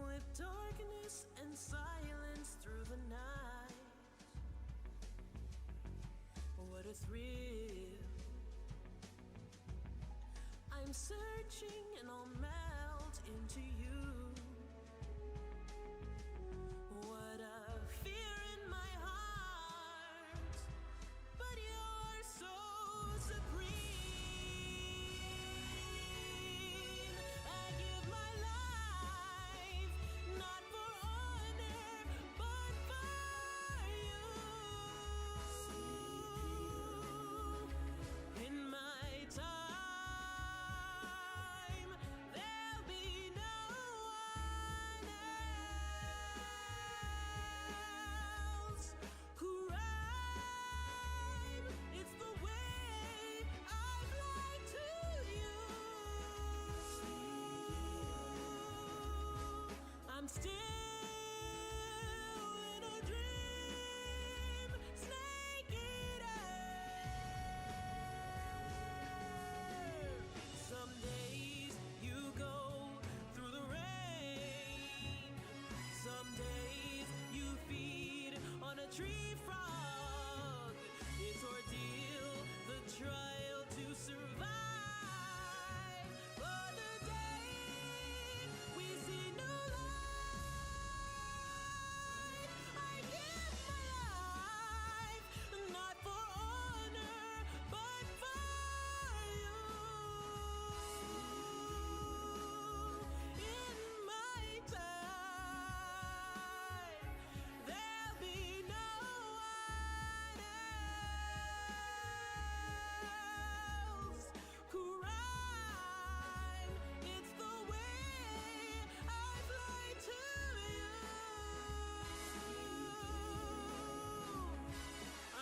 with darkness and silence through the night. What a thrill. I'm searching and I'll melt into you. What a fear in my heart, but you're so supreme. I give my life, not for honor, but for you. In my time, there'll be no one else who rhyme. It's the way I've lied to you. I'm still in a dream, snake eater. Some days you go through the rain. Some days you feed on a tree frog. It's ordeal, the trial to survive. For the day we see new light, I give my life, not for honor, but for you. In my time, there'll be no one else who rhyme. It's the way I've lied to you.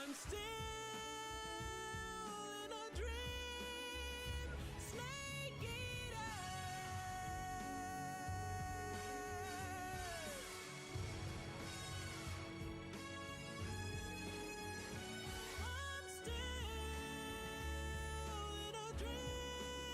I'm still in a dream, snake eater. I'm still in a dream,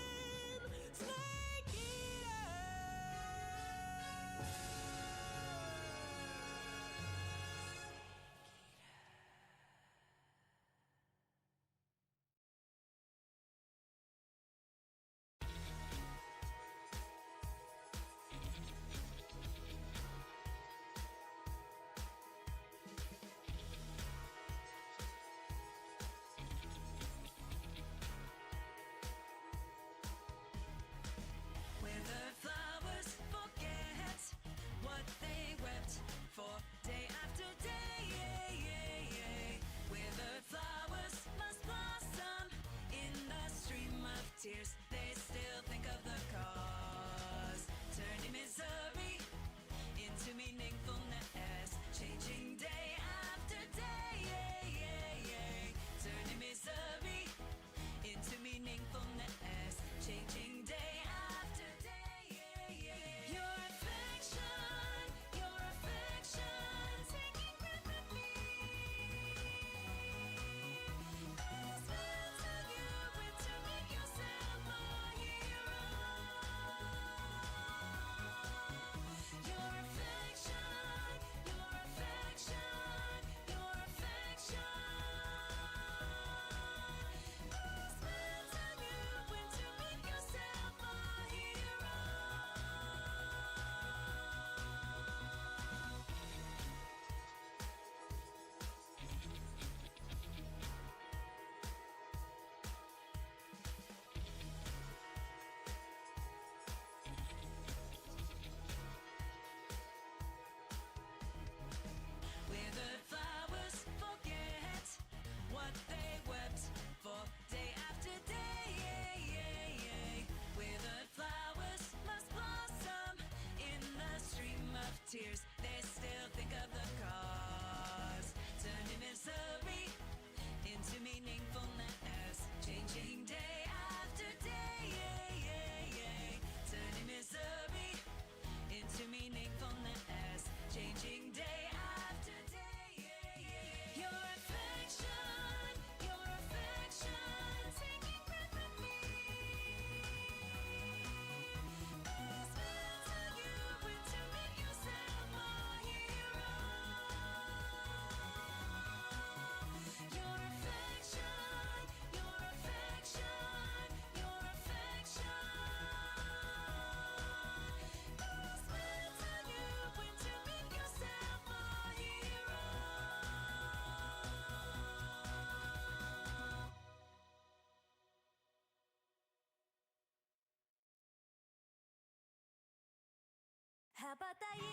羽ばたい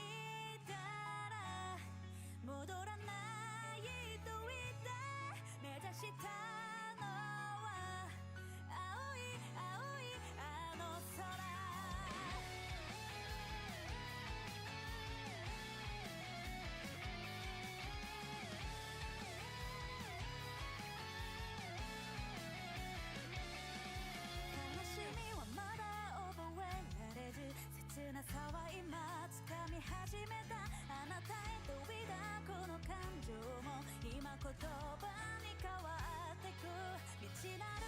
たら戻らないと言って目指したのは青い青いあの空悲しみはまだ覚えられず切なさは今掴み始めたあなたへ飛び出この感情も今言葉に変わってく未知なる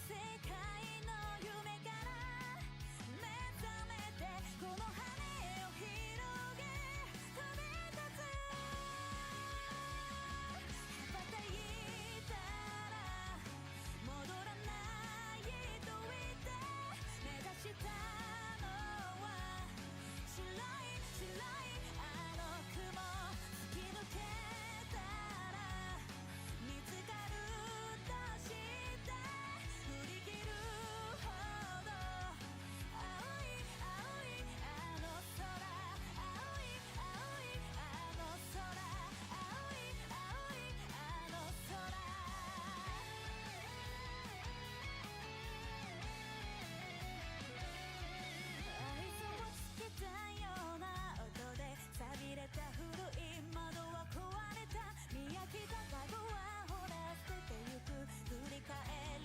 世界の夢から目覚めてこの羽を広げ飛び立つ羽ばたいたら戻らないと言って目指したのは白い白いあの雲突き抜けたら見つかるとして振り切るほど青い青いあの空青い青いあの空青い青いあの空愛想をつけたような音で錆びれた古い窓は壊れた見飽きた家具はほら捨ててゆく振り返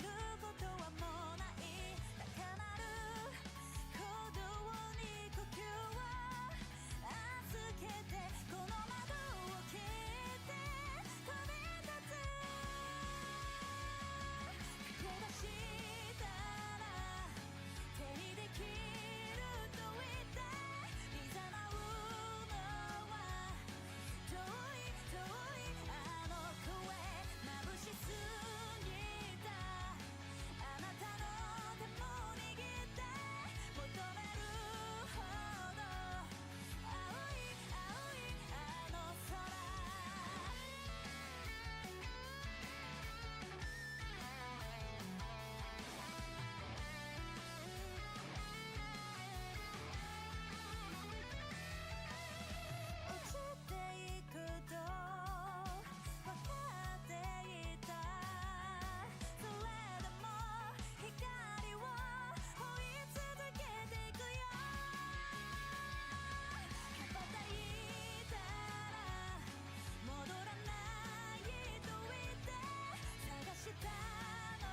ることはもうない高鳴る鼓動に呼吸を預けてこの窓を切って飛び立つ駆け出したら手にできると言って誘うのは遠い遠いあの声眩しすぎたあなたの手も握って求めるほど青い青いあの空落ちていくと分かっていたそれでも光を追い続けていくよ羽ばたいたら戻らないと言って探したの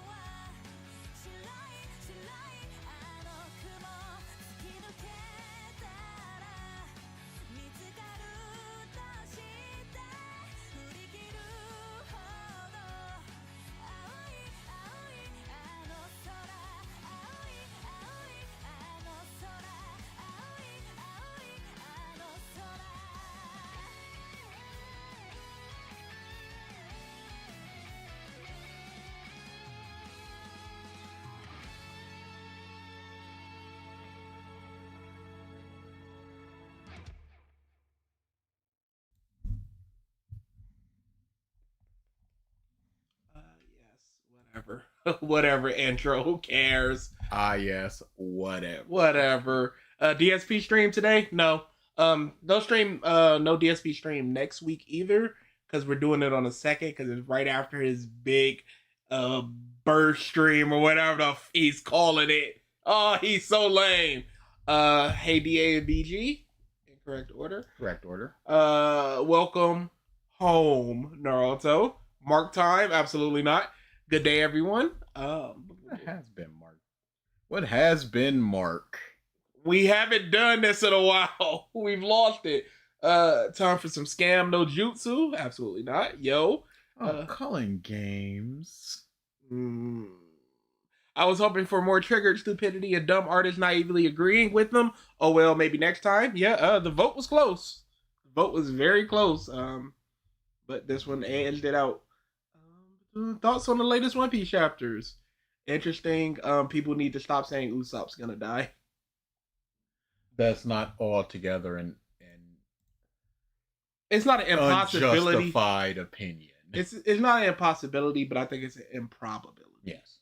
は白い白いあの雲突き抜けたら見つかるとして振り切るほど青い青いあの空青い青いあの空青い青いあの空Yes, whatever. Whatever intro, who cares? Yes, whatever. Whatever. DSP stream today? No. No stream, no DSP stream next week either, because we're doing it on the 2nd, because it's right after his big burst stream or whatever he's calling it. Oh, he's so lame. Hey DA and BG, in correct order. Correct order. Welcome home, Naruto. Mark time? Absolutely not. Good day, everyone. What has been Mark? What has been Mark? We haven't done this in a while. We've lost it. Time for some scam no jutsu? Absolutely not. Yo. Calling games. I was hoping for more triggered stupidity and dumb artists naively agreeing with them. Oh well, maybe next time. Yeah, the vote was close. The vote was very close. But this one edged it out. Thoughts on the latest One Piece chapters? Interesting. People need to stop saying Usopp's gonna die. That's not altogether an It's not an impossibility. Unjustified opinion. It's not an impossibility, but I think it's an improbability. Yes.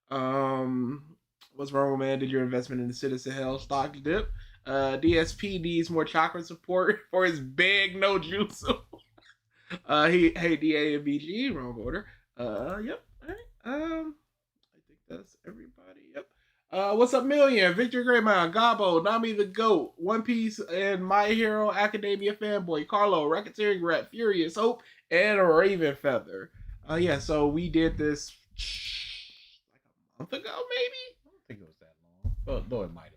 What's wrong, man? Did your investment in the Citizen Hell stock dip? DSP needs more chakra support for his big no jutsu. Hey DA and BG, wrong order. Yep. All right. I think that's everybody. Yep. What's up, Million? Victor Greymount, Gabo, Nami the Goat, One Piece and My Hero Academia fanboy, Carlo, Racketeering Rat, Furious Hope, and Raven Feather. Yeah. So we did this like a month ago, maybe. I don't think it was that long, though it might have been.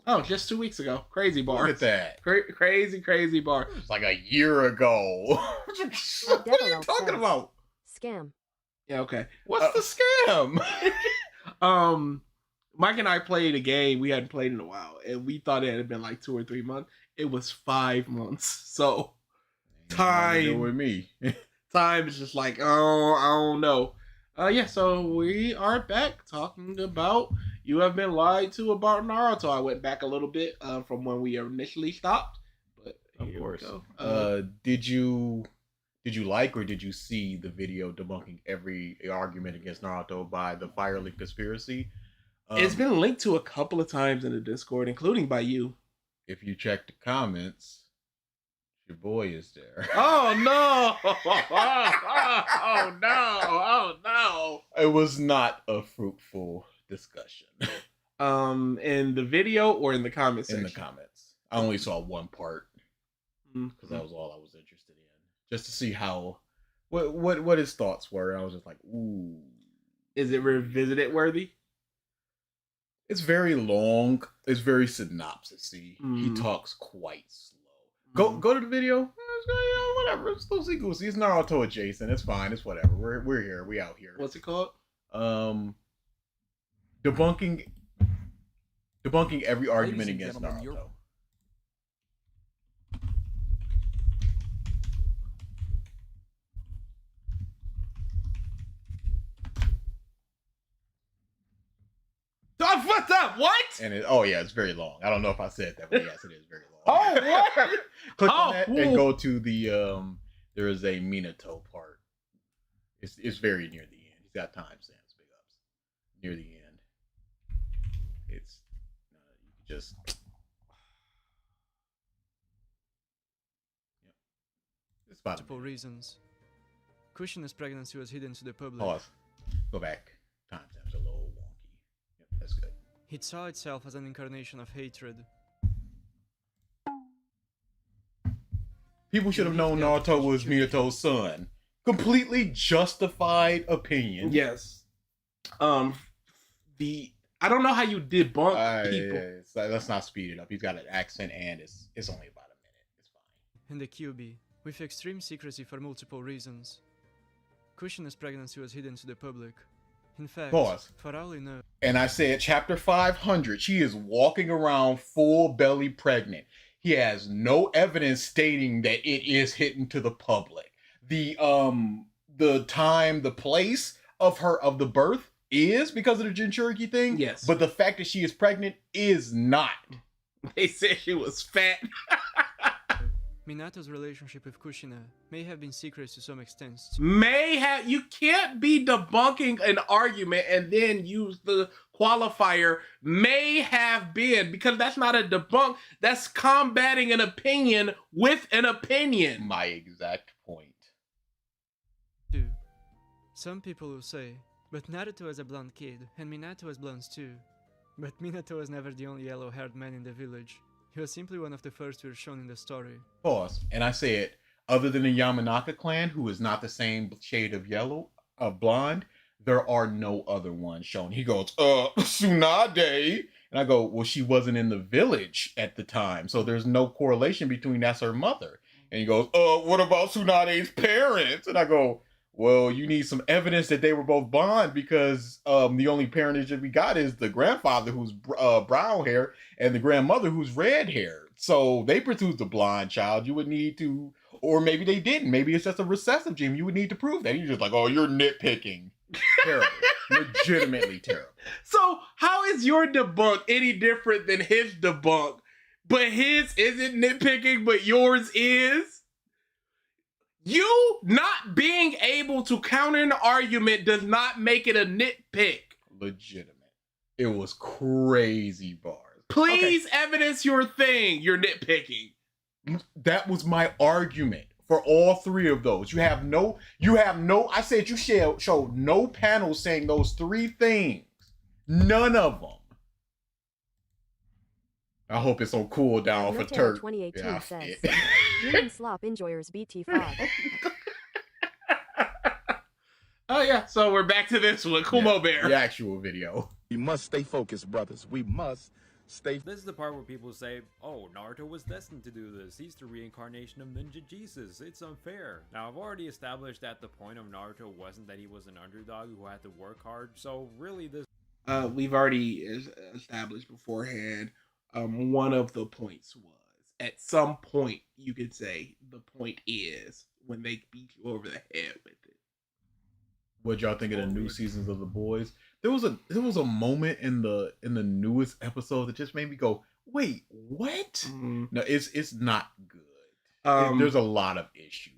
Oh, just 2 weeks ago. Crazy bar. Look at that. Crazy bar. It was like a year ago. What are you talking about? Scam. Yeah, okay. What's the scam? Mike and I played a game we hadn't played in a while, and we thought it had been like 2 or 3 months. It was 5 months. So time with me. time is just like, oh, I don't know. Yeah, so we are back talking about You Have Been Lied To About Naruto. I went back a little bit from when we initially stopped, but of course. Did you like or did you see the video debunking every argument against Naruto by the Fire Link Conspiracy? It's been linked to a couple of times in the Discord, including by you. If you check the comments, your boy is there. Oh no! Oh no! Oh no! It was not a fruitful discussion. In the video or in the comment section? In the comments. I only saw one part because that was all I was interested in, just to see how what his thoughts were. I was just like, ooh. Is it revisited worthy? It's very long. It's very synopsis-y. He talks quite slow. Go to the video. Whatever. It's loosey goosey. It's Naruto adjacent. It's fine. It's whatever. We're here. We out here. What's it called? Debunking every argument against Naruto. What's up? What? And it's very long. I don't know if I said that, but yes, it is very long. Oh, what? Click on that and go to the there is a Minato part. It's very near the end. He's got timestamps, big ups. Near the end. It's just it's about multiple reasons. Kushina's pregnancy was hidden to the public. Pause. Go back. Timestamps are a little wonky. Yep, that's good. It saw itself as an incarnation of hatred. People should have known Naruto was Minato's son. Completely justified opinion. Yes. I don't know how you debunk people. Yeah, let's not speed it up. He's got an accent and it's only about a minute. It's fine. In the QB, with extreme secrecy for multiple reasons. Kushina's pregnancy was hidden to the public. In fact, Pause. for all we know... And I said chapter 500, she is walking around full belly pregnant. He has no evidence stating that it is hidden to the public. The time, the place of the birth is because of the Jinchuriki thing. Yes. But the fact that she is pregnant is not. They said she was fat. Minato's relationship with Kushina may have been secret to some extent. You can't be debunking an argument and then use the qualifier may have been, because that's not a debunk. That's combating an opinion with an opinion. My exact point. Some people will say, but Naruto is a blonde kid, and Minato has blondes too. But Minato was never the only yellow-haired man in the village. He was simply one of the first who were shown in the story. Pause. And I said, other than the Yamanaka clan, who is not the same shade of yellow, of blonde, there are no other ones shown. He goes, Tsunade. And I go, well, she wasn't in the village at the time, so there's no correlation between that's her mother. And he goes, what about Tsunade's parents? And I go, well, you need some evidence that they were both blonde, because the only parentage that we got is the grandfather who's brown hair and the grandmother who's red hair. So they produced a blonde child. You would need to, or maybe they didn't. Maybe it's just a recessive gene. You would need to prove that. You're just like, oh, you're nitpicking. Terrible. Legitimately terrible. So how is your debunk any different than his debunk? But his isn't nitpicking, but yours is? You not being able to counter an argument does not make it a nitpick. Legitimate. It was crazy bars. Please evidence your thing. You're nitpicking. That was my argument for all three of those. You have no, I said you showed no panels saying those three things. None of them. I hope it's on cooldown for Turk. 2018 Yeah, says, human slop enjoyers BT5. Oh yeah, so we're back to this one, Kumo Bear. The actual video. We must stay focused, brothers. We must stay. This is the part where people say, oh, Naruto was destined to do this. He's the reincarnation of Ninja Jesus. It's unfair. Now, I've already established that the point of Naruto wasn't that he was an underdog who had to work hard. So really this... We've already established beforehand, one of the points was, at some point, you could say, the point is when they beat you over the head with it. What y'all think of the new seasons of The Boys? There was a moment in the newest episode that just made me go, wait, what? Mm-hmm. No, it's not good. There's a lot of issues.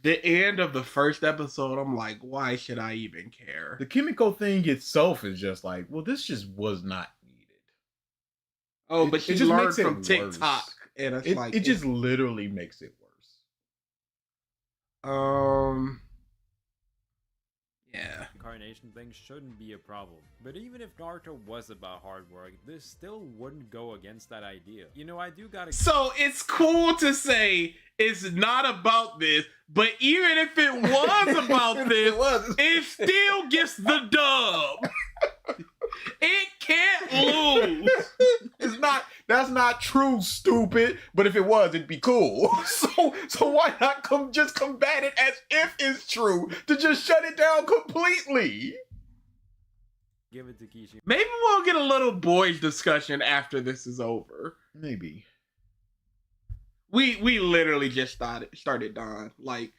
The end of the first episode, I'm like, why should I even care? The Kimiko thing itself is just like, well, this just was not needed. Oh, but she just learned makes it from worse. TikTok, and it just literally makes it worse. Yeah. Incarnation thing shouldn't be a problem. But even if Naruto was about hard work, this still wouldn't go against that idea. You know, I do gotta... So it's cool to say it's not about this, but even if it was about this, it still gets the dub. It can't lose. That's not true, stupid. But if it was, it'd be cool. So why not just combat it as if it's true to just shut it down completely? Give it to Kishi. Maybe we'll get a little boys discussion after this is over. Maybe. We literally just started Dawn. Like,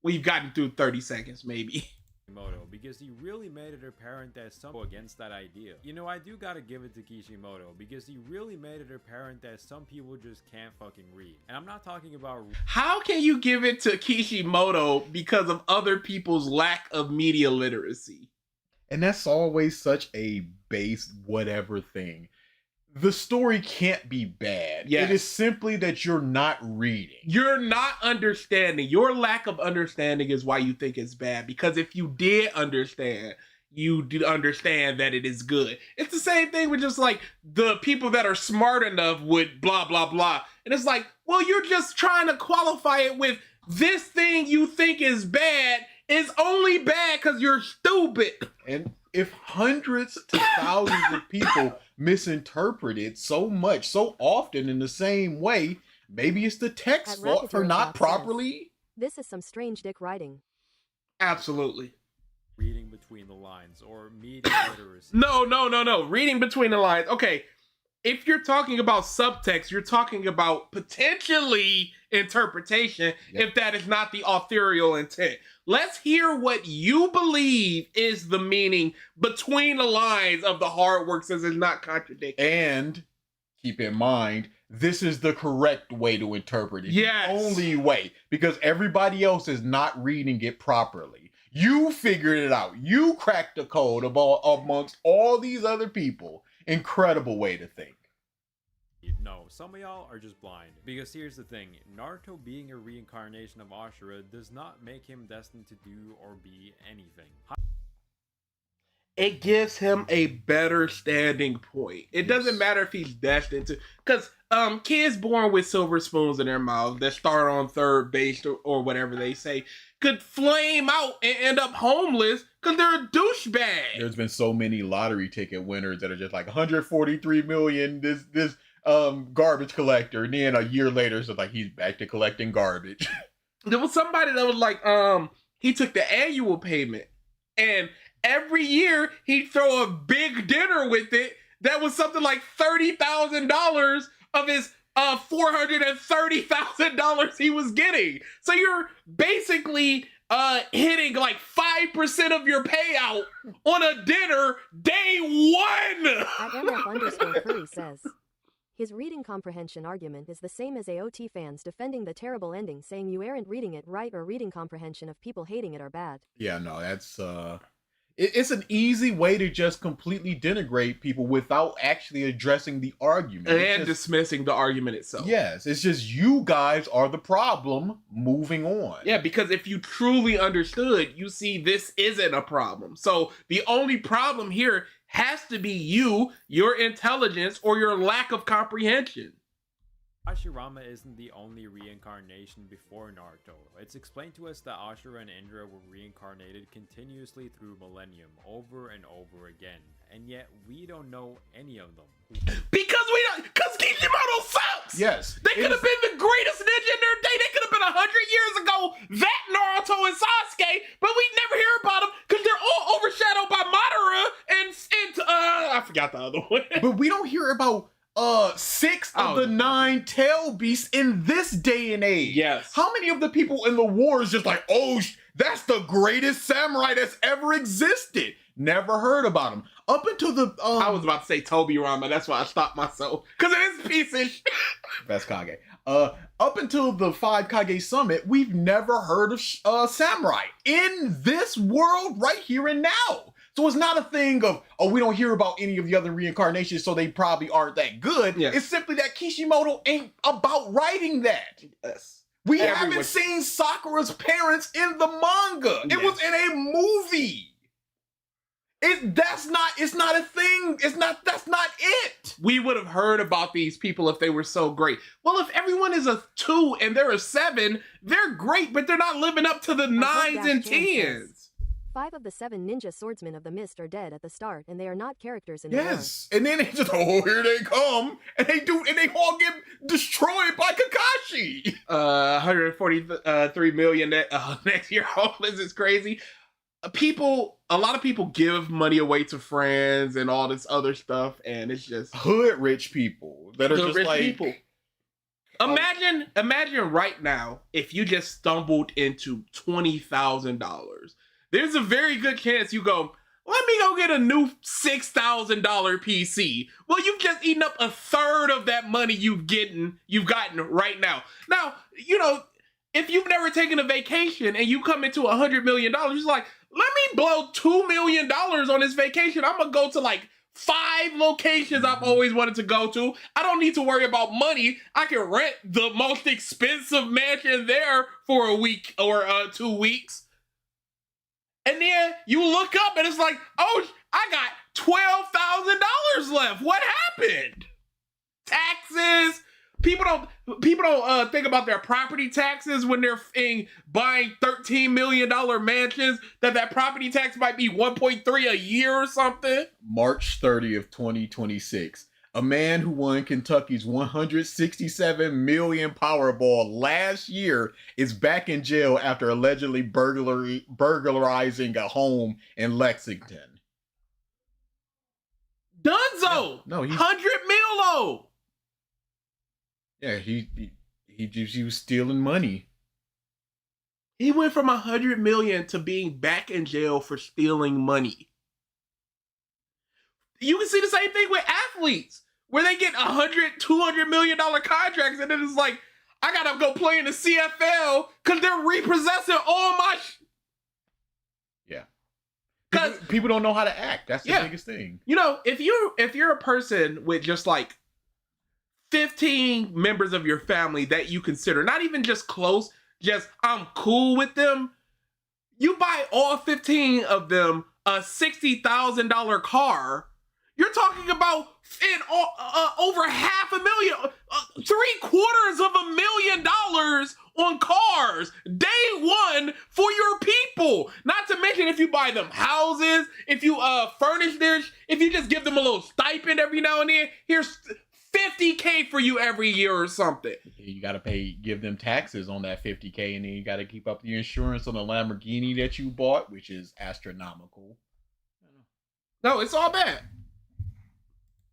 we've gotten through 30 seconds, maybe. Kishimoto, because he really made it apparent that some against that idea. You know, I do gotta give it to Kishimoto, because he really made it apparent that some people just can't fucking read. And I'm not talking about... How can you give it to Kishimoto because of other people's lack of media literacy? And that's always such a base whatever thing. The story can't be bad. Yes. It is simply that you're not reading. You're not understanding. Your lack of understanding is why you think it's bad. Because if you did understand, you did understand that it is good. It's the same thing with just like the people that are smart enough with blah, blah, blah. And it's like, well, you're just trying to qualify it with this thing you think is bad is only bad because you're stupid. And if hundreds to thousands of people misinterpret it so much, so often in the same way, maybe it's the text fault for not properly. This is some strange dick writing. Absolutely. Reading between the lines or media literacy. No. Reading between the lines. Okay. If you're talking about subtext, you're talking about potentially interpretation if that is not the authorial intent. Let's hear what you believe is the meaning between the lines of the hard work, since it's not contradicting. And keep in mind, this is the correct way to interpret it. Yes. The only way. Because everybody else is not reading it properly. You figured it out. You cracked the code amongst all these other people. Incredible way to think. No, some of y'all are just blind. Because here's the thing, Naruto being a reincarnation of Ashura does not make him destined to do or be anything. It gives him a better standing point. It doesn't matter if he's destined to, because kids born with silver spoons in their mouths that start on third base or whatever they say could flame out and end up homeless because they're a douchebag. There's been so many lottery ticket winners that are just like 143 million, this garbage collector, and then a year later it's like he's back to collecting garbage. There was somebody that was like, he took the annual payment, and every year he'd throw a big dinner with it that was something like $30,000 of his $430,000 he was getting. So you're basically hitting like 5% of your payout on a dinner day one. At MF_Curry says, his reading comprehension argument is the same as AOT fans defending the terrible ending, saying you aren't reading it right, or reading comprehension of people hating it are bad. Yeah, no, that's It's an easy way to just completely denigrate people without actually addressing the argument. And dismissing the argument itself. Yes, it's just you guys are the problem. Moving on. Yeah, because if you truly understood, you see this isn't a problem. So the only problem here has to be you, your intelligence, or your lack of comprehension. Hashirama isn't the only reincarnation before Naruto. It's explained to us that Ashura and Indra were reincarnated continuously through millennium, over and over again, and yet we don't know any of them. Because Kishimoto sucks! Yes. They could have been the greatest ninja in their day. They could have been 100 years ago, that Naruto and Sasuke, but we never hear about them because they're all overshadowed by Madara and I forgot the other one. But we don't hear about 6 of the 9 tail beasts in this day and age. Yes. How many of the people in the war is just like, oh, that's the greatest samurai that's ever existed? Never heard about him. Up until the I was about to say Toby Rama. That's why I stopped myself. Because it is a piece of shit. Best Kage. Up until the 5 Kage Summit, we've never heard of samurai in this world right here and now. So it's not a thing of, oh, we don't hear about any of the other reincarnations, so they probably aren't that good. Yes. It's simply that Kishimoto ain't about writing that. Yes. We Everyone. haven't seen Sakura's parents in the manga. It was in a movie. That's not a thing. That's not it. We would have heard about these people if they were so great. Well, if everyone is a 2 and they're a 7, they're great, but they're not living up to the 9s and 10s. 5 of the 7 ninja swordsmen of the mist are dead at the start, and they are not characters in the Yes, and then they just, oh, here they come, and they all get destroyed by Kakashi. 143 million next year homeless is crazy. A lot of people give money away to friends and all this other stuff, and it's just hood rich people that are just rich like people. Imagine right now if you just stumbled into $20,000. There's a very good chance you go, let me go get a new $6,000 PC. Well, you've just eaten up a third of that money you've gotten right now. Now, you know, if you've never taken a vacation and you come into $100 million, you're like, let me blow $2 million on this vacation. I'm gonna go to like 5 locations I've always wanted to go to. I don't need to worry about money. I can rent the most expensive mansion there for a week or 2 weeks. And then you look up and it's like, oh, I got $12,000 left. What happened? Taxes. People don't think about their property taxes when they're buying $13 million mansions. That property tax might be 1.3 a year or something. March 30th, 2026. A man who won Kentucky's 167 million Powerball last year is back in jail after allegedly burglarizing a home in Lexington. Dunzo! No, he's 100 milo! Yeah, he was stealing money. He went from 100 million to being back in jail for stealing money. You can see the same thing with athletes, where they get $100-200 million contracts, and then it's like, I gotta go play in the CFL because they're repossessing all my. Yeah, because people don't know how to act. That's the biggest thing. You know, if you're a person with just like 15 members of your family that you consider not even just close, just I'm cool with them, you buy all 15 of them a $60,000 car. You're talking about over $500,000, $750,000 on cars day one for your people. Not to mention if you buy them houses, if you furnish theirs, if you just give them a little stipend every now and then. Here's $50K for you every year or something. You gotta give them taxes on that $50K, and then you gotta keep up the insurance on the Lamborghini that you bought, which is astronomical. No, it's all bad.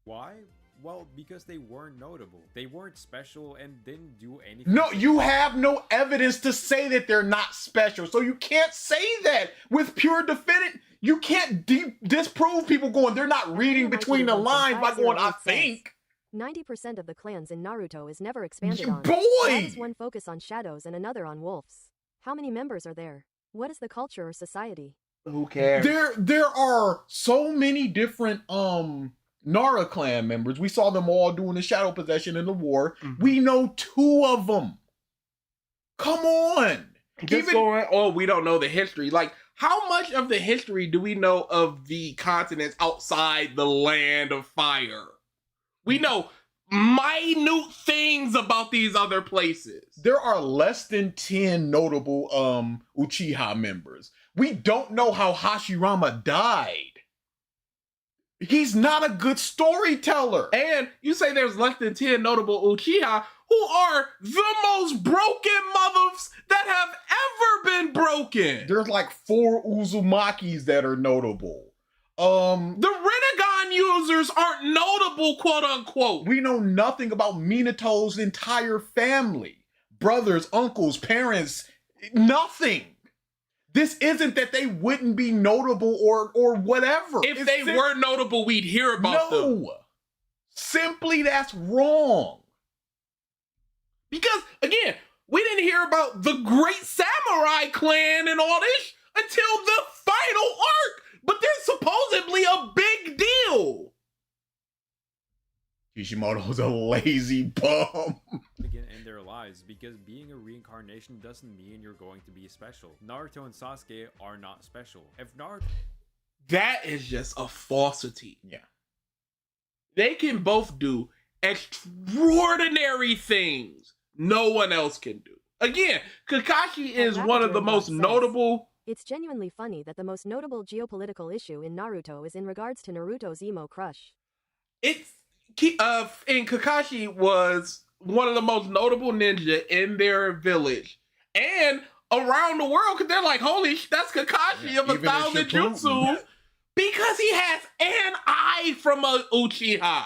Why? Well, because they weren't notable. They weren't special and didn't do anything. No, you have no evidence to say that they're not special, so you can't say that with pure definitive. You can't disprove people going, they're not reading between the lines by going, I think. 90% of the clans in Naruto is never expanded on. Boy! Why does one focus on shadows and another on wolves? How many members are there? What is the culture or society? Who cares? There are so many different Nara clan members. We saw them all doing the shadow possession in the war. Mm-hmm. We know 2 of them. Come on. We don't know the history. Like, how much of the history do we know of the continents outside the land of fire? We know minute things about these other places. There are less than 10 notable Uchiha members. We don't know how Hashirama died. He's not a good storyteller. And you say there's less than 10 notable Uchiha who are the most broken mothers that have ever been broken. There's like 4 Uzumakis that are notable. The Rinnegan users aren't notable, quote unquote. We know nothing about Minato's entire family. Brothers, uncles, parents, nothing. This isn't that they wouldn't be notable or whatever. If they were notable, we'd hear about them. No. Simply that's wrong. Because, again, we didn't hear about the Great Samurai Clan and all this until the final arc. But they're supposedly a big deal. Kishimoto's a lazy bum. Again in their lives, because being a reincarnation doesn't mean you're going to be special. Naruto and Sasuke are not special. If Naruto... That is just a falsity. Yeah. They can both do extraordinary things no one else can do. Again, Kakashi is one of the most notable... It's genuinely funny that the most notable geopolitical issue in Naruto is in regards to Naruto's emo crush. And Kakashi was one of the most notable ninja in their village and around the world, because they're like, holy that's Kakashi of 1,000 jutsu, because he has an eye from a Uchiha.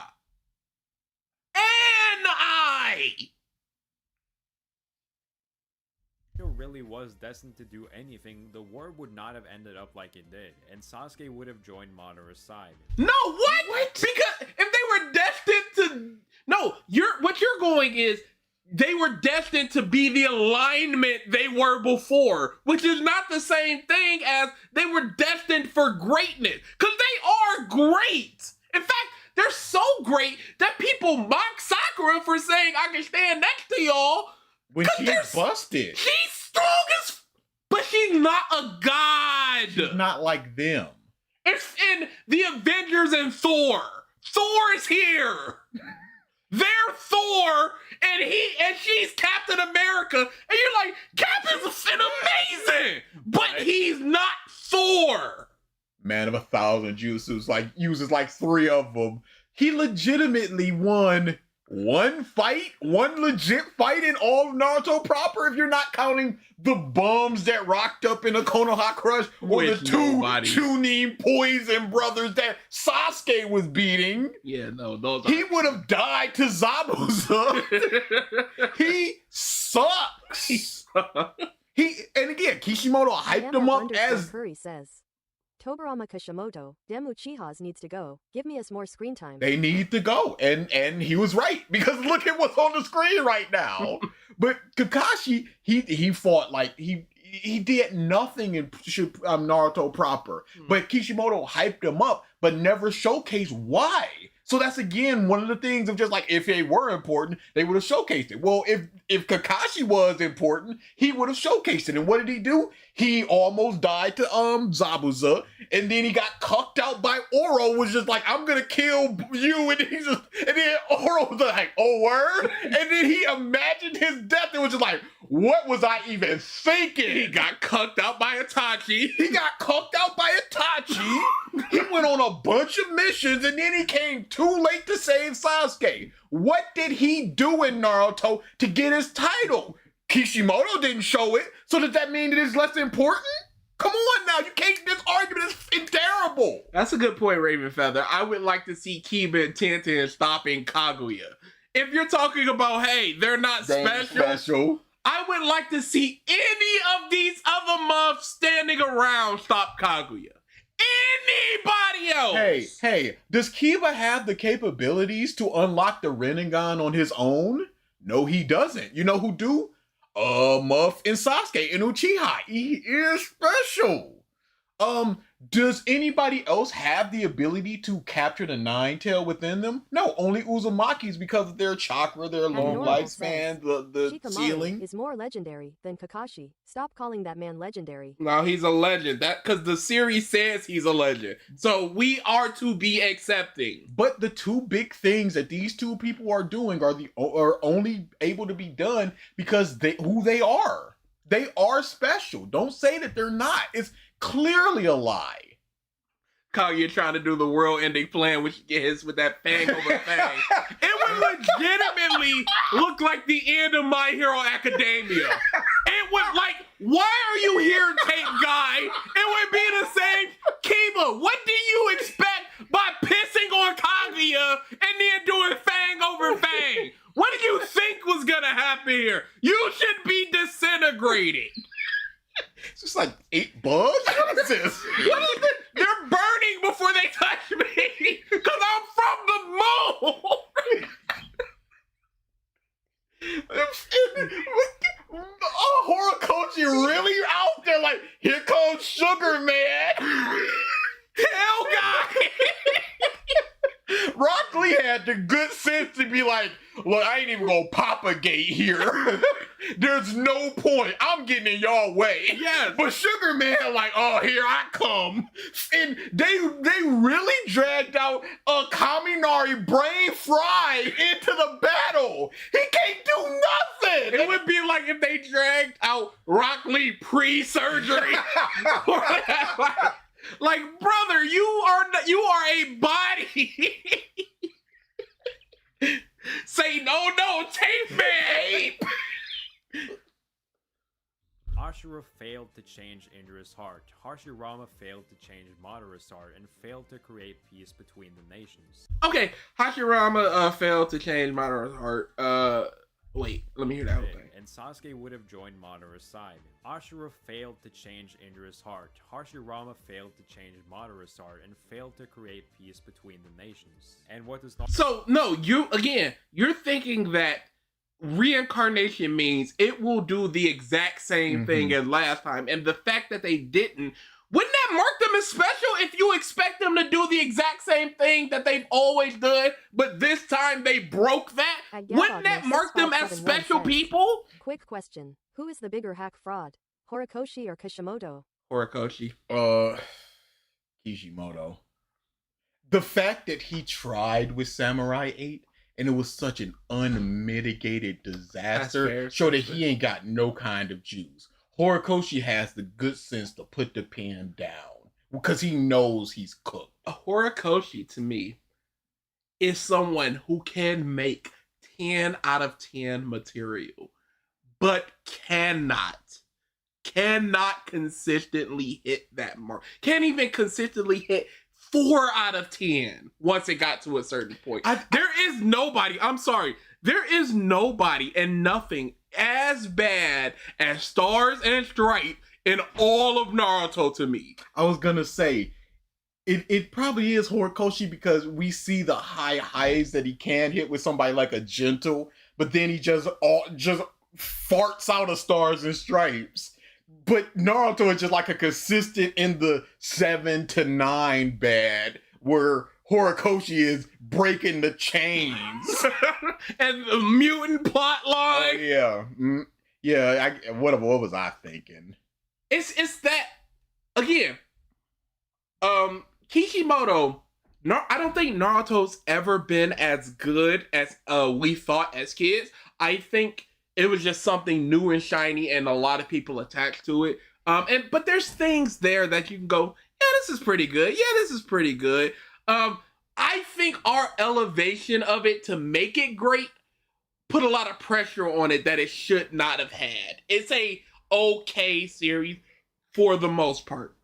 An eye! really was destined to do anything, the war would not have ended up like it did, and Sasuke would have joined Madara's side. No, what? Because if they were destined to... No, what you're going is, they were destined to be the alignment they were before, which is not the same thing as they were destined for greatness, because they are great. In fact, they're so great that people mock Sakura for saying, I can stand next to y'all. When she's busted. She's strong as... But she's not a god. She's not like them. It's in the Avengers and Thor. Thor's here. They're Thor, and she's Captain America, and you're like, Captain's amazing, but he's not Thor. Man of 1,000 jutsus, like, uses like 3 of them. He legitimately won one legit fight in all of Naruto proper, if you're not counting the bums that rocked up in a Konoha Crush, or the two Chunin Poison brothers that Sasuke was beating. Yeah, no, those he would have died to Zabuza. He sucks. And again, Kishimoto hyped him up as... Curry says, Tobarama Kishimoto, dem Uchihas needs to go. Give me us more screen time. They need to go. And he was right, because look at what's on the screen right now. But Kakashi, he fought like he did nothing in Naruto proper. But Kishimoto hyped him up, but never showcased why. So that's again one of the things of just like, if they were important, they would have showcased it. Well, if Kakashi was important, he would have showcased it. And what did he do? He almost died to Zabuza, and then he got cucked out by Oro, was just like, I'm gonna kill you, and then Oro was like, oh word? And then he imagined his death and was just like, what was I even thinking? He got cucked out by Itachi. He got cucked out by Itachi. He went on a bunch of missions, and then he came too late to save Sasuke. What did he do in Naruto to get his title? Kishimoto didn't show it, so does that mean that it's less important? Come on now, you can't, this argument is terrible. That's a good point, Raven Feather. I would like to see Kiba and Tenten stopping Kaguya. If you're talking about, hey, they're not special, I would like to see any of these other muffs standing around stop Kaguya. Anybody else? Hey, does Kiba have the capabilities to unlock the Rinnegan on his own? No, he doesn't. You know who do? Muff and Sasuke and Uchiha. He is special. Does anybody else have the ability to capture the nine tail within them? No, only Uzumaki's because of their chakra, their long Abnormal lifespan, the Shikamaru ceiling. is more legendary than Kakashi. Stop calling that man legendary. No, he's a legend. That because the series says he's a legend. So we are to be accepting. But the two big things that these two people are doing are only able to be done because who they are. They are special. Don't say that they're not. It's clearly a lie. Kaguya trying to do the world-ending plan, which hits with that fang over fang. It would legitimately look like the end of My Hero Academia. It would like, why are you here, tape guy? It would be the same. Kiba, what do you expect by pissing on Kaguya and then doing fang over fang? What did you think was gonna happen here? You should be disintegrated. It's just like 8 bugs? What is this? What is this? They're burning before they touch me because I'm from the moon. Horikoshi really out there like, here comes Sugar Man. Hell guy. Rock Lee had the good sense to be like, look, I ain't even gonna propagate here. There's no point. I'm getting in y'all way. Yes. But Sugar Man like, oh, here I come. And they really dragged out Kaminari brain fried into the battle. He can't do nothing. It would be like if they dragged out Rock Lee pre-surgery. Like, brother, you are a body. Say no, tape man. Ashura failed to change Indra's heart. Hashirama failed to change Madara's heart and failed to create peace between the nations. Okay, Hashirama failed to change Madara's heart. Wait, let me hear that whole thing. And Sasuke would have joined Madara's side. Ashura failed to change Indra's heart. Hashirama failed to change Madara's heart and failed to create peace between the nations. And what does not— So no, you're thinking that reincarnation means it will do the exact same thing as last time, and the fact that they didn't, wouldn't that mark them as special if you expect them to do the exact same thing that they've always done, but this time they broke that? Wouldn't that mark them as special people? Quick question. Who is the bigger hack fraud? Horikoshi or Kishimoto? Horikoshi. Kishimoto. The fact that he tried with Samurai 8 and it was such an unmitigated disaster showed that he ain't got no kind of juice. Horikoshi has the good sense to put the pen down because he knows he's cooked. A Horikoshi, to me, is someone who can make 10 out of 10 material, but cannot consistently hit that mark. Can't even consistently hit 4 out of 10 once it got to a certain point. There is nobody and nothing as bad as Stars and Stripes in all of Naruto to me. I was gonna say, it probably is Horikoshi because we see the high highs that he can hit with somebody like a Gentle, but then he just farts out of Stars and Stripes. But Naruto is just like a consistent in the 7 to 9 bad, where Horikoshi is breaking the chains. And the mutant plot line. What was I thinking? It's that, again, Kishimoto, I don't think Naruto's ever been as good as we thought as kids. I think it was just something new and shiny and a lot of people attached to it. But there's things there that you can go, yeah, this is pretty good. Yeah, this is pretty good. I think our elevation of it to make it great put a lot of pressure on it that it should not have had. It's a okay series for the most part.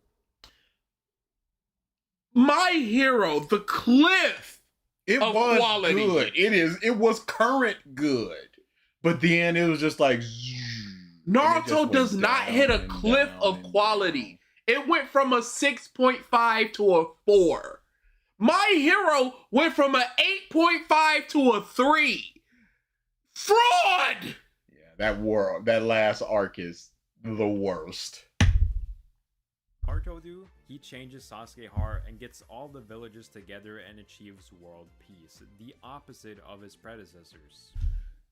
My Hero, the cliff of quality. Good. It was current good. But then it was just like Naruto does not hit a cliff of quality. It went from a 6.5 to a 4. My Hero went from an 8.5 to a 3. Fraud! Yeah, that last arc is the worst. Naruto do? he changes Sasuke's heart and gets all the villagers together and achieves world peace, the opposite of his predecessors.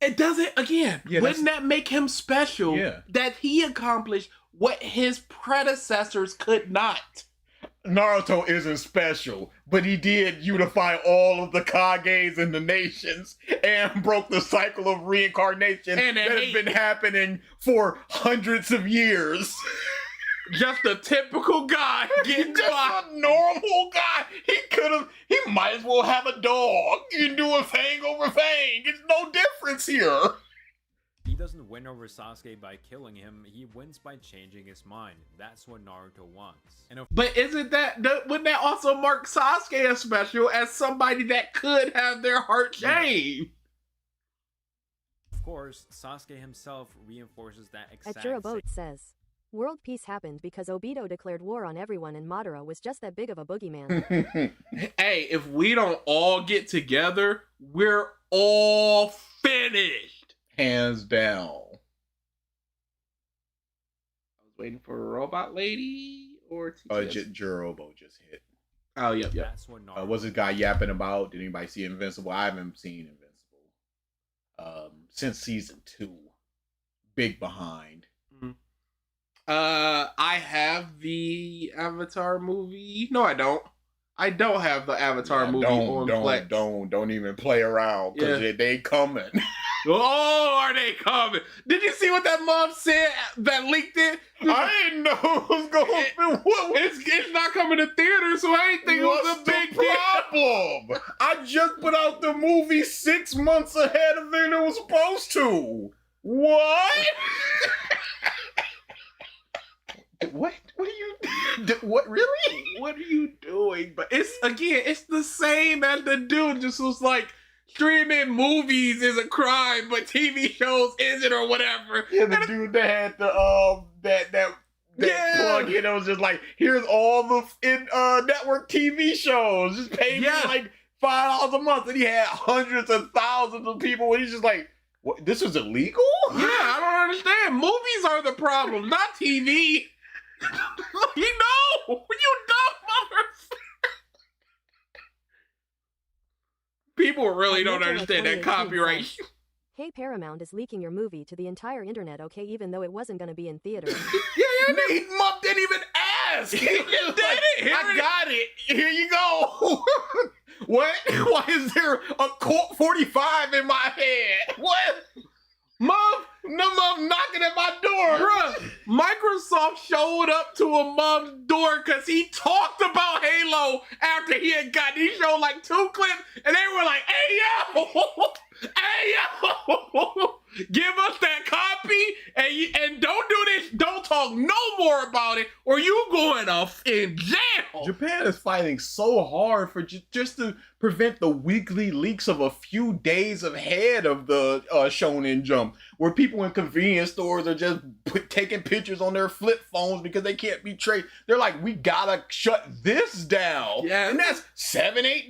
It doesn't, again, Yeah, wouldn't that make him special? Yeah. That he accomplished what his predecessors could not. Naruto isn't special, but he did unify all of the Kages and the nations and broke the cycle of reincarnation And that has been happening for hundreds of years. Just a typical guy getting Just by. a normal guy. He might as well have a dog. You can do a thing over thing. It's no difference here. He doesn't win over Sasuke by killing him, he wins by changing his mind. That's what Naruto wants. And But wouldn't that also mark Sasuke as special as somebody that could have their heart changed? of course, Sasuke himself reinforces that exact At says, world peace happened because Obito declared war on everyone and Madara was just that big of a boogeyman. Hey, if we don't all get together, we're all finished. Hands down. I was waiting for a robot lady or TTS. Jirobo just hit. Oh, yep. That's what Naruto What's this guy yapping about? Did anybody see Invincible? I haven't seen Invincible since season 2. Big behind. I have the Avatar movie. No, I don't. I don't have the Avatar movie on Plex. Don't even play around because they coming. Oh, are they coming? Did you see what that mom said that leaked it? I didn't know it was going. It's not coming to theaters, so I ain't think it was a big problem. I just put out the movie 6 months ahead of when it was supposed to. What? What are you? What really? What are you doing? But it's the same as the dude just was like, streaming movies is a crime, but TV shows isn't, or whatever. Yeah, the dude that had the that plug in, it was just like, here's all the network TV shows. Just pay me like $5 a month, and he had hundreds of thousands of people, and he's just like, what? This is illegal? Yeah, I don't understand. Movies are the problem, not TV. You dumb motherfucker. People really don't understand that copyright. Hey, Paramount is leaking your movie to the entire internet, okay, even though it wasn't going to be in theaters. Mom didn't even ask. He just did it. I got it. Here you go. What? Why is there a Colt 45 in my head? What? Mom knocking at my door. Bruh, Microsoft showed up to a mom's door because he talked about Halo after he had gotten, he showed like 2 clips, and they were like, hey yo, give us that copy, and don't do this, don't talk no more about it, or you going off in jail. Japan is fighting so hard for just to prevent the weekly leaks of a few days ahead of the Shonen Jump, where people in convenience stores are just taking pictures on their flip phones because they can't be traced. They're like, we gotta shut this down. Yeah. And that's $7-8.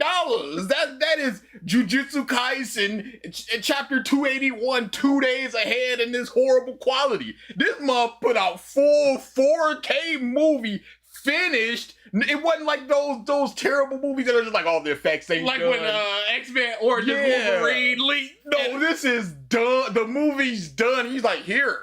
That is Jujutsu Kaisen chapter 281 2 days ahead in this horrible quality. This month put out full 4K movie finished. It wasn't like those terrible movies that are just like, all the effects ain't Like done. when X-Men Origins Wolverine leaked. No, this is done. The movie's done. He's like, here.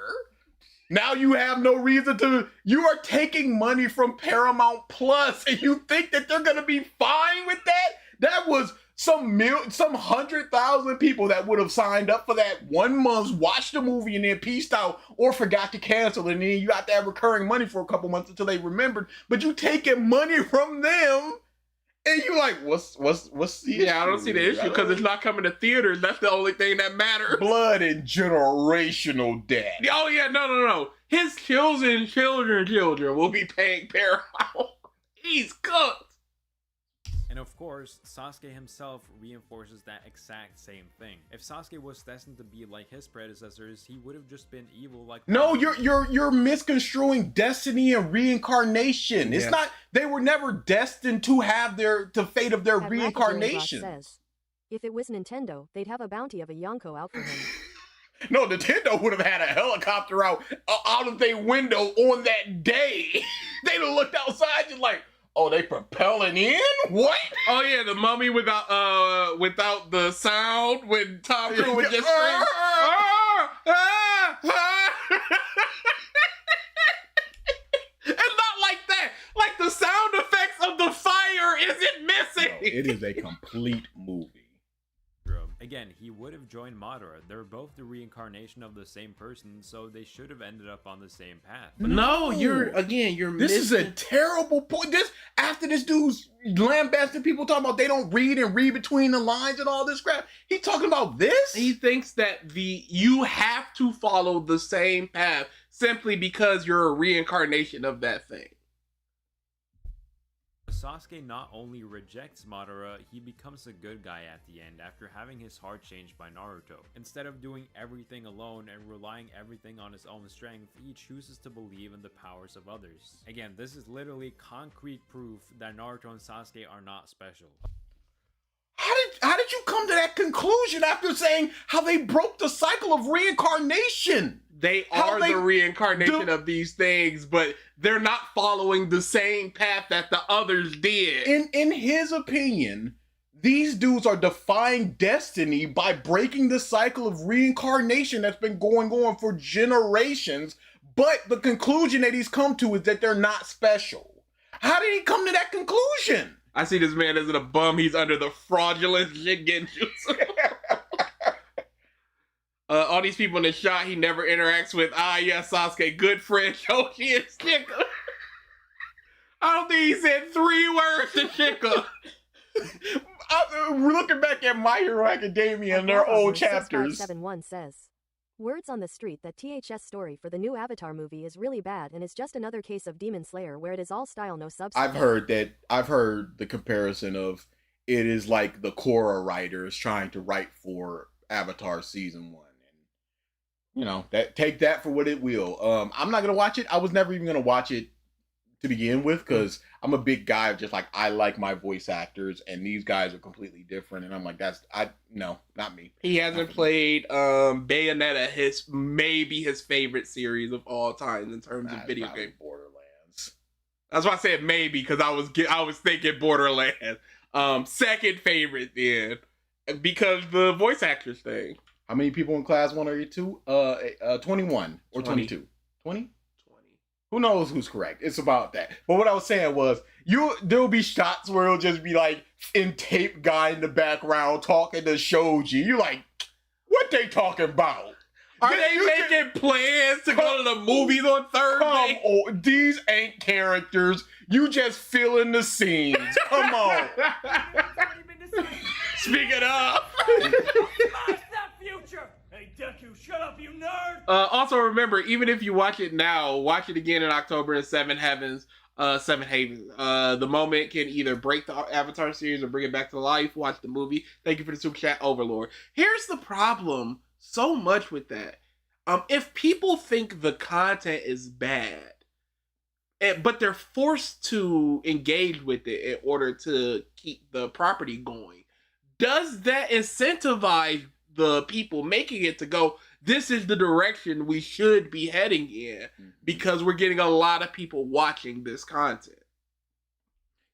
Now you have no reason to. You are taking money from Paramount Plus, and you think that they're gonna be fine with that? That was some 100,000 people that would have signed up for that 1 month, watched the movie, and then pieced out or forgot to cancel it. And then you got to have recurring money for a couple months until they remembered. But you taking money from them, and you like, what's the issue? Yeah, I don't see the issue because it's not coming to theaters. That's the only thing that matters. Blood and generational debt. Oh yeah, no. His children will be paying Paramount. He's cooked. And of course, Sasuke himself reinforces that exact same thing. If Sasuke was destined to be like his predecessors, he would have just been evil like... No, you're misconstruing destiny and reincarnation. It's not, they were never destined to have the fate of their reincarnation. Says, if it was Nintendo, they'd have a bounty of a Yonko out for him. No, Nintendo would have had a helicopter out of their window on that day. They'd have looked outside just like, Oh, they propelling in? What? Oh yeah, the mummy without the sound when Tom Cruise would just scream. "Ah! Ah! Ah!" And not like that. Like the sound effects of the fire isn't missing. No, it is a complete movie. Again, he would have joined Madara. They're both the reincarnation of the same person, so they should have ended up on the same path. But No, you're This is a terrible point. After this dude's lambasting people talking about they don't read and read between the lines and all this crap. He talking about this? He thinks that you have to follow the same path simply because you're a reincarnation of that thing. Sasuke not only rejects Madara, he becomes a good guy at the end after having his heart changed by Naruto. Instead of doing everything alone and relying everything on his own strength, he chooses to believe in the powers of others. Again, this is literally concrete proof that Naruto and Sasuke are not special. How did you come to that conclusion after saying how they broke the cycle of reincarnation? They are the reincarnation of these things, but they're not following the same path that the others did. In his opinion, these dudes are defying destiny by breaking the cycle of reincarnation that's been going on for generations, but the conclusion that he's come to is that they're not special. How did he come to that conclusion? I see this man isn't a bum. He's under the fraudulent Genjutsu. All these people in the shot he never interacts with. Yes, Sasuke, good friend, Shoshi and Shika. I don't think he said 3 words to Shika. We're looking back at My Hero Academia and their old chapters. 6571 says, words on the street that THS story for the new Avatar movie is really bad and is just another case of Demon Slayer where it is all style, no substance. I've heard the comparison of it is like the Korra writers trying to write for Avatar season 1. You know, take that for what it will. I'm not gonna watch it. I was never even gonna watch it to begin with because I'm a big guy of just like I like my voice actors, and these guys are completely different. And I'm like, no, not me. He hasn't played Bayonetta, maybe his favorite series of all time in terms of video game. Borderlands. That's why I said maybe because I was thinking Borderlands. Second favorite then because the voice actors thing. How many people in class 1 or 2? 21 or 22? 20? Who knows who's correct? It's about that. But what I was saying was, there'll be shots where it'll just be like in tape guy in the background talking to Shoji. You're like, what they talking about? Are they making plans to go to the movies on Thursday? Come on, these ain't characters. You just filling the scenes. Come on. Speaking of. Hey, Deku, shut up, you nerd! Also remember, even if you watch it now, watch it again in October in Seven Havens. The moment can either break the Avatar series or bring it back to life. Watch the movie. Thank you for the super chat, Overlord. Here's the problem so much with that. If people think the content is bad, but they're forced to engage with it in order to keep the property going, does that incentivize the people making it to go, this is the direction we should be heading in because we're getting a lot of people watching this content?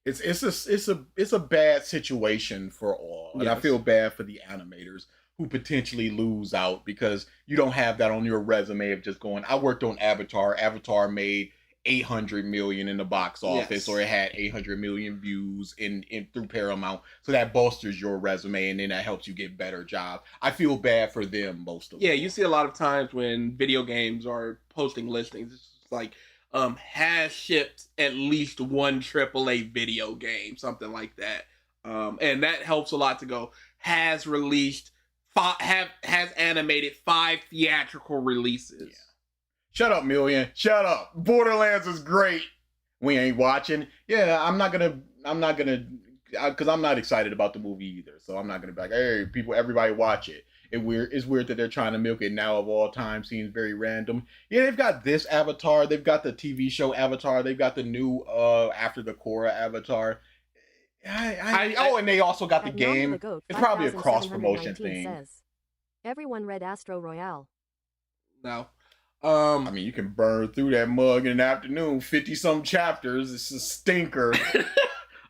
It's a bad situation for all. And I feel bad for the animators who potentially lose out because you don't have that on your resume of just going, I worked on Avatar. Avatar made 800 million in the box office, or it had 800 million views in through Paramount, so that bolsters your resume and then that helps you get better job. I feel bad for them most of the time. You see a lot of times when video games are posting listings, it's just like has shipped at least 1 AAA video game, something like that, and that helps a lot to go has released has animated 5 theatrical releases. Shut up, Million. Shut up. Borderlands is great. We ain't watching. Yeah, I'm not gonna, because I'm not excited about the movie either. So I'm not gonna be like, hey, everybody watch it. It's weird that they're trying to milk it now of all time. Seems very random. Yeah, they've got this Avatar. They've got the TV show Avatar. They've got the new After the Korra Avatar. And they also got the game. It's probably a cross promotion thing. Says, everyone read Astro Royale. No. I mean, you can burn through that mug in an afternoon, 50-some chapters. It's a stinker.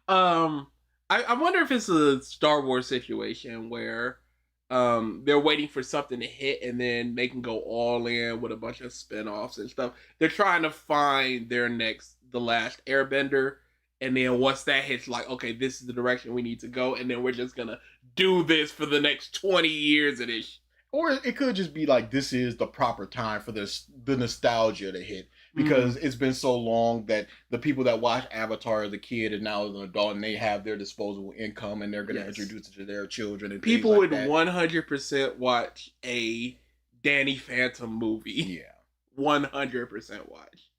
I wonder if it's a Star Wars situation where they're waiting for something to hit and then they can go all in with a bunch of spin-offs and stuff. They're trying to find their next The Last Airbender, and then once that hits, like, okay, this is the direction we need to go, and then we're just gonna do this for the next 20 years of this. Or it could just be like, this is the proper time for the nostalgia to hit. Because it's been so long that the people that watched Avatar as a kid and now as an adult, and they have their disposable income, and they're going to introduce it to their children. And people like would that. 100% watch a Danny Phantom movie. Yeah. 100% watch.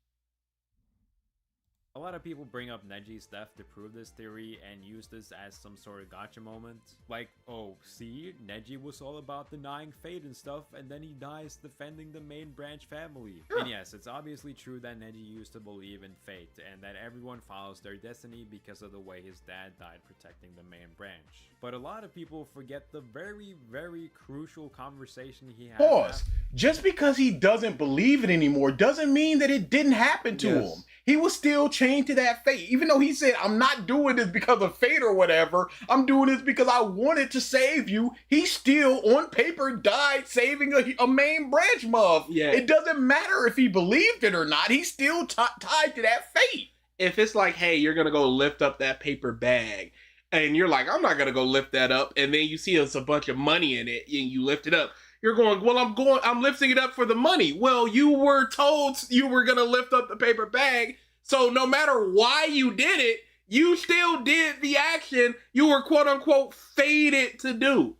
A lot of people bring up Neji's death to prove this theory and use this as some sort of gotcha moment. Like, oh, see, Neji was all about denying fate and stuff, and then he dies defending the main branch family. Sure. And yes, it's obviously true that Neji used to believe in fate, and that everyone follows their destiny because of the way his dad died protecting the main branch. But a lot of people forget the very, very crucial conversation he had. Pause. Just because he doesn't believe it anymore doesn't mean that it didn't happen to him. He was still chained to that fate. Even though he said, I'm not doing this because of fate or whatever. I'm doing this because I wanted to save you. He still, on paper, died saving a main branch mob. Yeah. It doesn't matter if he believed it or not. He's still tied to that fate. If it's like, hey, you're going to go lift up that paper bag, and you're like, I'm not going to go lift that up, and then you see there's a bunch of money in it, and you lift it up. You're going, well, I'm lifting it up for the money. Well, you were told you were going to lift up the paper bag. So no matter why you did it, you still did the action you were quote unquote fated to do.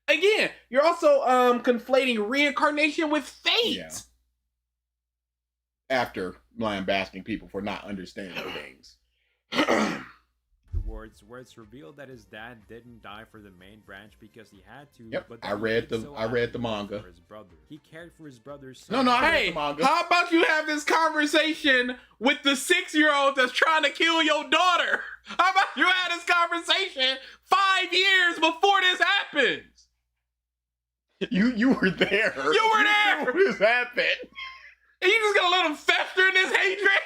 Again, you're also conflating reincarnation with fate. Yeah. After lambasting people for not understanding things. Words where it's revealed that his dad didn't die for the main branch because he had to. Yep, but I read the manga. For his brother. He cared for his brother so I read Hey, the manga. how about you have this conversation with the 6-year-old that's trying to kill your daughter? How about you have this conversation 5 years before this happens? You were there. You were there. When this happened. And you just gonna let him fester in this hatred?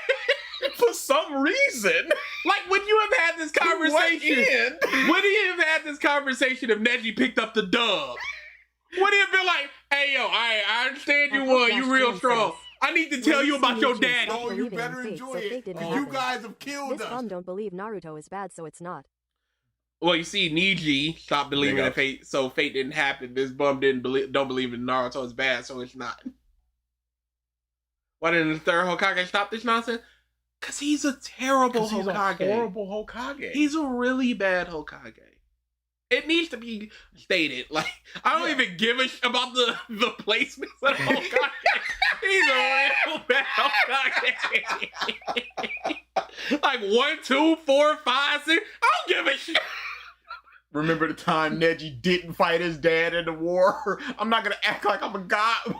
For some reason. Like, would you have had this conversation? Would he have had this conversation if Neji picked up the dub? Would he have been like, hey, yo, I understand you won. You real strong. I need to tell you about your daddy. Oh, you better enjoy it. You guys have killed This us. bum don't believe Naruto is bad, so it's not. Well, you see, Neji stopped believing in fate, so fate didn't happen. This bum don't believe in Naruto is bad, so it's not. Why didn't the third Hokage stop this nonsense? Because he's a terrible Hokage. He's a horrible Hokage. He's a really bad Hokage. It needs to be stated. Like, I don't even give a about the placements of Hokage. He's a real bad Hokage. Like 1, 2, 4, 5, 6. I don't give a shit. Remember the time Neji didn't fight his dad in the war? I'm not gonna act like I'm a god.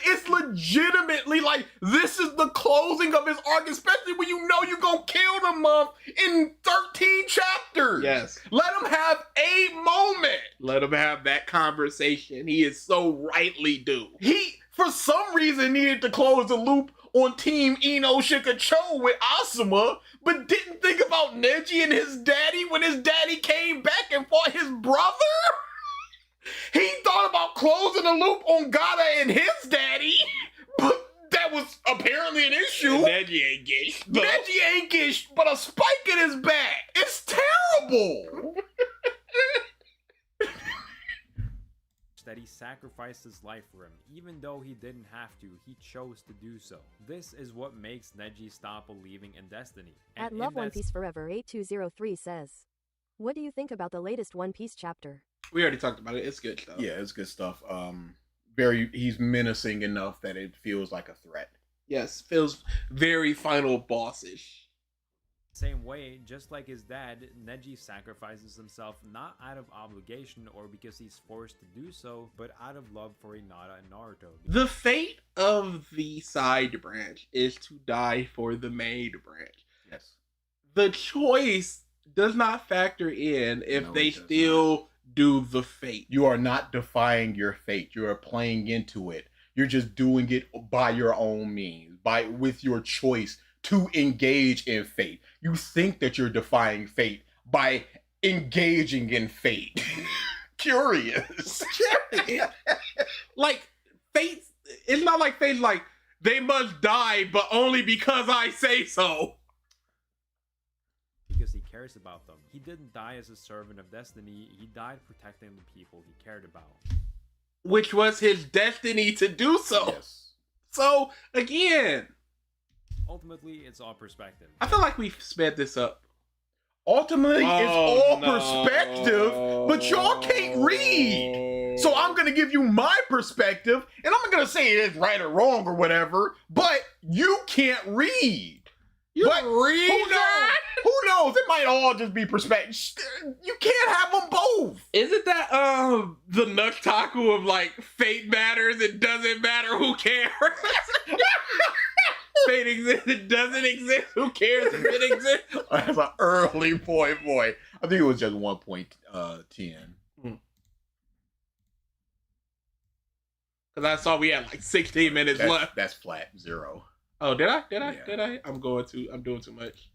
It's legitimately like, this is the closing of his arc, especially when you know you're gonna kill the month in 13 chapters. Yes. Let him have a moment. Let him have that conversation. He is so rightly due. He, for some reason, needed to close the loop on Team Ino Shikacho with Asuma, but didn't think about Neji and his daddy when his daddy came back and fought his brother? He thought about closing the loop on Gata and his daddy, but that was apparently an issue. Neji ain't gish. Neji ain't gish, but a spike in his back. It's terrible. That he sacrificed his life for him. Even though he didn't have to, he chose to do so. This is what makes Neji stop believing in destiny. And At Love One Piece Forever 8203 says, what do you think about the latest One Piece chapter? We already talked about it. It's good stuff. Yeah, it's good stuff. He's menacing enough that it feels like a threat. Yes, feels very final bossish. Same way, just like his dad, Neji sacrifices himself not out of obligation or because he's forced to do so, but out of love for Hinata and Naruto. The fate of the side branch is to die for the main branch. Yes. The choice does not factor in if they still do the fate. You are not defying your fate. You are playing into it. You're just doing it by your own means, with your choice to engage in fate. You think that you're defying fate by engaging in fate. Curious. Like, fate, it's not like fate's like, they must die, but only because I say so. Because he cares about them. He didn't die as a servant of destiny, he died protecting the people he cared about. Which was his destiny to do so. Yes. So, again, Ultimately, it's all perspective. I feel like we've sped this up. Ultimately, it's all perspective, but y'all can't read. So I'm going to give you my perspective, and I'm not going to say it is right or wrong or whatever, but you can't read. You but read who knows? Who knows? It might all just be perspective. You can't have them both. Isn't that the Nuktaku of like fate matters, it doesn't matter, who cares? Fate exists, it doesn't exist, who cares if it exists? That's an early point, boy. I think it was just 1.10. Because I saw we had like 16 minutes left. That's flat 0. Oh, did I? Yeah. Did I? I'm doing too much.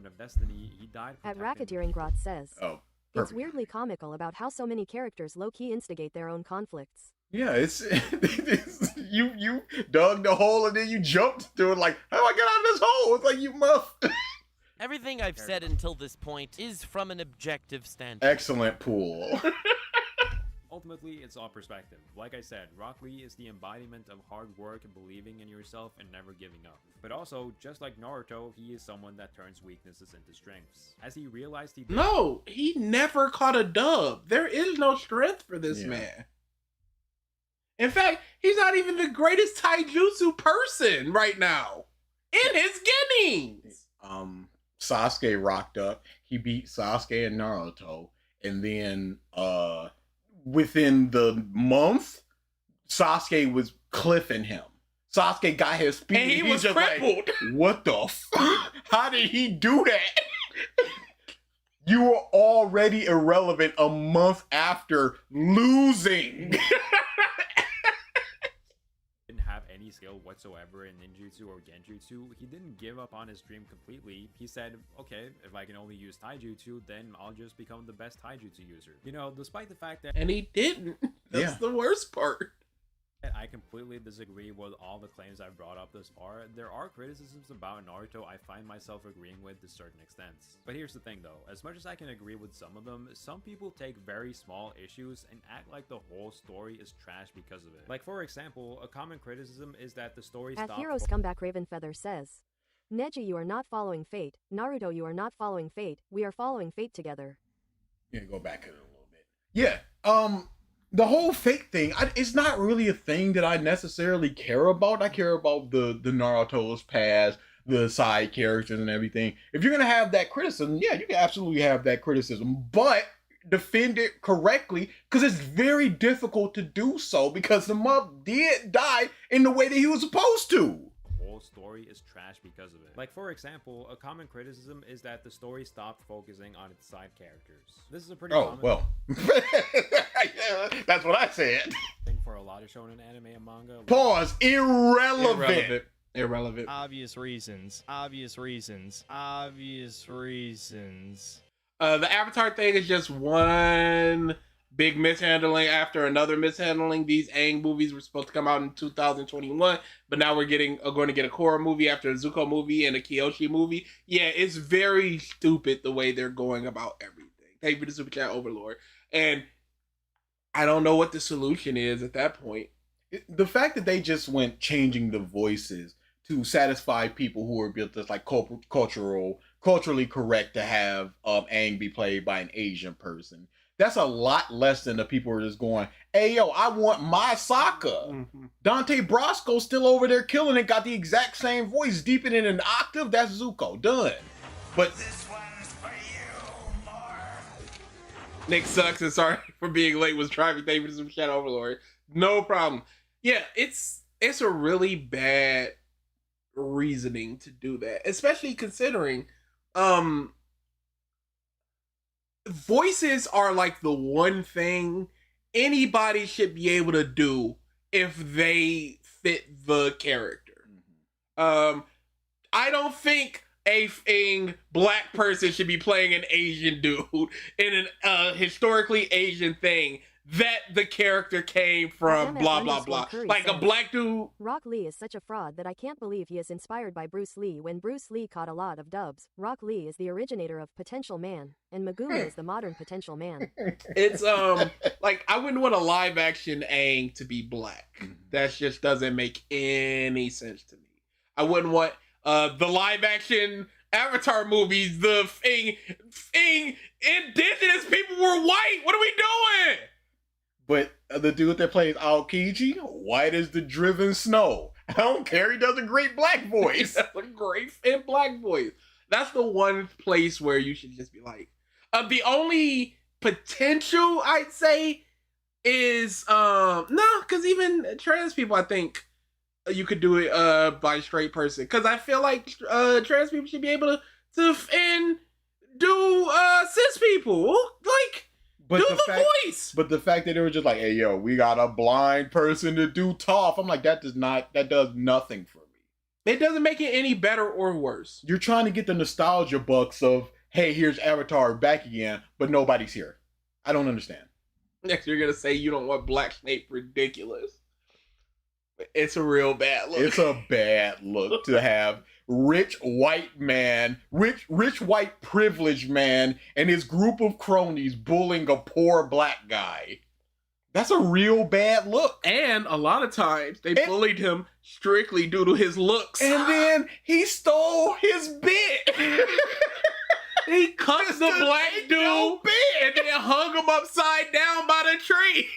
Of destiny, he died At protecting Racketeering Grot says, Oh, it's weirdly comical about how so many characters low-key instigate their own conflicts. yeah, it's you dug the hole and then you jumped through it like, how do I get out of this hole? It's like you must. Everything I've said until this point is from an objective standpoint. Excellent pool. Ultimately, it's all perspective. Like I said, Rock Lee is the embodiment of hard work and believing in yourself and never giving up. But also, just like Naruto, he is someone that turns weaknesses into strengths. As he realized he did— No, he never caught a dub. There is no strength for this man. In fact, he's not even the greatest taijutsu person right now. In his beginnings. Sasuke rocked up. He beat Sasuke and Naruto. And then, within the month, Sasuke was cliffing him. Sasuke got his speed. And he was just crippled. Like, what the fuck? How did he do that? You were already irrelevant a month after losing. Didn't have any skill whatsoever in ninjutsu or genjutsu. He didn't give up on his dream completely. He said, okay, if I can only use taijutsu, then I'll just become the best taijutsu user. You know, despite the fact that— And he didn't. That's the worst part. I completely disagree with all the claims I've brought up thus far. There are criticisms about Naruto I find myself agreeing with to certain extents. But here's the thing though, as much as I can agree with some of them, some people take very small issues and act like the whole story is trash because of it. Like for example, a common criticism is that the story At Hero Scumbag Ravenfeather says, Neji, you are not following fate. Naruto, you are not following fate. We are following fate together. Yeah, go back a little bit. Yeah, the whole fake thing, it's not really a thing that I necessarily care about. I care about the Naruto's past, the side characters and everything. If you're going to have that criticism, yeah, you can absolutely have that criticism, but defend it correctly, because it's very difficult to do so, because the mob did die in the way that he was supposed to. Story is trash because of it. Like for example, a common criticism is that the story stopped focusing on its side characters. This is a pretty common— well. That's what I said. Thing for a lot of shonen anime and manga. Pause. Irrelevant. Obvious reasons. The Avatar thing is just one big mishandling after another mishandling. These Aang movies were supposed to come out in 2021, but now we're going to get a Korra movie after a Zuko movie and a Kyoshi movie. Yeah, it's very stupid the way they're going about everything. Thank you for the Super Chat Overlord. And I don't know what the solution is at that point. The fact that they just went changing the voices to satisfy people who are just like culturally correct to have Aang be played by an Asian person. That's a lot less than the people who are just going, hey, yo, I want my Sokka. Mm-hmm. Dante Brasco's still over there killing it, got the exact same voice, deepen it an octave. That's Zuko. Done. But this one's for you, Marv. Nick sucks and sorry for being late was driving. Thank you for some Shadow Overlord. No problem. Yeah, it's a really bad reasoning to do that, especially considering voices are like the one thing anybody should be able to do if they fit the character. I don't think a black person should be playing an Asian dude in an historically Asian thing that the character came from, blah, blah, blah. Like a black dude. Rock Lee is such a fraud that I can't believe he is inspired by Bruce Lee when Bruce Lee caught a lot of dubs. Rock Lee is the originator of Potential Man, and Megumi is the modern Potential Man. It's, like, I wouldn't want a live action Aang to be black. That just doesn't make any sense to me. I wouldn't want the live action Avatar movies, the indigenous people were white. What are we doing? But the dude that plays Aokiji, white as the driven snow. I don't care. He does a great black voice. That's a great fit black voice. That's the one place where you should just be like, the only potential I'd say is no, because even trans people, I think you could do it by a straight person. Because I feel like trans people should be able to do cis people. Like, but do the voice. But the fact that they were just like, hey, yo, we got a blind person to do Toph. I'm like, that does nothing for me. It doesn't make it any better or worse. You're trying to get the nostalgia bucks of, hey, here's Avatar back again, but nobody's here. I don't understand. Next, you're going to say you don't want Black Snape. Ridiculous. It's a real bad look. It's a bad look to have rich white white privileged man and his group of cronies bullying a poor black guy. That's a real bad look. And a lot of times they bullied him strictly due to his looks. And then he stole his bit. He cut the black dude and then hung him upside down by the tree.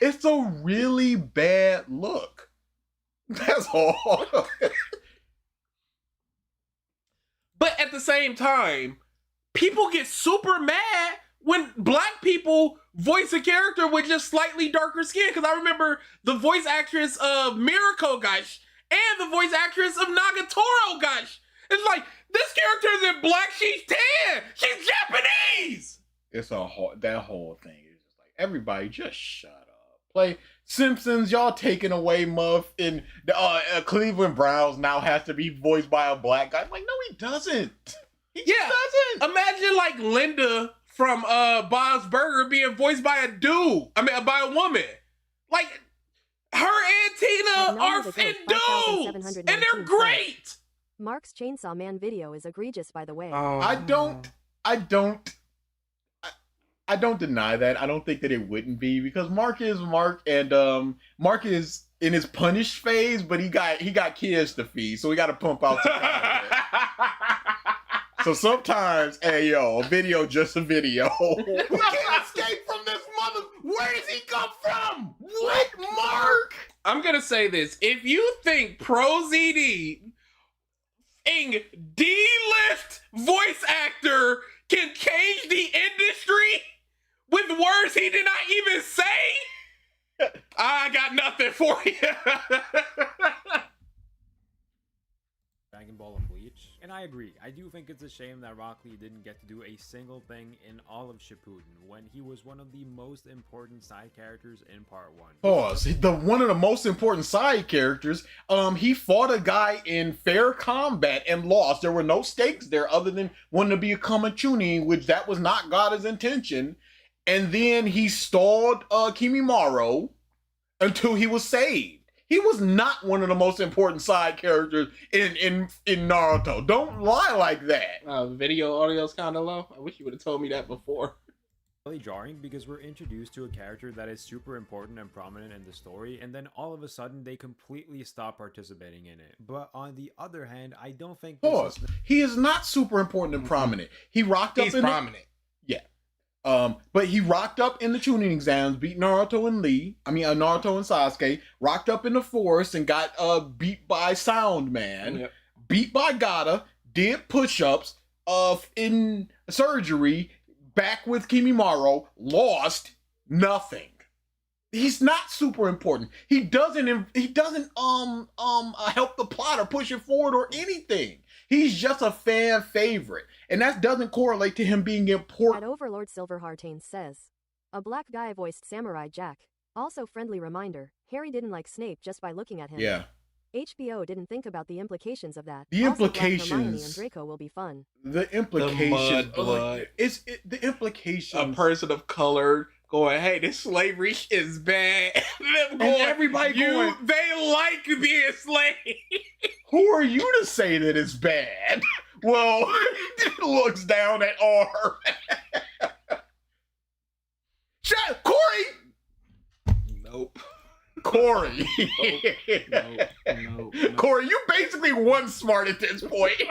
It's a really bad look. That's all. But at the same time, people get super mad when black people voice a character with just slightly darker skin. Because I remember the voice actress of Miracle Gush and the voice actress of Nagatoro Gush. It's like, this character isn't black, she's tan! She's Japanese! It's that whole thing is just like, everybody just shut up. Play Simpsons, y'all taking away Muff, and Cleveland Browns now has to be voiced by a black guy. I'm like, no, he doesn't. He doesn't. Imagine like Linda from Bob's Burger being voiced by a dude. I mean, by a woman. Like, her and Tina are in dudes, and they're great. Mark's Chainsaw Man video is egregious, by the way. I don't deny that. I don't think that it wouldn't be, because Mark is Mark, and Mark is in his punished phase, but he got kids to feed, so we got to pump out some content. So sometimes, hey yo, a video just a video. We can't escape from this mother. Where does he come from? What, Mark? I'm gonna say this: if you think ProZD D-list voice actor can change the industry with words he did not even say, I got nothing for you. Dragon Ball and Bleach. And I agree. I do think it's a shame that Rock Lee didn't get to do a single thing in all of Shippuden when he was one of the most important side characters in part 1. Pause. One of the most important side characters, he fought a guy in fair combat and lost. There were no stakes there other than wanting to become a Chunin, which that was not Gada's intention. And then he stalled Kimimaro until he was saved. He was not one of the most important side characters in Naruto. Don't lie like that. Video audio's kind of low. I wish you would have told me that before. Really jarring because we're introduced to a character that is super important and prominent in the story, and then all of a sudden they completely stop participating in it. But on the other hand, I don't think Pause. He is not super important and prominent. He rocked up. He's prominent. But he rocked up in the tuning exams, beat Naruto and Naruto and Sasuke, rocked up in the forest and got beat by Sound Man, beat by Gada, did push-ups in surgery, back with Kimimaro, lost, nothing. He's not super important. He doesn't help the plot or push it forward or anything. He's just a fan favorite. And that doesn't correlate to him being important. At Overlord Silverheartains says, A black guy voiced Samurai Jack. Also friendly reminder, Harry didn't like Snape just by looking at him. Yeah. HBO didn't think about the implications of that. The Also, Black Hermione implications. and Draco will be fun. The implications. mudblood. The implications. A person of color going, hey, this slavery is bad. Them going, everybody going, they like being slaves. Who are you to say that it's bad? Well, it looks down at R. Shut Corey! Nope. Corey. No. Corey, you basically one smart at this point.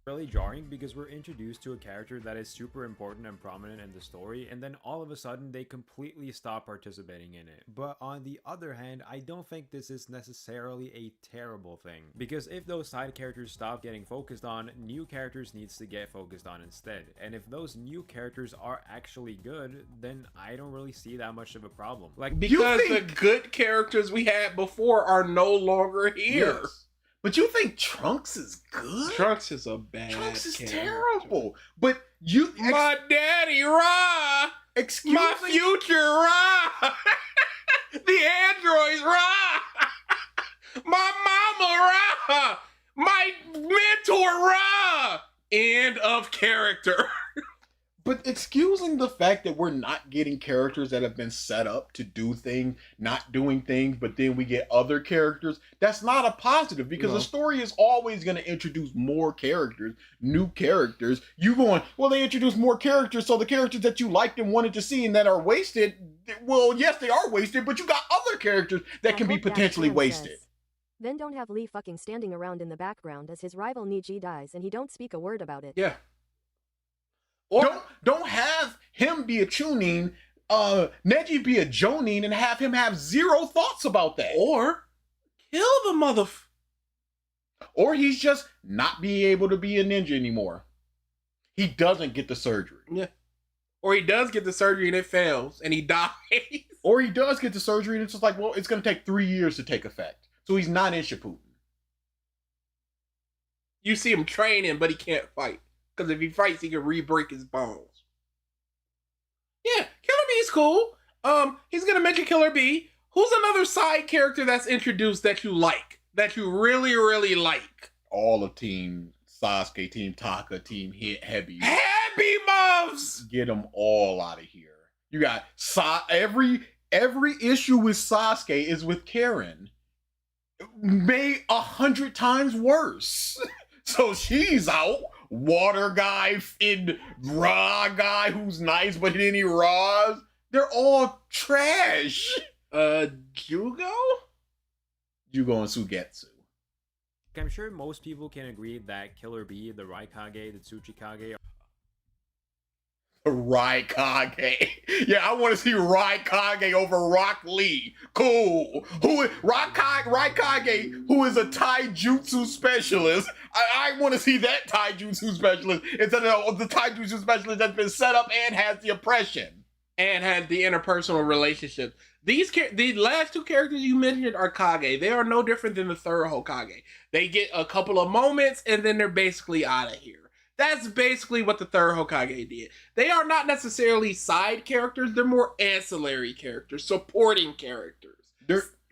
Really jarring because we're introduced to a character that is super important and prominent in the story, and then all of a sudden they completely stop participating in it. But on the other hand, I don't think this is necessarily a terrible thing, because if those side characters stop getting focused on, new characters needs to get focused on instead. And if those new characters are actually good, then I don't really see that much of a problem. Like, Because the good characters we had before are no longer here. Yes. But you think Trunks is good? Trunks is a bad Trunks is character. terrible. But you... My daddy, Ra! Excuse My me? future, Ra! The androids, Ra! My mama, Ra! My mentor, Ra! End of character. But excusing the fact that we're not getting characters that have been set up to do things, not doing things, but then we get other characters, that's not a positive, because No. the story is always going to introduce more characters, new characters. You going, well, they introduced more characters, so the characters that you liked and wanted to see and that are wasted, well, yes, they are wasted, but you got other characters that I can be hope that potentially fan wasted. says. Then don't have Lee fucking standing around in the background as his rival Neji dies and he don't speak a word about it. Yeah. Or Don't have him be a Chunin, Neji be a Jonin, and have him have zero thoughts about that. Or kill the Or he's just not be able to be a ninja anymore. He doesn't get the surgery. Yeah. Or he does get the surgery and it fails and he dies. Or he does get the surgery and it's just like, well, it's going to take 3 years to take effect. So he's not in Shippuden. You see him training, but he can't fight. Because if he fights, he can re-break his bones. Yeah, Killer Bee's cool. He's gonna mention Killer Bee. Who's another side character that's introduced that you like? That you really, really like? All of Team Sasuke, Team Taka, Team Heavy. Happy Muffs! Get them all out of here. You got every issue with Sasuke is with Karen. Made 100 times worse. So she's out. Water guy, raw guy who's nice, but then he raws. They're all trash. Jugo? Jugo and Sugetsu. I'm sure most people can agree that Killer Bee, the Raikage, the Tsuchikage, The Raikage. Yeah, I want to see Raikage over Rock Lee. Cool. Raikage, who is a taijutsu specialist. I want to see that taijutsu specialist instead of the taijutsu specialist that's been set up and has the oppression. And has the interpersonal relationship. The last two characters you mentioned are Kage. They are no different than the third Hokage. They get a couple of moments and then they're basically out of here. That's basically what the third Hokage did. They are not necessarily side characters. They're more ancillary characters, supporting characters.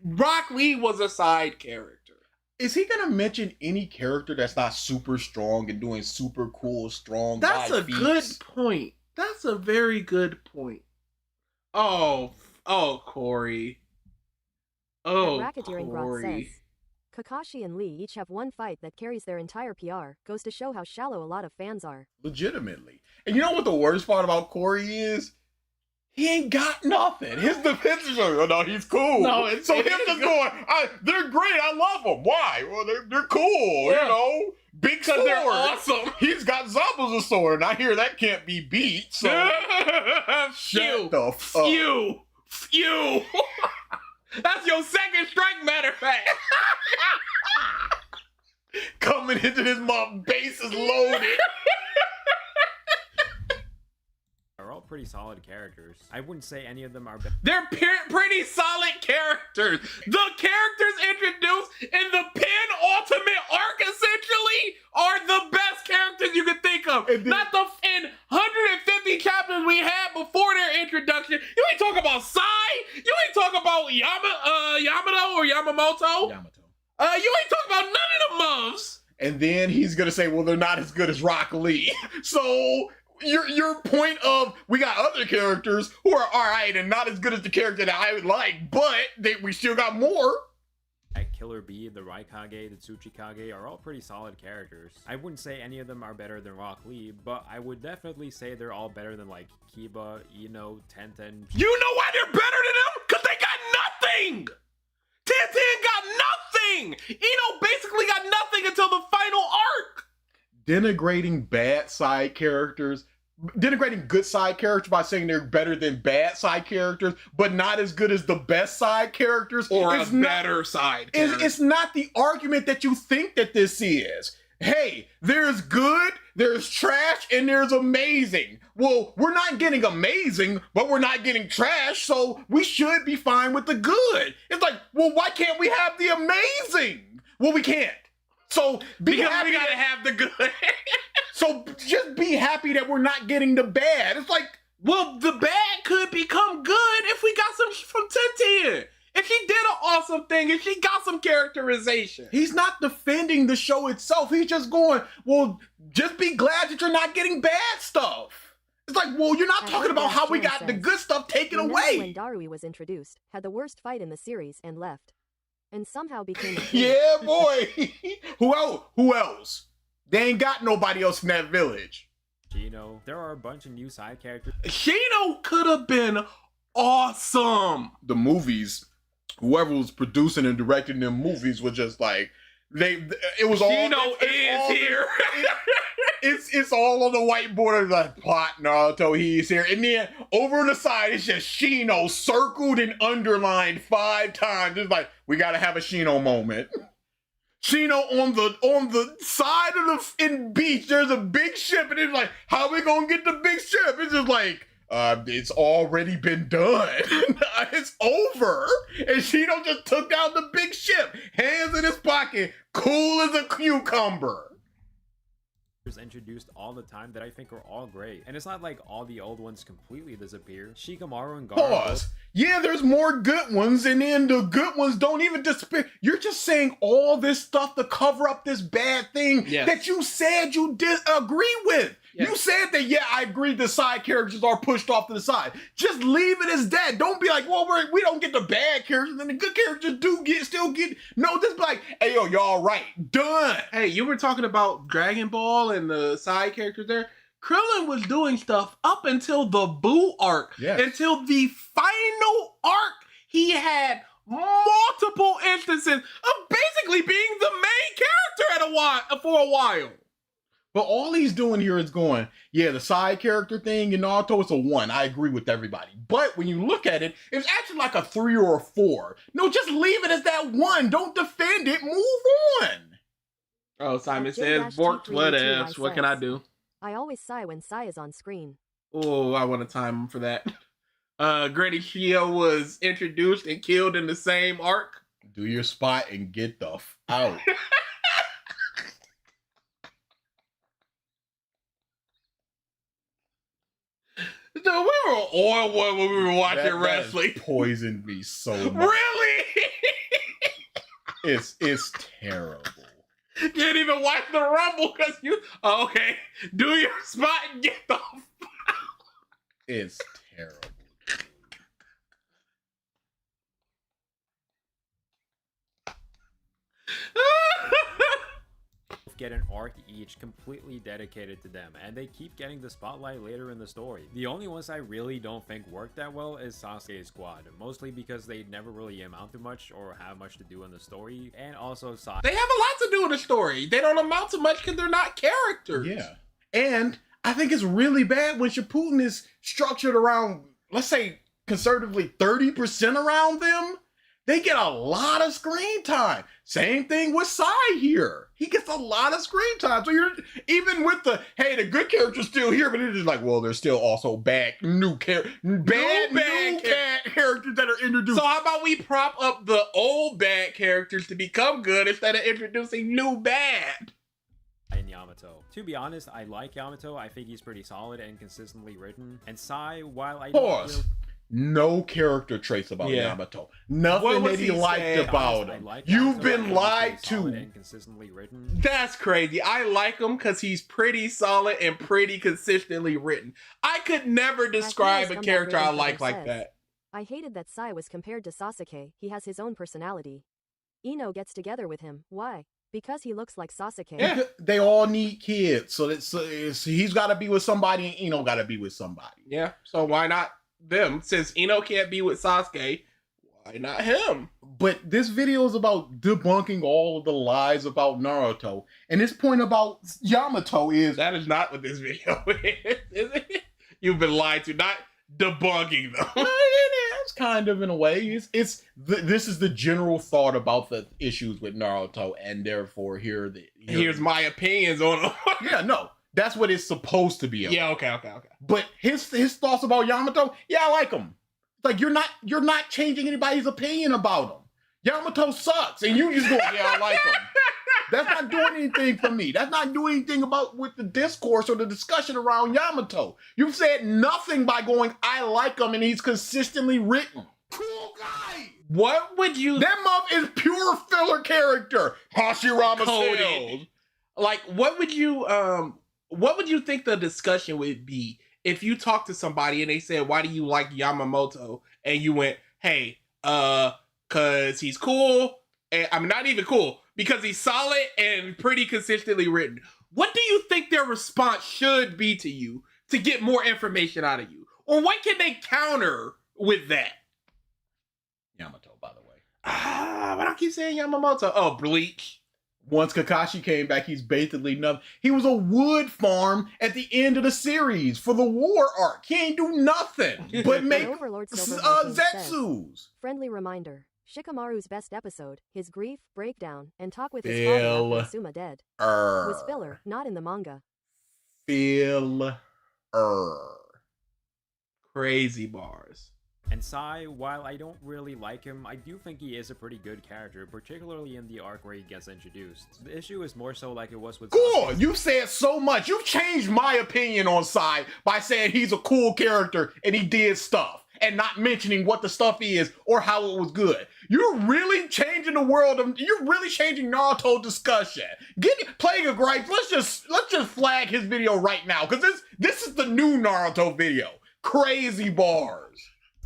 Rock Lee was a side character. Is he going to mention any character that's not super strong and doing super cool, strong That's a feats? good point. That's a very good point. Oh, Corey. Oh, At Racketeering Grot Corey. says, Kakashi and Lee each have one fight that carries their entire PR. Goes to show how shallow a lot of fans are. Legitimately. And you know what the worst part about Corey is? He ain't got nothing. His defense is like, oh, no, he's cool. No, so him just going, they're great, I love them. Why? Well, they're cool, Yeah. you know? Big sword. They're awesome. He's got Zabuza's sword, and I hear that can't be beat, so shut the fuck. Phew. That's your second strike, matter of fact. Coming into this mob, base is loaded. are all pretty solid characters. I wouldn't say any of them are bad. They're pretty solid characters. The characters introduced in the penultimate arc, essentially, are the best characters you could think of. And then- Not the in 100 Yamato? Yamato. You ain't talking about none of the moves. And then he's gonna say, well, they're not as good as Rock Lee. So your point of we got other characters who are all right and not as good as the character that I would like, but we still got more. Killer Bee, the Raikage, the Tsuchikage are all pretty solid characters. I wouldn't say any of them are better than Rock Lee, but I would definitely say they're all better than like Kiba, Ino, Tenten. You know why they're better than them? Because they got nothing! Tenten got nothing! Ino basically got nothing until the final arc! Denigrating good side characters by saying they're better than bad side characters, but not as good as the best side characters. Or a better side character. It's not the argument that you think that this is. Hey, there's good, there's trash, and there's amazing. Well, we're not getting amazing, but we're not getting trash, so we should be fine with the good. It's like, well, why can't we have the amazing? Well, we can't. So because we gotta have the good. So just be happy that we're not getting the bad. It's like, well, the bad could become good if we got some from Tenten. If she did an awesome thing, if she got some characterization. He's not defending the show itself. He's just going, well, just be glad that you're not getting bad stuff. It's like, well, you're not talking about how we got the good stuff taken away. When Darui was introduced, had the worst fight in the series and left. And somehow became a yeah, boy. Who else? They ain't got nobody else in that village. Shino. There are a bunch of new side characters. Shino could have been awesome. The movies, whoever was producing and directing them movies was just like, it was all. Shino is here. It's all on the whiteboard. Like, plot Naruto, he's here. And then over on the side, it's just Shino circled and underlined 5 times. It's like, we gotta have a Shino moment. Shino on the side of the beach, there's a big ship, and it's like, how are we gonna get the big ship? It's just like, it's already been done. It's over. And Shino just took down the big ship, hands in his pocket, cool as a cucumber. Introduced all the time that I think are all great, and it's not like all the old ones completely disappear. Shikamaru and Gaara. Pause. Yeah, there's more good ones, and then the good ones don't even disappear. You're just saying all this stuff to cover up this bad thing that you said you disagree with. Yes. You said that, yeah, I agree the side characters are pushed off to the side. Just leave it as that. Don't be like, well, we don't get the bad characters, and the good characters still get. No, just be like, hey, yo, y'all right. Done. Hey, you were talking about Dragon Ball and the side characters there. Krillin was doing stuff up until the Boo arc. Yes. Until the final arc, he had multiple instances of basically being the main character for a while. But all he's doing here is going, yeah, the side character thing in Naruto is a 1. I agree with everybody. But when you look at it, it's actually like a 3 or a 4. No, just leave it as that 1. Don't defend it. Move on. Oh, Simon says, Borked whatevs. What can I do? I always sigh when Sai is on screen. Oh, I want to time him for that. Granny Shio was introduced and killed in the same arc. Do your spot and get the out. No, we were on one when we were watching wrestling. That poisoned me so much. Really? It's terrible. You didn't even watch the Rumble because you... Oh, okay. Do your spot and get the... It's terrible. Get an arc each completely dedicated to them, and they keep getting the spotlight later in the story. The only ones I really don't think work that well is Sasuke's squad, mostly because they never really amount to much or have much to do in the story, and also Sasuke. They have a lot to do in the story. They don't amount to much because they're not characters. Yeah. And I think it's really bad when Shippuden is structured around, let's say, conservatively 30% around them. They get a lot of screen time. Same thing with Sai here. He gets a lot of screen time. So you're even with the, hey, the good character's still here, but it's just like, well, there's still also new characters that are introduced. So how about we prop up the old bad characters to become good instead of introducing new bad? And Yamato. To be honest, I like Yamato. I think he's pretty solid and consistently written. And Sai, while I don't Pause. really... no character traits about Yeah. Yamato. What Nothing was that he he liked saying? about I him. like You've Yamato been because lied he's solid to. and consistently written. That's crazy. I like him because he's pretty solid and pretty consistently written. I could never describe a character I like that. I hated that Sai was compared to Sasuke. He has his own personality. Ino gets together with him. Why? Because he looks like Sasuke. Yeah. They all need kids, so he's got to be with somebody, and Ino got to be with somebody. Yeah, so why not them? Since Ino can't be with Sasuke, why not him? But this video is about debunking all of the lies about Naruto, and this point about Yamato is That is not what this video is it? You've been lied to, not debunking them. it's kind of in a way. This is the general thought about the issues with Naruto, and therefore here's my opinions on them. Yeah, no, that's what it's supposed to be about. Yeah, okay. But his thoughts about Yamato, yeah, I like him. Like you're not changing anybody's opinion about him. Yamato sucks, and you just go, yeah, I like him. That's not doing anything for me. That's not doing anything with the discourse or the discussion around Yamato. You've said nothing by going, I like him, and he's consistently written. Cool guy. What would you? That muff is pure filler character. Hashirama Coded. Like, what would you think the discussion would be if you talked to somebody and they said, why do you like Yamamoto? And you went, hey, cause he's cool. And I'm not even cool because he's solid and pretty consistently written. What do you think their response should be to you to get more information out of you? Or what can they counter with that? Yamato, by the way. But I keep saying Yamamoto. Oh, Bleach. Once Kakashi came back, he's basically nothing. He was a wood farm at the end of the series for the war arc. He ain't do nothing but make Zetsus. Friendly reminder. Shikamaru's best episode, his grief, breakdown, and talk with his Filler. father after Asuma dead, was filler, not in the manga. Filler. Crazy bars. And Sai, while I don't really like him, I do think he is a pretty good character, particularly in the arc where he gets introduced. The issue is more so like it was with Cool! Sasuke. You said so much. You've changed my opinion on Sai by saying he's a cool character and he did stuff, and not mentioning what the stuff is or how it was good. You're really changing the world. You're really changing Naruto discussion. Playing a gripe. Let's just flag his video right now, because this is the new Naruto video. Crazy bars.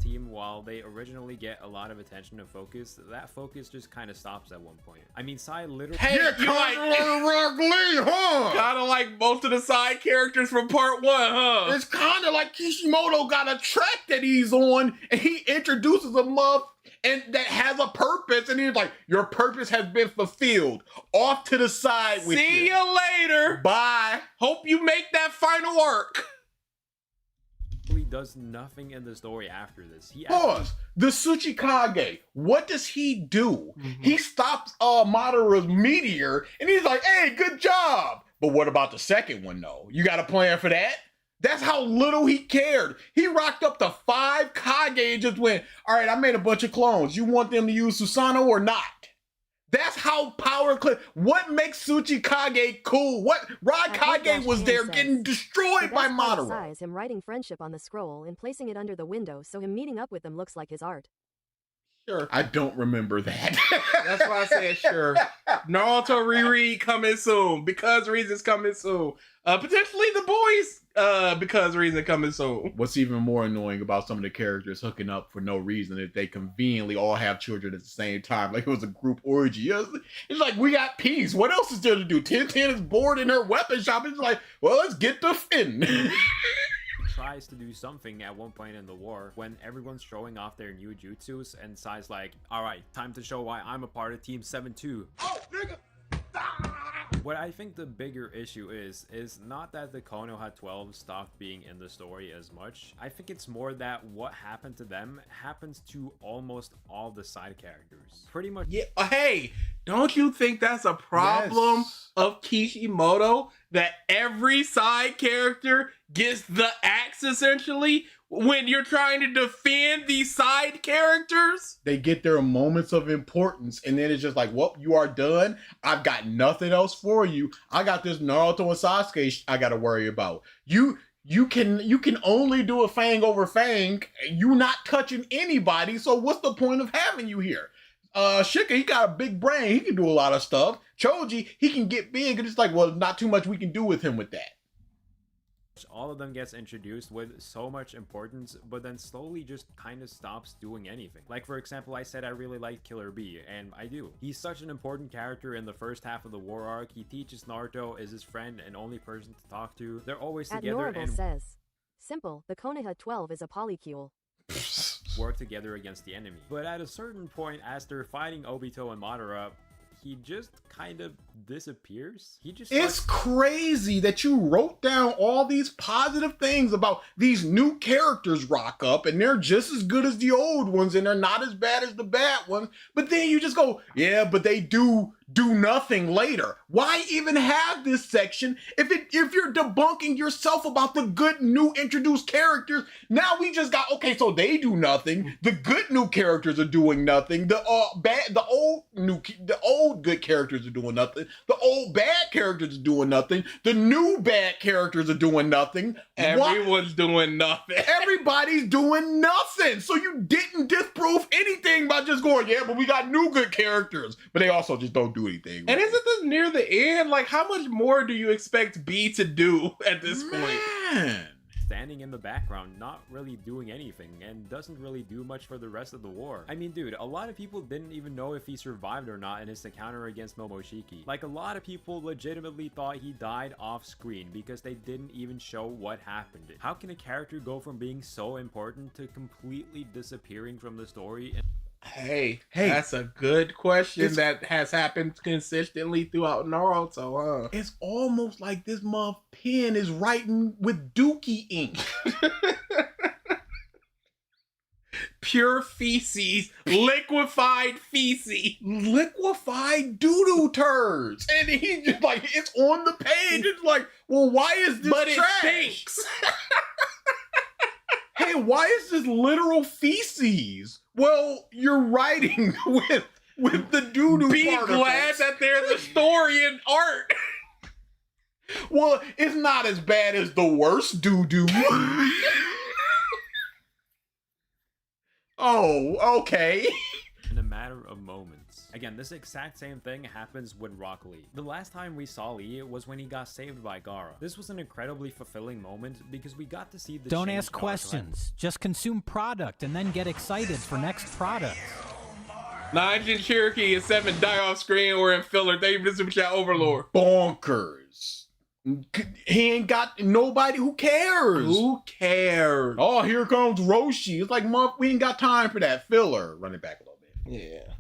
Team, while they originally get a lot of attention and focus, that focus just kind of stops at one point. I mean, Sai literally... Hey, You're kind of like Rock Lee, huh? Kind of like most of the side characters from part 1, huh? It's kind of like Kishimoto got a track that he's on, and he introduces a muff and that has a purpose, and he's like, your purpose has been fulfilled. Off to the side with you. See you later. Bye. Hope you make that final arc. does nothing in the story after this. He Pause. The Tsuchikage, what does he do? He stops Madara's meteor, and he's like, hey, good job. But what about the second one, though? You got a plan for that? That's how little he cared. He rocked up to 5 Kage and just went, all right, I made a bunch of clones. You want them to use Susanoo or not? That's how power clip. What makes Tsuchikage cool? What Raikage was there getting destroyed by Madara. Is him writing friendship on the scroll and placing it under the window, so him meeting up with them looks like his art. Sure. I don't remember that. That's why I said sure. Naruto reread coming soon. Because reasons coming soon. Potentially the boys because reason coming soon. What's even more annoying about some of the characters hooking up for no reason if they conveniently all have children at the same time, like it was a group orgy. It's like, we got peace. What else is there to do? 1010 is bored in her weapon shop. It's like, well, let's get the fin. Tries to do something at one point in the war when everyone's showing off their new jutsus, and Sai's like, alright, time to show why I'm a part of Team 7-2. Oh, nigga! What I think the bigger issue is not that the Kono had 12 stopped being in the story as much. I think it's more that what happened to them happens to almost all the side characters. Pretty much. Yeah. Hey, don't you think that's a problem of Kishimoto? That every side character gets the axe essentially when you're trying to defend these side characters? They get their moments of importance, and then it's just like, well, you are done. I've got nothing else for you. I got this Naruto and Sasuke I got to worry about. you can only do a Fang over Fang. You not touching anybody. So what's the point of having you here? Shika, he got a big brain. He can do a lot of stuff. Choji, he can get big, and it's like, well, not too much we can do with him with that. All of them gets introduced with so much importance, but then slowly just kind of stops doing anything. Like, for example, I said I really liked Killer Bee, and I do. He's such an important character in the first half of the war arc. He teaches Naruto, is his friend and only person to talk to. They're always together and says, simple, the Konoha 12 is a polycule. work together against the enemy. But at a certain point, as they're fighting Obito and Madara, he just kind of disappears. It's crazy that you wrote down all these positive things about these new characters rock up, and they're just as good as the old ones, and they're not as bad as the bad ones. But then you just go, yeah, but they do nothing later. Why even have this section if you're debunking yourself about the good new introduced characters? Now we just got, okay, so they do nothing. The good new characters are doing nothing. The old good characters are doing nothing. The old bad characters are doing nothing. The new bad characters are doing nothing. Everyone's doing nothing. Everybody's doing nothing. So you didn't disprove anything by just going, yeah, but we got new good characters. But they also just don't do anything. And isn't this near the end? Like, how much more do you expect B to do at this point? Standing in the background, not really doing anything, and doesn't really do much for the rest of the war. I mean, dude, a lot of people didn't even know if he survived or not in his encounter against Momoshiki. Like, a lot of people legitimately thought he died off screen because they didn't even show what happened. How can a character go from being so important to completely disappearing from the story? Hey, that's a good question that has happened consistently throughout Naruto, huh? It's almost like this month pen is writing with Dookie ink. Pure feces, liquefied feces, liquefied doo-doo turds. And he's just like, it's on the page. It's like, well, why is this trash? It stinks. Hey, why is this literal feces? Well, you're writing with the doo-doo Be particles. glad that there's a story in art. Well, it's not as bad as the worst doo-doo. Oh, okay. In a matter of moments. Again, this exact same thing happens with Rock Lee. The last time we saw Lee was when he got saved by Gaara. This was an incredibly fulfilling moment because we got to see the Don't ask questions. Just consume product and then get excited for next product. Nine Cherokee and 7 die off screen or in filler. Thank you for the super chat, Overlord. Bonkers. He ain't got nobody. Who cares? Who cares? Oh, here comes Roshi. It's like, we ain't got time for that filler. Run it back a little bit. Yeah.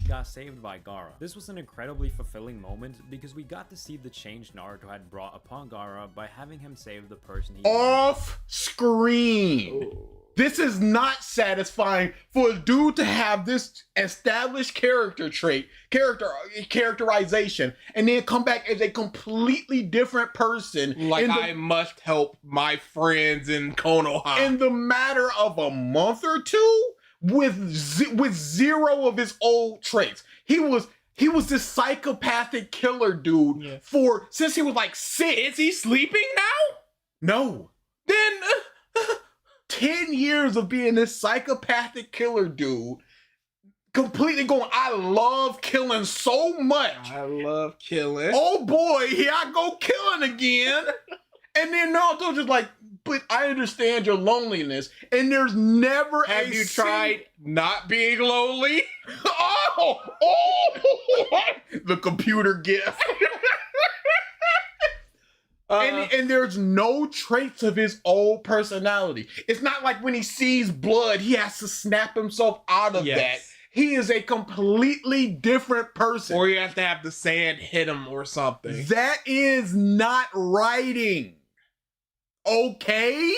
Got saved by Gaara. This was an incredibly fulfilling moment because we got to see the change Naruto had brought upon Gaara by having him save the person he off screen. Ooh. This is not satisfying for a dude to have this established character trait, characterization, and then come back as a completely different person. Like, I must help my friends in Konoha. In the matter of a month or two, with zero of his old traits. He was this psychopathic killer dude since he was like 6. Is he sleeping now? No. Then 10 years of being this psychopathic killer dude, completely going, I love killing so much. I love killing. Oh boy, here I go killing again. And then Naruto's just like, but I understand your loneliness, and there's never Have you tried not being lonely? Oh, the computer gift. And there's no traits of his old personality. It's not like when he sees blood, he has to snap himself out of that. He is a completely different person. Or you have to have the sand hit him or something. That is not writing. Okay?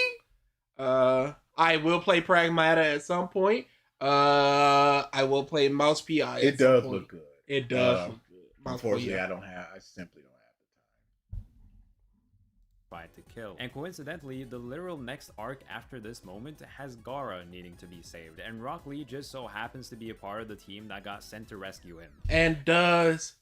I will play Pragmata at some point. I will play Mouse PI. It does look good. It does look good. Unfortunately, I simply don't have the time. Tried to kill. And coincidentally, the literal next arc after this moment has Gaara needing to be saved, and Rock Lee just so happens to be a part of the team that got sent to rescue him. And does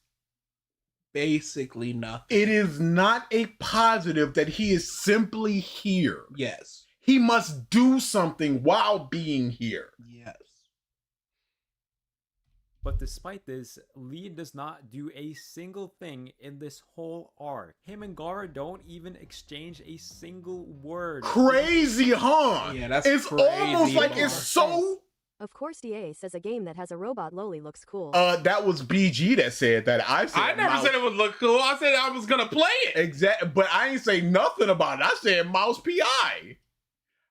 basically nothing. It is not a positive that he is simply here. Yes. He must do something while being here. Yes. But despite this, Lee does not do a single thing in this whole arc. Him and Gaara don't even exchange a single word. Crazy, huh? Yeah, that's it's crazy, almost like Gaara. it's so. Of course, DA says a game that has a robot loli looks cool. That was BG that said that. I never said it would look cool. I said I was gonna play it. Exactly, but I ain't say nothing about it. I said mouse PI.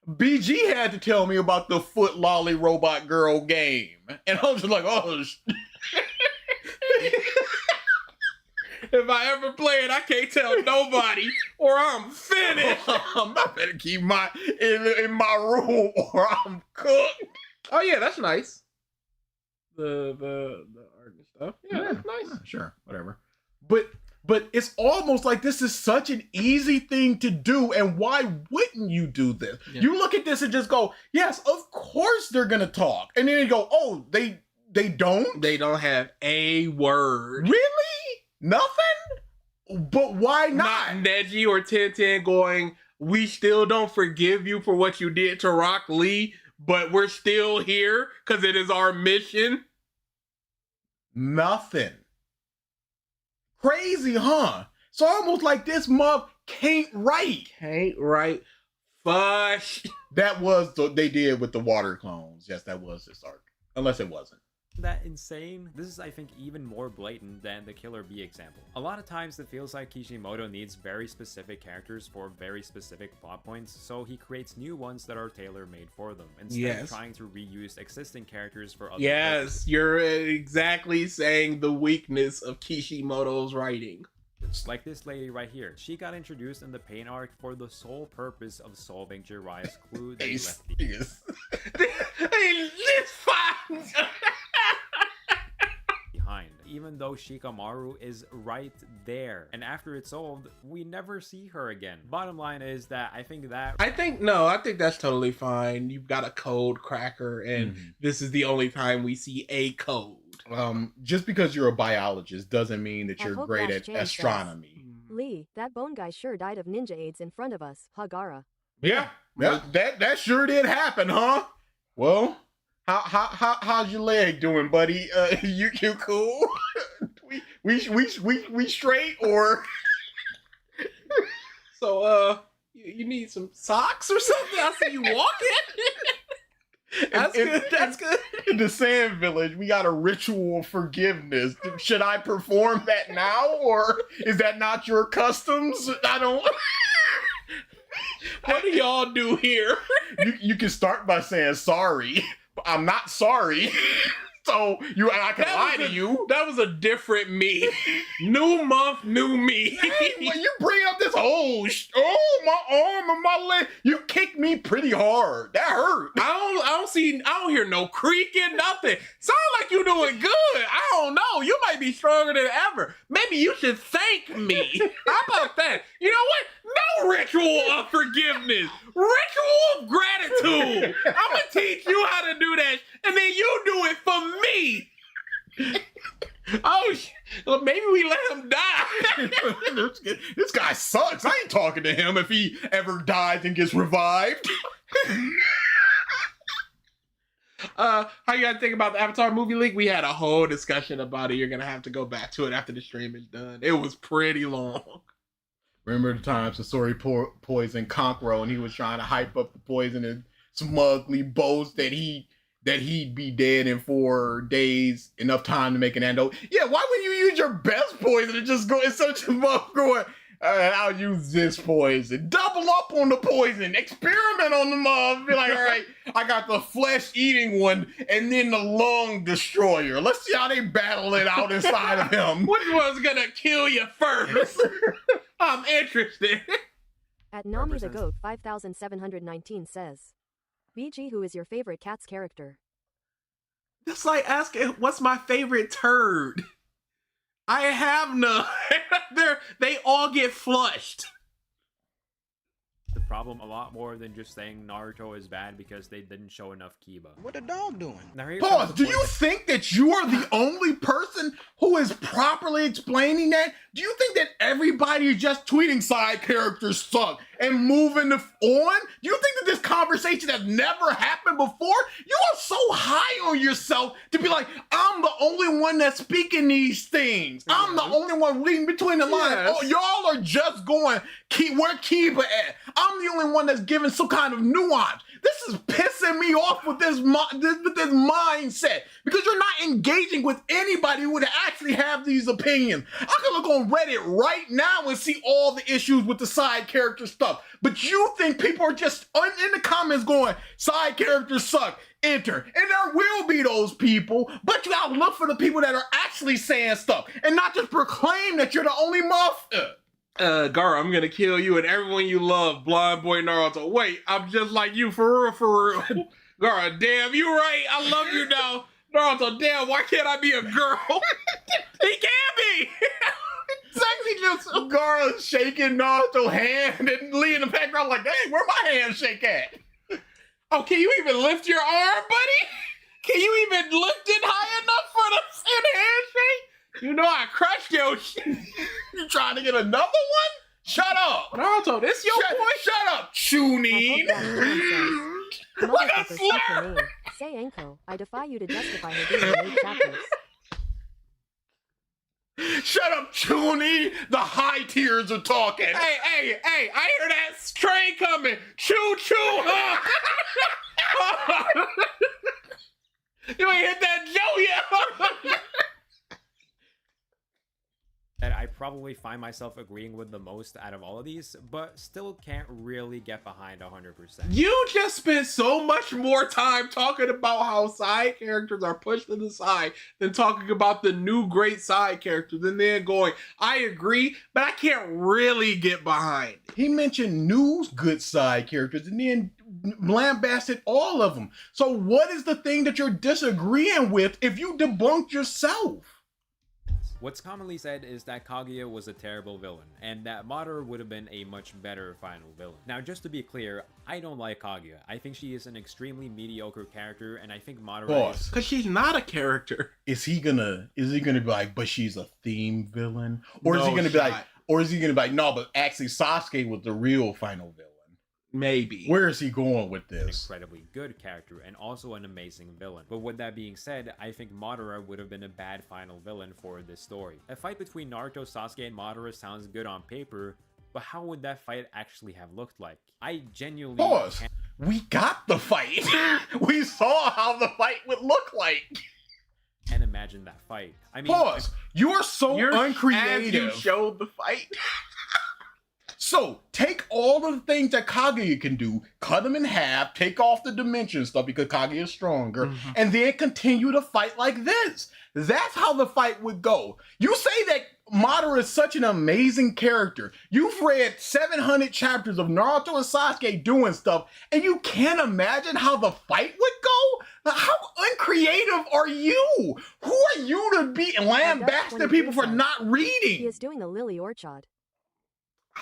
BG had to tell me about the foot lolly robot girl game, and I was just like, oh. If I ever play it, I can't tell nobody, or I'm finished. I better keep my in my room, or I'm cooked. Oh yeah, that's nice. The art and stuff. Yeah, that's nice. Sure, whatever. But it's almost like this is such an easy thing to do, and why wouldn't you do this? Yeah. You look at this and just go, yes, of course they're gonna talk, and then you go, oh, they don't. They don't have a word. Really? Nothing? But why not? Not Neji or Tenten going, we still don't forgive you for what you did to Rock Lee, but we're still here because it is our mission. Nothing. Crazy, huh? So almost like this month can't write. Can't write. Fush. That was they did with the water clones. Yes, that was this arc. Unless it wasn't. That insane? This is, I think, even more blatant than the Killer Bee example. A lot of times it feels like Kishimoto needs very specific characters for very specific plot points, so he creates new ones that are tailor-made for them, instead of trying to reuse existing characters for other purposes. You're exactly saying the weakness of Kishimoto's writing. Like this lady right here. She got introduced in the Pain arc for the sole purpose of solving Jiraiya's clue that he left behind. Even though Shikamaru is right there. And after it's solved, we never see her again. Bottom line is that I think that's totally fine. You've got a code cracker, and this is the only time we see a code. Just because you're a biologist doesn't mean that you're great at astronomy. Lee, that bone guy sure died of ninja AIDS in front of us. Hagara. Yeah, that sure did happen, huh? Well, how's your leg doing, buddy? You cool? we straight or? So you need some socks or something? I see you walking. That's good. In the Sand Village, we got a ritual of forgiveness. Should I perform that now, or is that not your customs? I don't. What do y'all do here? You can start by saying sorry, but I'm not sorry. So I can lie to you. That was a different me. New month, new me. When you bring up this my arm and my leg, you kicked me pretty hard. That hurt. I don't hear no creaking, nothing. Sound like you doing good. I don't know. You might be stronger than ever. Maybe you should thank me. How about that? You know what? No ritual of forgiveness. Ritual of gratitude. I'm gonna teach you how to do that, and then you do it for me. Oh, well, maybe we let him die. This guy sucks. I ain't talking to him if he ever dies and gets revived. How you guys think about the Avatar movie leak? We had a whole discussion about it. You're gonna have to go back to it after the stream is done. It was pretty long. Remember the time Sasori poisoned Kankuro and he was trying to hype up the poison and smugly boast that he'd be dead in 4 days, enough time to make an antidote. Yeah, why would you use your best poison and just go in such a mug going, I'll use this poison. Double up on the poison. Experiment on the mug. Be like, all right, I got the flesh-eating one and then the lung destroyer. Let's see how they battle it out inside of him. Which one's gonna kill you first? I'm interested. At Nami the Goat 5719 says, BG, who is your favorite cat's character? That's like asking, what's my favorite turd? I have none. They all get flushed. The problem a lot more than just saying Naruto is bad because they didn't show enough Kiba. What the dog doing? Now, here comes Pause. the Do point you think that you are the only person who is properly explaining that? Do you think that everybody is just tweeting side characters suck and moving on? Do you think that this conversation has never happened before? You are so high on yourself to be like, I'm the only one that's speaking these things. I'm the only one reading between the lines. Yes. Oh, y'all are just going, where Kiba at? I'm the only one that's giving some kind of nuance. This is pissing me off with this mindset because you're not engaging with anybody who would actually have these opinions. I can look on Reddit right now and see all the issues with the side character stuff, but you think people are just in the comments going, side characters suck, enter. And there will be those people, but you gotta look for the people that are actually saying stuff and not just proclaim that you're the only motherfucker. Gara, I'm gonna kill you and everyone you love, blind boy Naruto. Wait, I'm just like you, for real, for real. Gara, damn, you right. I love you now. Naruto, damn, why can't I be a girl? He can be. Sexy just Gara shaking Naruto's hand and Lee in the background like, hey, where my handshake at? Oh, can you even lift your arm, buddy? Can you even lift it high enough for the handshake? You know I crushed your shit. You trying to get another one? Shut up. Naruto, this your boy? Shut up, Chunin. Look at Motherfucker, speak slur. her name. Say Anko. I defy you to justify her being in 8 chapters. Shut up, Chunin. The high tiers are talking. Hey, I hear that train coming. Choo choo, huh? You ain't hit that Joe yet. that I probably find myself agreeing with the most out of all of these, but still can't really get behind 100%. You just spent so much more time talking about how side characters are pushed to the side than talking about the new great side characters, and then going, I agree, but I can't really get behind it. He mentioned new good side characters and then lambasted all of them. So what is the thing that you're disagreeing with if you debunked yourself? What's commonly said is that Kaguya was a terrible villain, and that Madara would have been a much better final villain. Now, just to be clear, I don't like Kaguya. I think she is an extremely mediocre character, and I think Madara is... Because she's not a character. Is he gonna be like, but she's a theme villain? Or is he gonna be like, no, but actually Sasuke was the real final villain? Maybe. Where is he going with this? Incredibly good character and also an amazing villain. But with that being said, I think Madara would have been a bad final villain for this story. A fight between Naruto, Sasuke, and Madara sounds good on paper, but how would that fight actually have looked like? I genuinely can't... We got the fight. We saw how the fight would look like. And imagine that fight. I mean, You're so uncreative. You showed the fight. So, take all of the things that Kaguya can do, cut them in half, take off the dimension stuff because Kaguya is stronger, and then continue to fight like this. That's how the fight would go. You say that Madara is such an amazing character. You've read 700 chapters of Naruto and Sasuke doing stuff, and you can't imagine how the fight would go? How uncreative are you? Who are you to be lambasting people for not reading? He is doing a Lily Orchard.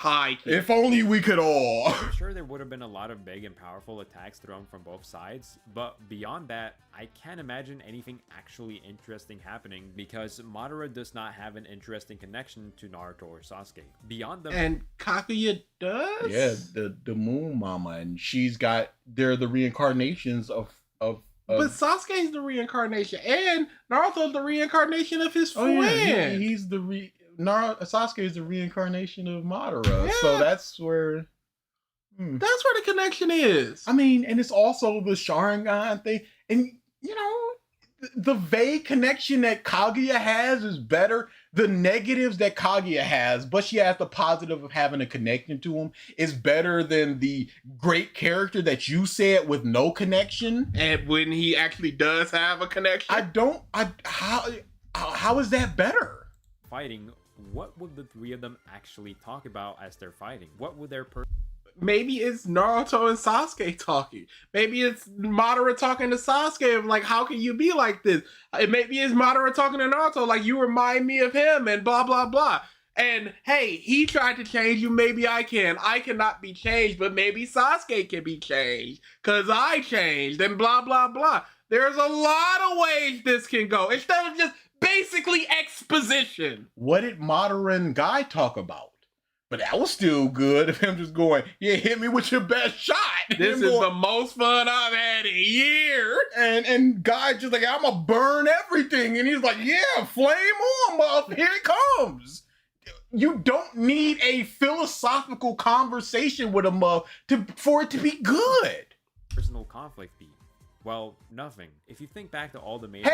Hi. If only we could all. I'm sure there would have been a lot of big and powerful attacks thrown from both sides, but beyond that, I can't imagine anything actually interesting happening because Madara does not have an interesting connection to Naruto or Sasuke. Beyond them, and Kaguya does? Yeah, the Moon Mama, and they're the reincarnations of but Sasuke's the reincarnation, and Naruto's the reincarnation of his friend. Yeah, he's the Sasuke is the reincarnation of Madara, so that's where... That's where the connection is. I mean, and it's also the Sharingan thing, and, you know, the vague connection that Kaguya has is better. The negatives that Kaguya has, but she has the positive of having a connection to him, is better than the great character that you said with no connection. And when he actually does have a connection? How is that better? Fighting, what would the three of them actually talk about as they're fighting? What would their Maybe it's Naruto and Sasuke talking. Maybe it's Madara talking to Sasuke of like, how can you be like this? Maybe it's Madara talking to Naruto like, you remind me of him and blah, blah, blah. And hey, he tried to change you, maybe I can. I cannot be changed, but maybe Sasuke can be changed. Cause I changed and blah blah blah. There's a lot of ways this can go. Instead of just basically exposition. What did Madara and Guy talk about? But that was still good of him just going, yeah, hit me with your best shot. This is the most fun I've had in years. And Guy just like, I'm gonna burn everything. And he's like, yeah, flame on, muff. Here it comes. You don't need a philosophical conversation with a muff for it to be good. Personal conflict be? Well, nothing. If you think back to all the major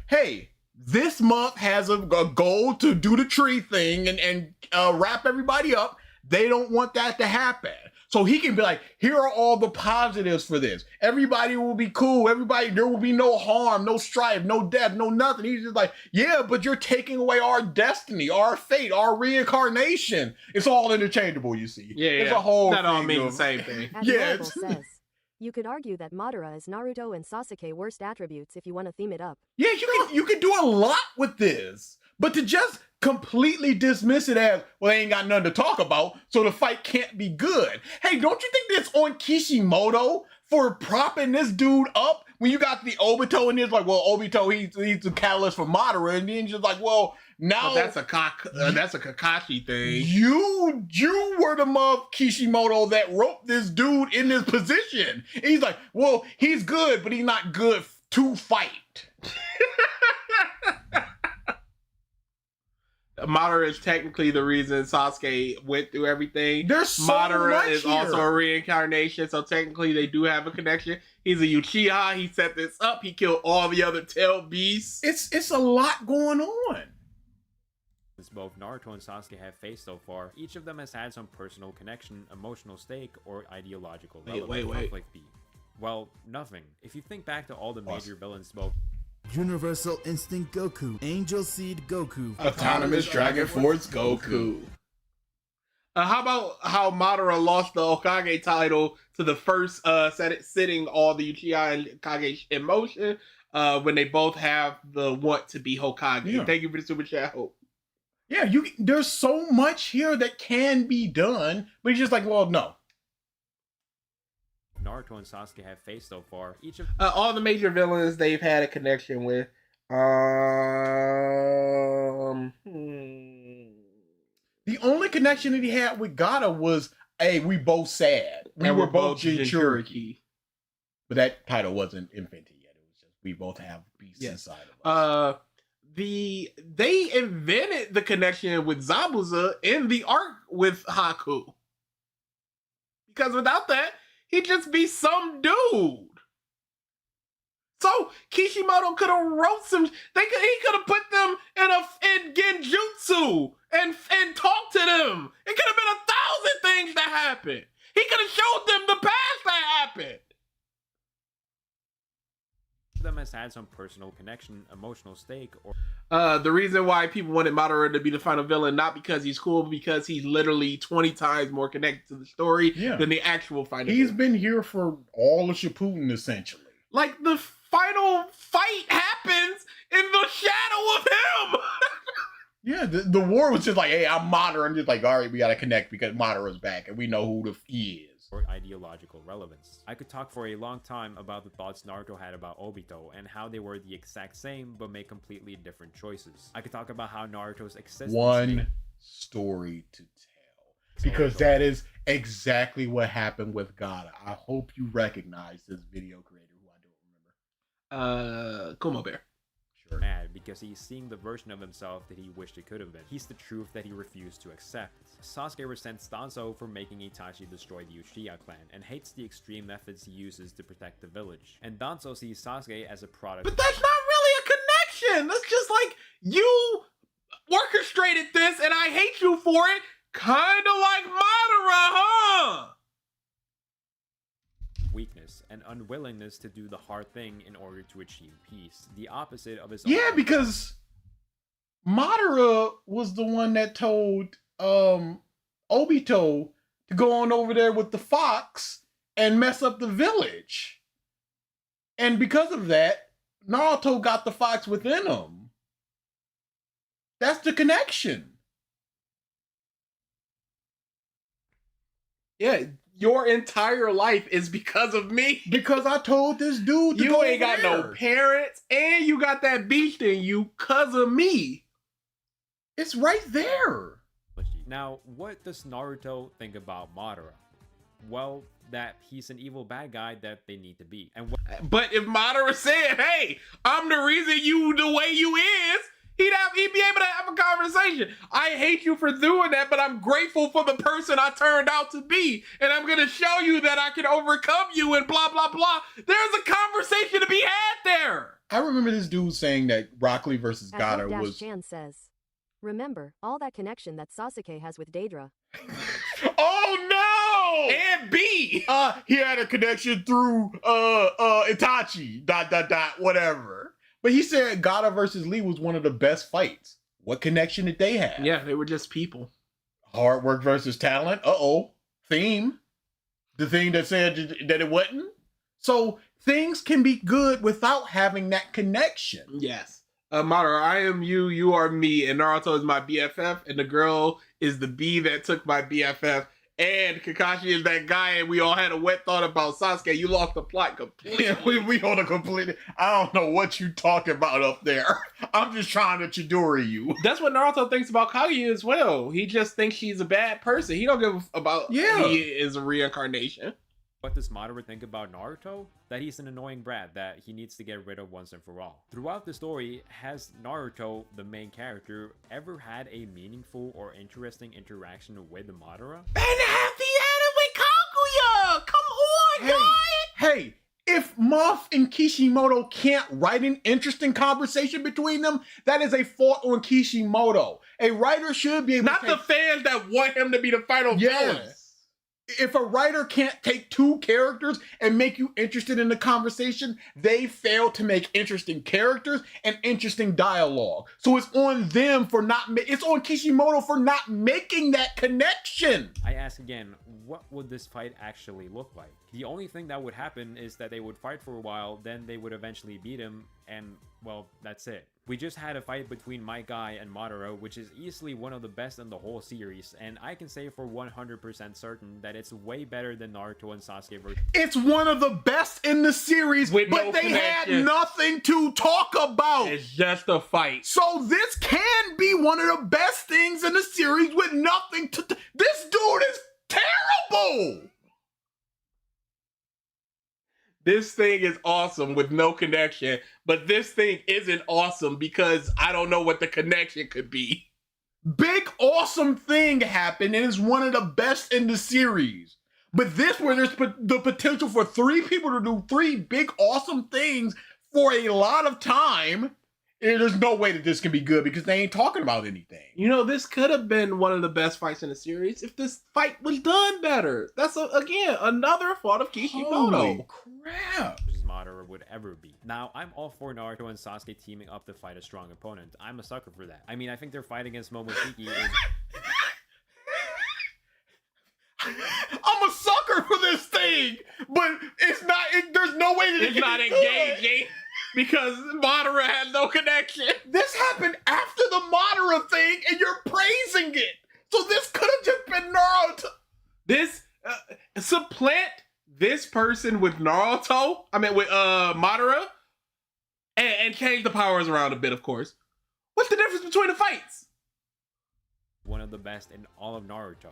Hey, this month has a goal to do the tree thing and wrap everybody up. They don't want that to happen. So he can be like, here are all the positives for this. Everybody will be cool. There will be no harm, no strife, no death, no nothing. He's just like, yeah, but you're taking away our destiny, our fate, our reincarnation. It's all interchangeable, you see. Yeah, it's a whole that all thing means the same thing. As Yeah, Marvel says, you could argue that Madara is Naruto and Sasuke worst attributes if you want to theme it up. Yeah, you can do a lot with this. But to just completely dismiss it as, well, they ain't got nothing to talk about, so the fight can't be good. Hey, don't you think that's on Kishimoto for propping this dude up? When you got the Obito and it's like, well, Obito, he's the catalyst for Madara, and then just like, well, now that's a Kakashi thing. You were the mother Kishimoto that roped this dude in this position. And he's like, well, he's good, but he's not good to fight. Madara is technically the reason Sasuke went through everything. There's so Madara much is here. also a reincarnation, so technically they do have a connection. He's a Uchiha. He set this up. He killed all the other tail beasts. It's a lot going on. Both Naruto and Sasuke have faced so far, each of them has had some personal connection, emotional stake, or ideological conflict be? Well, nothing. If you think back to all the major villains both Universal Instinct Goku, Angel Seed Goku, Autonomous Dragon Force Goku. How about how Madara lost the Hokage title to the first sitting all the Uchiha and Kage in motion when they both have the want to be Hokage. Yeah. Thank you for the super chat, Hope. Yeah, there's so much here that can be done, but he's just like, well, no. Naruto and Sasuke have faced so far, each of All the major villains they've had a connection with. The only connection that he had with Gata was, hey, we both sad. We were both Jinchuriki. But that title wasn't invented yet. It was just, we both have beasts inside of us. They invented the connection with Zabuza in the arc with Haku. Because without that, he'd just be some dude. So Kishimoto could have wrote some. He could have put them in Genjutsu and talked to them. It could have been 1,000 things that happened. He could have showed them the past that happened. them has had some personal connection, emotional stake, or the reason why people wanted Madara to be the final villain, not because he's cool, but because he's literally 20 times more connected to the story than the actual final He's villain. been here for all of Shippuden, essentially. Like, the final fight happens in the shadow of him! Yeah, the war was just like, hey, I'm Madara. I'm just like, all right, we got to connect because Madara's back and we know who he is. Or ideological relevance. I could talk for a long time about the thoughts Naruto had about Obito and how they were the exact same but made completely different choices. I could talk about how Naruto's existence... One story to tell. Because that is exactly what happened with Gata. I hope you recognize this video creator who I don't remember. Kumo Bear. Sure. Mad because he's seeing the version of himself that he wished it could have been. He's the truth that he refused to accept. Sasuke resents Danzo for making Itachi destroy the Uchiha clan and hates the extreme methods he uses to protect the village. And Danzo sees Sasuke as a product. But that's not really a connection! That's just like, you orchestrated this and I hate you for it, kinda like Madara, huh? Weakness and unwillingness to do the hard thing in order to achieve peace. The opposite of his Yeah, because Madara was the one that told Obito to go on over there with the fox and mess up the village. And because of that, Naruto got the fox within him. That's the connection. Yeah, your entire life is because of me. Because I told this dude to You go ain't got over no there. parents, and you got that beast in you because of me. It's right there. Now, what does Naruto think about Madara? Well, that he's an evil bad guy that they need to beat. And But if Madara said, hey, I'm the reason you the way you is, he'd be able to have a conversation. I hate you for doing that, but I'm grateful for the person I turned out to be. And I'm going to show you that I can overcome you and blah, blah, blah. There's a conversation to be had there. I remember this dude saying that Rock Lee versus Gaara was... Chan says, remember, all that connection that Sasuke has with Daedra. Oh no! And B! He had a connection through Itachi, ... whatever. But he said Gaara versus Lee was one of the best fights. What connection did they have? Yeah, they were just people. Hard work versus talent. Theme. The thing that said that it wasn't. So things can be good without having that connection. Yes. Madara, I am you, you are me, and Naruto is my BFF, and the girl is the bee that took my BFF, and Kakashi is that guy, and we all had a wet thought about Sasuke. You lost the plot completely. Yeah, we on a completely... I don't know what you talking about up there. I'm just trying to Chidori you. That's what Naruto thinks about Kaguya as well. He just thinks she's a bad person. He don't give about he is a reincarnation. what does Madara think about Naruto? That he's an annoying brat that he needs to get rid of once and for all. Throughout the story, has Naruto, the main character, ever had a meaningful or interesting interaction with Madara? And happy ended with Kaguya! Come on, guys! Hey, if Moff and Kishimoto can't write an interesting conversation between them, that is a fault on Kishimoto. A writer should be able Not to the fans that want him to be the final villain. If a writer can't take two characters and make you interested in the conversation, they fail to make interesting characters and interesting dialogue. So it's on them for not, it's on Kishimoto for not making that connection. I ask again, what would this fight actually look like? The only thing that would happen is that they would fight for a while, then they would eventually beat him, and, well, that's it. We just had a fight between my guy and Madara, which is easily one of the best in the whole series, and I can say for 100% certain that it's way better than Naruto and Sasuke versus... It's one of the best in the series, but they had nothing to talk about. It's just a fight. So this can be one of the best things in the series with nothing to... This dude is terrible! This thing is awesome with no connection, but this thing isn't awesome because I don't know what the connection could be. Big awesome thing happened and it's one of the best in the series. But this where there's the potential for three people to do three big awesome things for a lot of time, there's no way that this can be good because they ain't talking about anything. You know, this could have been one of the best fights in the series if this fight was done better. That's, again, another fault of Kishimoto. Holy crap. Madara would ever be. Now, I'm all for Naruto and Sasuke teaming up to fight a strong opponent. I'm a sucker for that. I mean, I think their fight against Momoshiki is... I'm a sucker for this thing, but it's not, there's no way that it's not engaging. Because Madara had no connection. This happened after the Madara thing, and you're praising it. So this could have just been Naruto. This supplant this person with Naruto. I mean, with Madara, and change the powers around a bit. Of course. What's the difference between the fights? One of the best in all of Naruto.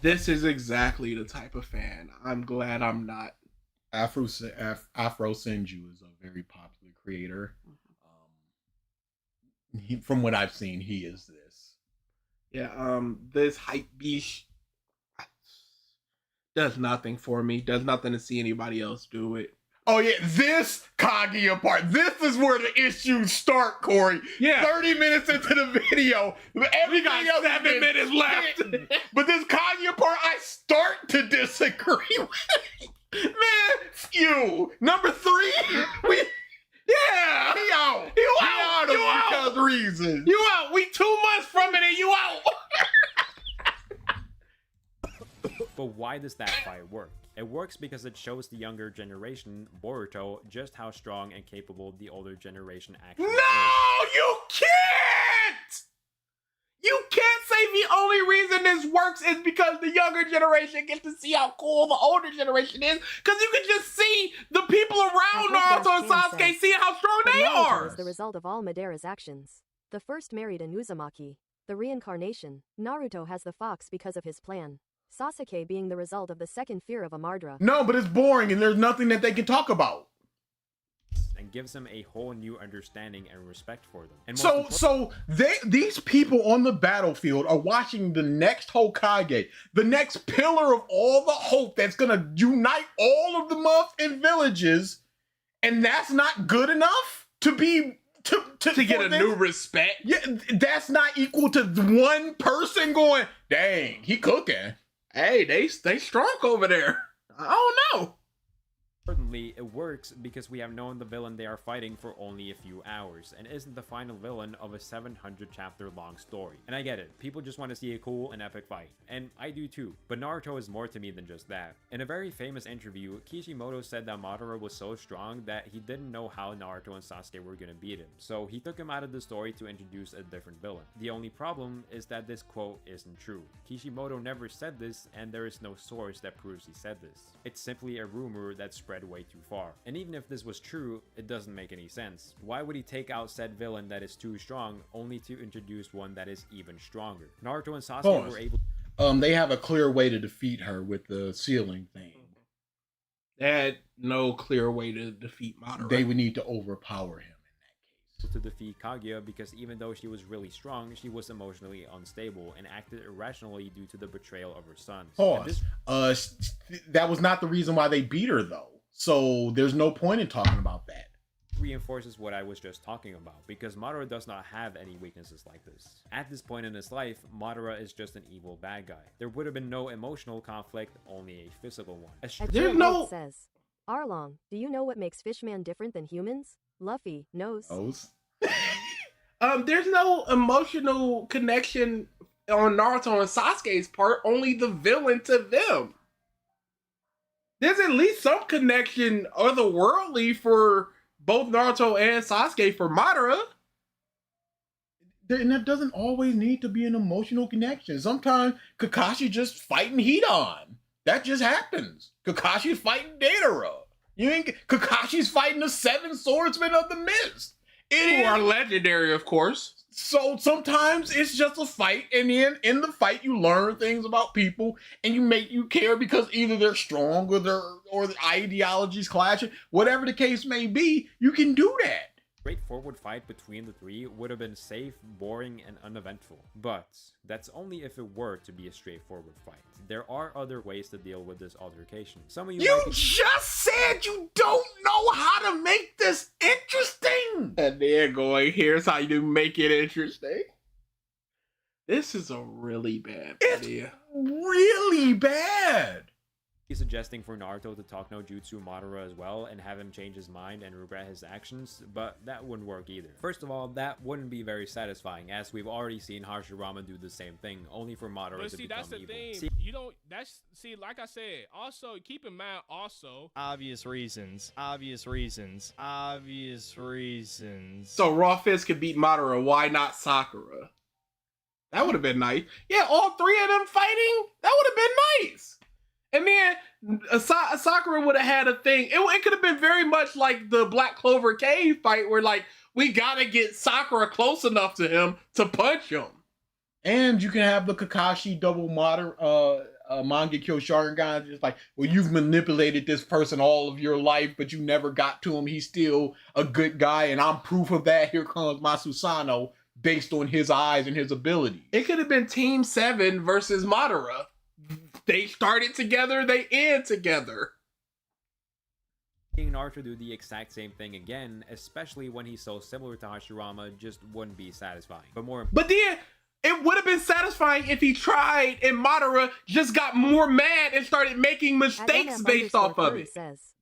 This is exactly the type of fan I'm glad I'm not. Afro Senju is a very popular creator. From what I've seen, he is this. Yeah, this hype beast does nothing for me. Does nothing to see anybody else do it. Oh yeah, this Kaguya part. This is where the issues start, Corey. Yeah. 30 minutes into the video. We got 7 minutes left. But this Kaguya part, I start to disagree with. Man, you. Number 3, yeah. He out. You out. You out because reasons. You out. We 2 months from it and you out. But why does that fight work? It works because it shows the younger generation, Boruto, just how strong and capable the older generation actually is. No, you can't! You can't say the only reason this works is because the younger generation gets to see how cool the older generation is, because you can just see the people around Naruto and Sasuke see how strong But they Naruto are. is the result of all Madara's actions. The first married in Uzumaki. The reincarnation. Naruto has the fox because of his plan. Sasuke being the result of the second fear of Amadra. No, but it's boring and there's nothing that they can talk about. And gives them a whole new understanding and respect for them. And These people on the battlefield are watching the next Hokage, the next pillar of all the hope that's gonna unite all of the months and villages, and that's not good enough to be to get a new respect. Yeah, that's not equal to one person going, dang, he cooking. Hey, they strong over there. I don't know. Importantly, it works because we have known the villain they are fighting for only a few hours, and isn't the final villain of a 700 chapter long story. And I get it, people just want to see a cool and epic fight, and I do too, but Naruto is more to me than just that. In a very famous interview, Kishimoto said that Madara was so strong that he didn't know how Naruto and Sasuke were gonna beat him, so he took him out of the story to introduce a different villain. The only problem is that this quote isn't true. Kishimoto never said this, and there is no source that proves he said this. It's simply a rumor that spread way too far. And even if this was true, it doesn't make any sense. Why would he take out said villain that is too strong only to introduce one that is even stronger? Naruto and Sasuke were able they have a clear way to defeat her with the ceiling thing. They had no clear way to defeat Madara. They would need to overpower him in that case. to defeat Kaguya because even though she was really strong, she was emotionally unstable and acted irrationally due to the betrayal of her son. Pause. That was not the reason why they beat her though. So there's no point in talking about that. Reinforces what I was just talking about, because Madara does not have any weaknesses like this. At this point in his life, Madara is just an evil bad guy. There would have been no emotional conflict, only a physical one. There's no... says, Arlong, do you know what makes Fishman different than humans? Luffy knows. There's no emotional connection on Naruto and Sasuke's part, only the villain to them. There's at least some connection otherworldly for both Naruto and Sasuke for Madara. And that doesn't always need to be an emotional connection. Sometimes Kakashi just fighting Hidan. That just happens. Kakashi's fighting Deidara. Kakashi's fighting the Seven Swordsmen of the Mist. Who are legendary, of course. So sometimes it's just a fight, and then in the fight you learn things about people, and you care because either they're strong or the ideologies clashing. Whatever the case may be, you can do that. Straightforward fight between the three would have been safe, boring, and uneventful. But that's only if it were to be a straightforward fight. There are other ways to deal with this altercation. Some of you just said you don't know how to make this interesting. And they're going, here's how you make it interesting. This is a really bad idea. Really bad. He's suggesting for Naruto to talk no jutsu Madara as well and have him change his mind and regret his actions, but that wouldn't work either. First of all, that wouldn't be very satisfying, as we've already seen Hashirama do the same thing, only for Madara to become that's the evil. thing. You don't, like I said, also keep in mind obvious reasons. So Raw Fist could beat Madara, why not Sakura? That would have been nice. Yeah, all three of them fighting, that would have been nice. And then Sakura would have had a thing. It could have been very much like the Black Clover Cave fight where, like, we gotta get Sakura close enough to him to punch him. And you can have the Kakashi double Mangekyo Sharingan. Just like, well, you've manipulated this person all of your life, but you never got to him. He's still a good guy, and I'm proof of that. Here comes my Susanoo based on his eyes and his ability. It could have been Team 7 versus Madara. They started together, they end together. Seeing Naruto do the exact same thing again, especially when he's so similar to Hashirama, just wouldn't be satisfying. But then, it would have been satisfying if he tried and Madara just got more mad and started making mistakes based off of it. Says,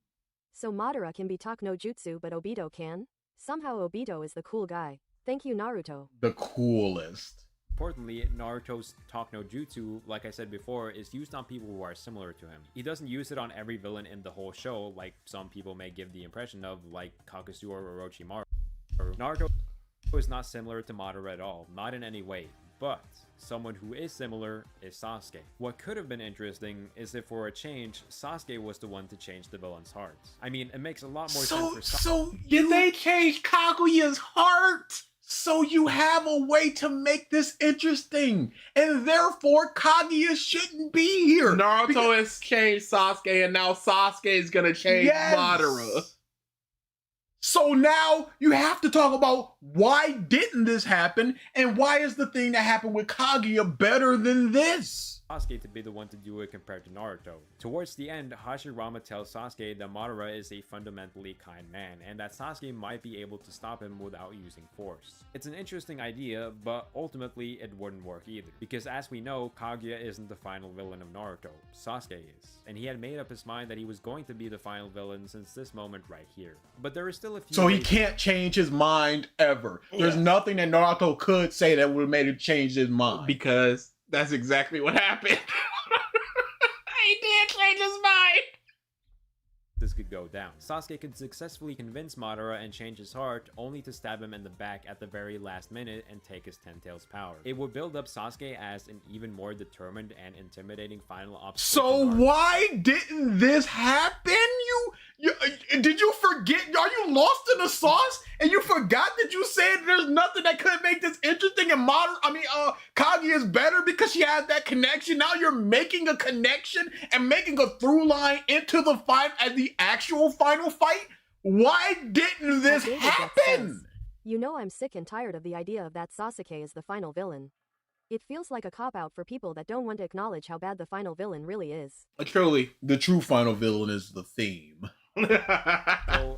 so Madara can be talk no jutsu, but Obito can? Somehow Obito is the cool guy. Thank you, Naruto. The coolest. Importantly, Naruto's talk no jutsu, like I said before, is used on people who are similar to him. He doesn't use it on every villain in the whole show, like some people may give the impression of, like Kakuzu or Orochimaru. Naruto is not similar to Madara at all, not in any way. but someone who is similar is Sasuke. What could have been interesting is if for a change, Sasuke was the one to change the villain's hearts. I mean, it makes a lot more sense for Sasuke. So Did they change Kaguya's heart? So you have a way to make this interesting, and therefore Kaguya shouldn't be here. Naruto has changed Sasuke, and now Sasuke is gonna change Madara. So now you have to talk about why didn't this happen, and why is the thing that happened with Kaguya better than this? Sasuke to be the one to do it compared to Naruto. Towards the end, Hashirama tells Sasuke that Madara is a fundamentally kind man, and that Sasuke might be able to stop him without using force. It's an interesting idea, but ultimately it wouldn't work either, because as we know, Kaguya isn't the final villain of Naruto, Sasuke is, and he had made up his mind that he was going to be the final villain since this moment right here. But there is still a few So he can't change his mind ever. There's nothing that Naruto could say that would have made him change his mind. Because that's exactly what happened. He did change his mind. This could go down. Sasuke could successfully convince Madara and change his heart, only to stab him in the back at the very last minute and take his Ten Tails power. It would build up Sasuke as an even more determined and intimidating final obstacle. So why didn't this happen? Did you forget? Are you lost in the sauce and you forgot that you said there's nothing that could make this interesting and Kaguya is better because she has that connection. Now you're making a connection and making a through line into the fight as the actual final fight. Why didn't this happen? You know I'm sick and tired of the idea of that Sasuke is the final villain. It feels like a cop-out for people that don't want to acknowledge how bad the final villain really is. Truly. The true final villain is the theme.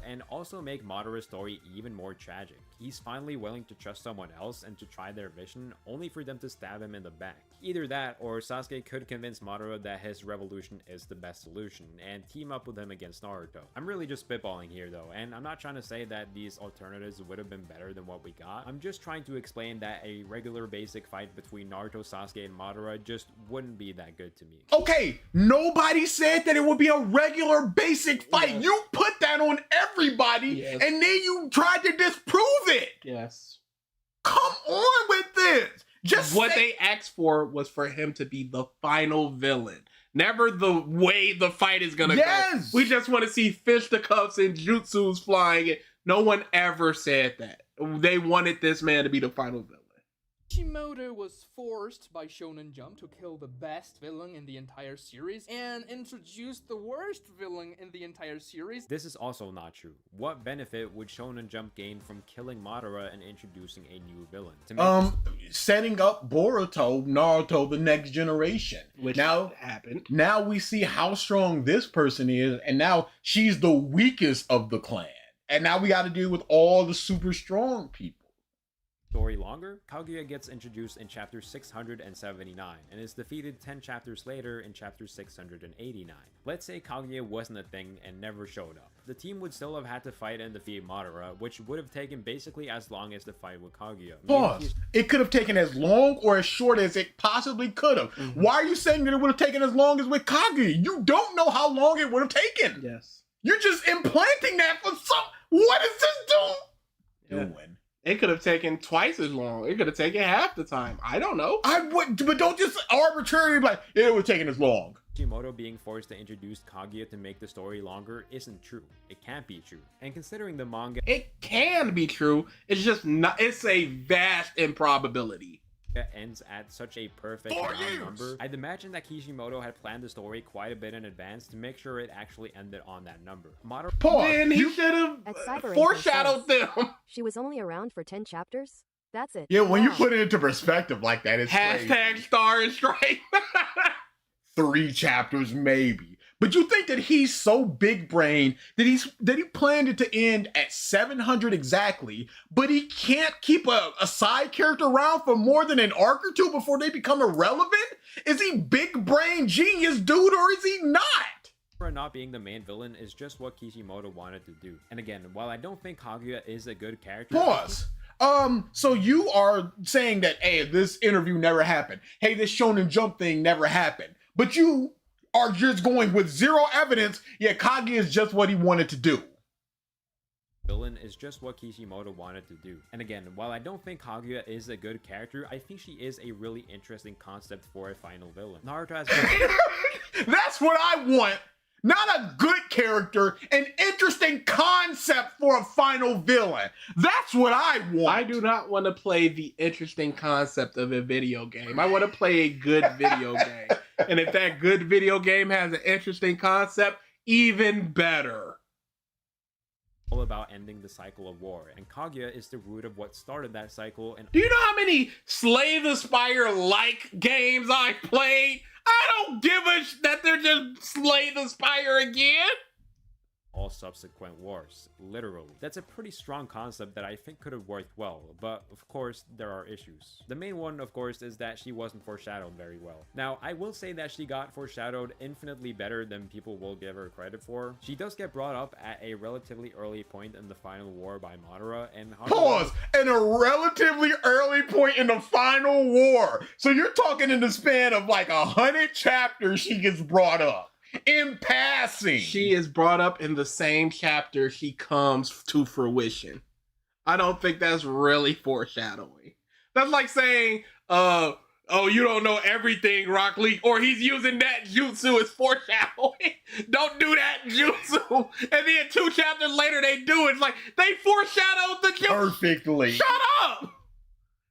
And also make Madara's story even more tragic. He's finally willing to trust someone else and to try their vision, only for them to stab him in the back. Either that, or Sasuke could convince Madara that his revolution is the best solution, and team up with him against Naruto. I'm really just spitballing here though, and I'm not trying to say that these alternatives would have been better than what we got. I'm just trying to explain that a regular basic fight between Naruto, Sasuke, and Madara just wouldn't be that good to me. Okay, nobody said that it would be a regular basic fight. Yes. You put that on everybody, Yes. and then you tried to disprove it. Yes. Come on with this. Just what they asked for was for him to be the final villain. Never the way the fight is gonna go. We just want to see fisticuffs and jutsus flying. No one ever said that. They wanted this man to be the final villain. Kishimoto was forced by Shonen Jump to kill the best villain in the entire series and introduce the worst villain in the entire series. This is also not true. What benefit would Shonen Jump gain from killing Madara and introducing a new villain? Setting up Boruto, Naruto, the next generation. Which now happened. Now we see how strong this person is, and now she's the weakest of the clan. And now we got to deal with all the super strong people. Story longer, Kaguya gets introduced in chapter 679 and is defeated 10 chapters later in chapter 689. Let's say Kaguya wasn't a thing and never showed up. The team would still have had to fight and defeat Madara, which would have taken basically as long as the fight with Kaguya. Pause. It could have taken as long or as short as it possibly could have. Why are you saying that it would have taken as long as with Kaguya? You don't know how long it would have taken. Yes. You're just implanting that for some. What is this doing? It could have taken twice as long. It could have taken half the time. I don't know. But don't just arbitrarily be like, it would have taken as long. Kishimoto being forced to introduce Kaguya to make the story longer isn't true. It can't be true. And considering the manga, it can be true. It's just not. It's a vast improbability. Ends at such a perfect round number. I'd imagine that Kishimoto had planned the story quite a bit in advance to make sure it actually ended on that number. Then he should have foreshadowed them. She was only around for 10 chapters? That's it. Yeah, when you put it into perspective like that, it's hashtag crazy. Star and Stripe. 3 chapters maybe. But you think that he's so big brain that he planned it to end at 700 exactly, but he can't keep a side character around for more than an arc or two before they become irrelevant? Is he big brain genius dude or is he not? Not being the main villain is just what Kishimoto wanted to do. And again, while I don't think Kaguya is a good character. Pause. So you are saying that, hey, this interview never happened. Hey, this Shonen Jump thing never happened. But you are just going with zero evidence, yet Kaguya is just what he wanted to do. villain is just what Kishimoto wanted to do. And again, while I don't think Kaguya is a good character, I think she is a really interesting concept for a final villain. Naruto has That's what I want. Not a good character, an interesting concept for a final villain. That's what I want. I do not want to play the interesting concept of a video game. I want to play a good video game. And if that good video game has an interesting concept, even better. all about ending the cycle of war, and Kaguya is the root of what started that cycle. And do you know how many Slay the Spire-like games I've played? I don't give a that they're just Slay the Spire again. All subsequent wars, literally. That's a pretty strong concept that I think could have worked well, but of course there are issues. The main one, of course, is that she wasn't foreshadowed very well. Now, I will say that she got foreshadowed infinitely better than people will give her credit for. She does get brought up at a relatively early point in the final war by Madara, and pause! At a relatively early point in the final war! So you're talking in the span of like 100 chapters she gets brought up. In passing. She is brought up in the same chapter she comes to fruition. I don't think that's really foreshadowing. That's like saying, oh, you don't know everything, Rock Lee, or he's using that jutsu as foreshadowing. Don't do that jutsu. And then 2 chapters later they do it. It's like, they foreshadowed the jutsu. Perfectly. Shut up!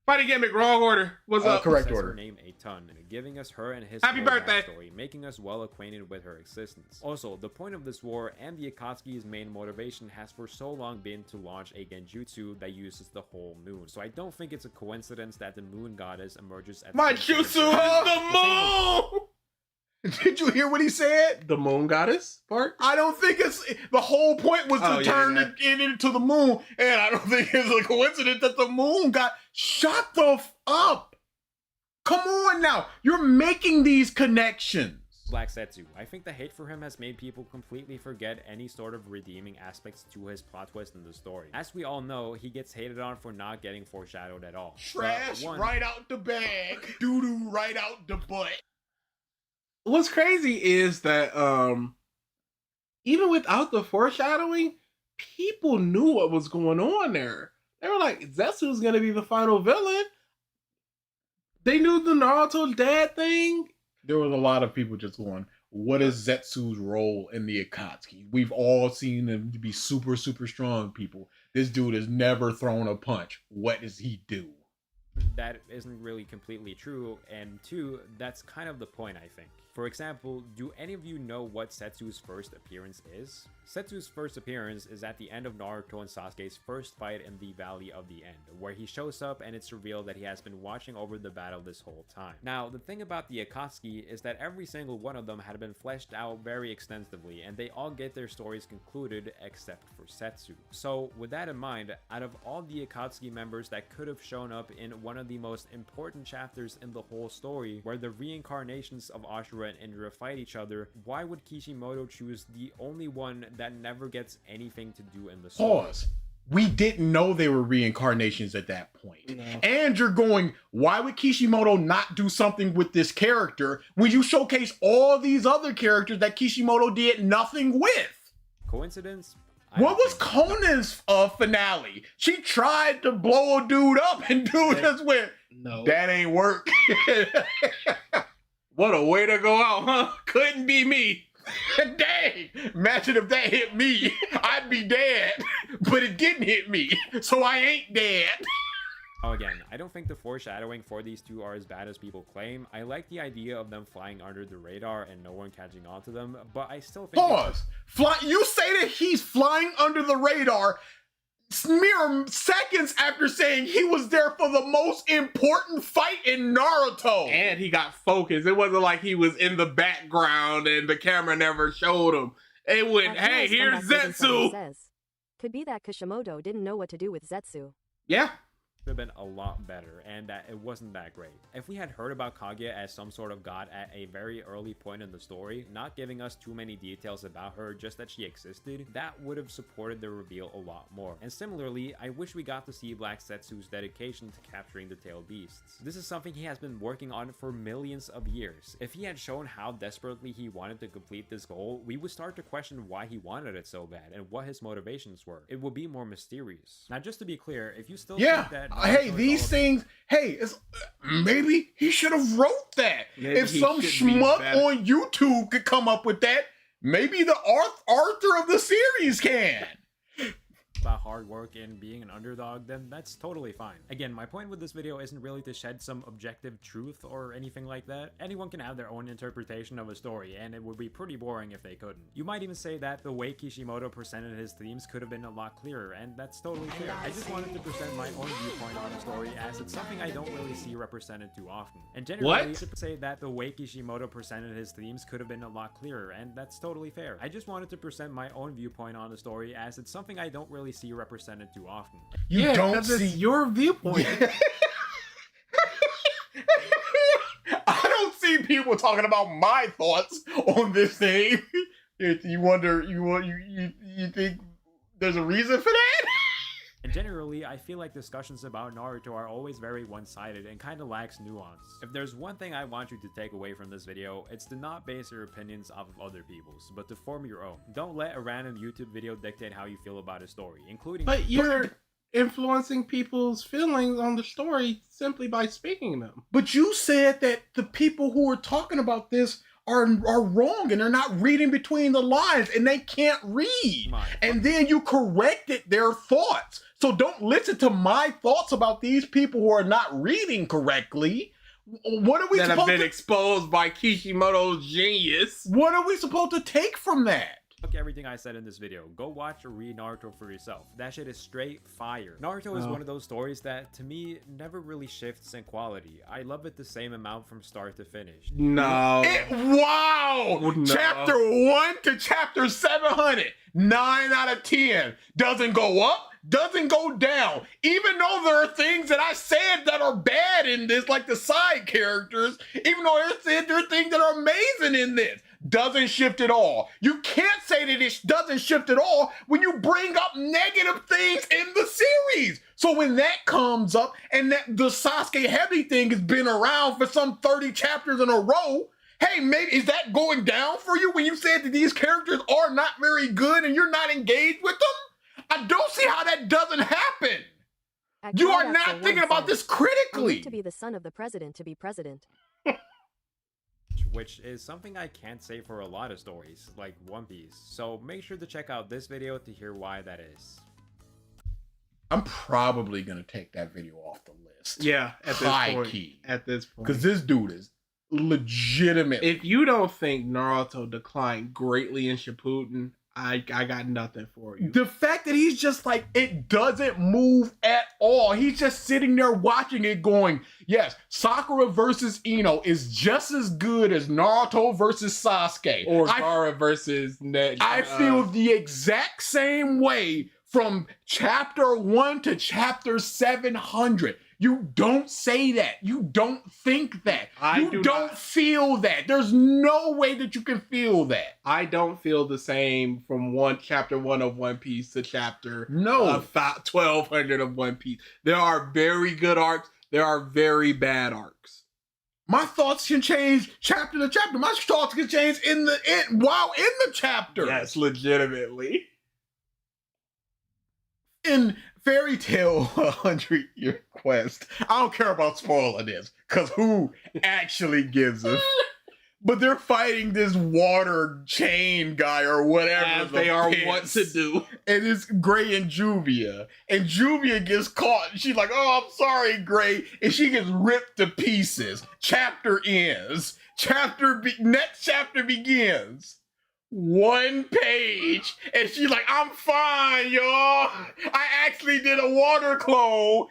Fighting gimmick, wrong order. What's up? Correct order. Her name a ton, giving us her and his happy birthday story, making us well acquainted with her existence. Also, the point of this war and the Akatsuki's main motivation has for so long been to launch a genjutsu that uses the whole moon. So I don't think it's a coincidence that the moon goddess emerges at my jutsu is the moon! Did you hear what he said? The moon goddess part? I don't think it's... The whole point was to turn it into the moon, and I don't think it's a coincidence that the moon got... Shut the f up! Come on now! You're making these connections! Black Setsu. I think the hate for him has made people completely forget any sort of redeeming aspects to his plot twist in the story. As we all know, he gets hated on for not getting foreshadowed at all. Trash right out the bag. Doo-doo right out the butt. What's crazy is that even without the foreshadowing, people knew what was going on there. They were like, Zetsu's gonna be the final villain. They knew the Naruto dad thing. There was a lot of people just going, what is Zetsu's role in the Akatsuki? We've all seen them to be super, super strong people. This dude has never thrown a punch. What does he do? That isn't really completely true, and 2, that's kind of the point, I think. For example, do any of you know what Setsu's first appearance is? Setsu's first appearance is at the end of Naruto and Sasuke's first fight in the Valley of the End, where he shows up and it's revealed that he has been watching over the battle this whole time. Now, the thing about the Akatsuki is that every single one of them had been fleshed out very extensively, and they all get their stories concluded except for Setsu. So, with that in mind, out of all the Akatsuki members that could have shown up in one of the most important chapters in the whole story, where the reincarnations of Ashura and Indra fight each other, why would Kishimoto choose the only one that never gets anything to do in the story? Pause. We didn't know they were reincarnations at that point. No. And you're going, why would Kishimoto not do something with this character when you showcase all these other characters that Kishimoto did nothing with? Coincidence? What was Conan's finale? She tried to blow a dude up and dude just went, no, that ain't work. What a way to go out, huh? Couldn't be me. Dang! Imagine if that hit me. I'd be dead. But it didn't hit me, so I ain't dead. Oh, again, I don't think the foreshadowing for these two are as bad as people claim. I like the idea of them flying under the radar and no one catching on to them, but I still think... Pause! You say that he's flying under the radar mere seconds after saying he was there for the most important fight in Naruto. And he got focused. It wasn't like he was in the background and the camera never showed him. It went, hey, here's Zetsu. Could be that Kishimoto didn't know what to do with Zetsu. Yeah. have been a lot better, and that it wasn't that great. If we had heard about Kaguya as some sort of god at a very early point in the story, not giving us too many details about her, just that she existed, that would have supported the reveal a lot more. And similarly, I wish we got to see Black Setsu's dedication to capturing the tailed beasts. This is something he has been working on for millions of years. If he had shown how desperately he wanted to complete this goal, we would start to question why he wanted it so bad and what his motivations were. It would be more mysterious. Now, just to be clear, if you still think that hey, these things, hey, it's, maybe he should have wrote that. Maybe if some schmuck on YouTube could come up with that, maybe the Arthur of the series can. About hard work and being an underdog, then that's totally fine. Again, my point with this video isn't really to shed some objective truth or anything like that. Anyone can have their own interpretation of a story, and it would be pretty boring if they couldn't. You might even say that the way Kishimoto presented his themes could have been a lot clearer, and that's totally fair. I just wanted to present my own viewpoint on the story, as it's something I don't really see represented too often. And generally, I should say that the way Kishimoto presented his themes could have been a lot clearer, and that's totally fair. I just wanted to present my own viewpoint on the story, as it's something I don't really see represented too often. You don't see your viewpoint. I don't see people talking about my thoughts on this thing. You wonder, you think there's a reason for that? And generally, I feel like discussions about Naruto are always very one-sided and kind of lacks nuance. If there's one thing I want you to take away from this video, it's to not base your opinions off of other people's, but to form your own. Don't let a random YouTube video dictate how you feel about a story, including— But you're influencing people's feelings on the story simply by speaking them. But you said that the people who are talking about this are wrong, and they're not reading between the lines, and they can't read. And then you corrected their thoughts. So don't listen to my thoughts about these people who are not reading correctly. What are we that supposed have been to exposed by Kishimoto's genius? What are we supposed to take from that? Look, everything I said in this video, go watch or read Naruto for yourself. That shit is straight fire. Naruto is one of those stories that, to me, never really shifts in quality. I love it the same amount from start to finish. No. Wow! No. Chapter 1 to chapter 700. 9 out of 10. Doesn't go up, doesn't go down. Even though there are things that I said that are bad in this, like the side characters, even though I said there are things that are amazing in this, doesn't shift at all. You can't say that it doesn't shift at all when you bring up negative things in the series. So when that comes up, and that the Sasuke Heavy thing has been around for some 30 chapters in a row, hey, maybe is that going down for you when you said that these characters are not very good and you're not engaged with them? I don't see how that doesn't happen. You are not thinking about this critically. To be the son of the president to be president. Which is something I can't say for a lot of stories, like One Piece. So make sure to check out this video to hear why that is. I'm probably going to take that video off the list. Yeah, at this point. Key. At this point. Because this dude is legitimate. If you don't think Naruto declined greatly in Shippuden, I got nothing for you. The fact that he's just like, it doesn't move at all. He's just sitting there watching it going, yes, Sakura versus Ino is just as good as Naruto versus Sasuke. Or Gaara versus Neji. I feel the exact same way from chapter 1 to chapter 700. You don't say that. You don't think that. You don't feel that. There's no way that you can feel that. I don't feel the same from chapter 1 of One Piece to chapter 1200 of One Piece. There are very good arcs. There are very bad arcs. My thoughts can change chapter to chapter. My thoughts can change while in the chapter. Yes, legitimately. In Fairy Tail 100-Year Quest, I don't care about spoiling this, because who actually gives a... But they're fighting this water chain guy or whatever. As they are what to do. And it's Gray and Juvia. And Juvia gets caught. And she's like, oh, I'm sorry, Gray. And she gets ripped to pieces. Chapter ends. Next chapter begins. 1 page, and she's like, I'm fine, y'all. I actually did a water clone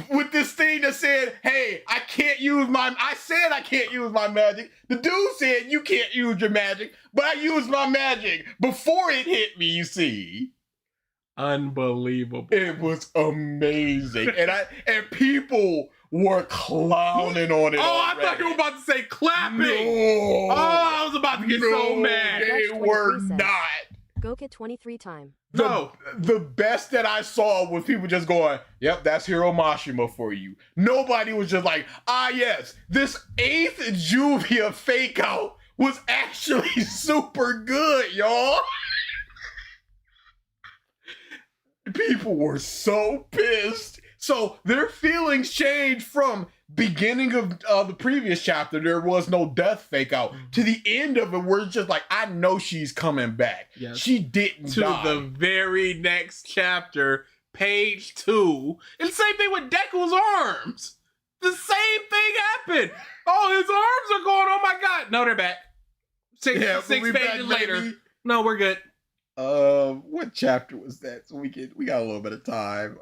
with this thing that said, hey, I can't use my magic. The dude said, you can't use your magic, but I used my magic before it hit me, you see. Unbelievable. It was amazing. And people were clowning on it. Oh, I thought you were about to say clapping. No. Oh, I was about to get so mad. They were not. Gokit 23 time. The best that I saw was people just going, yep, that's Hiro Mashima for you. Nobody was just like, yes, this 8th Juvia fake out was actually super good, y'all. People were so pissed. So their feelings changed from beginning of the previous chapter, there was no death fake out, to the end of it, where it's just like, I know she's coming back. Yes. She didn't die. To the very next chapter, page 2. And the same thing with Deku's arms. The same thing happened. Oh, his arms are going, oh my God. No, they're back. Six pages later. Baby. No, we're good. What chapter was that? So we got a little bit of time.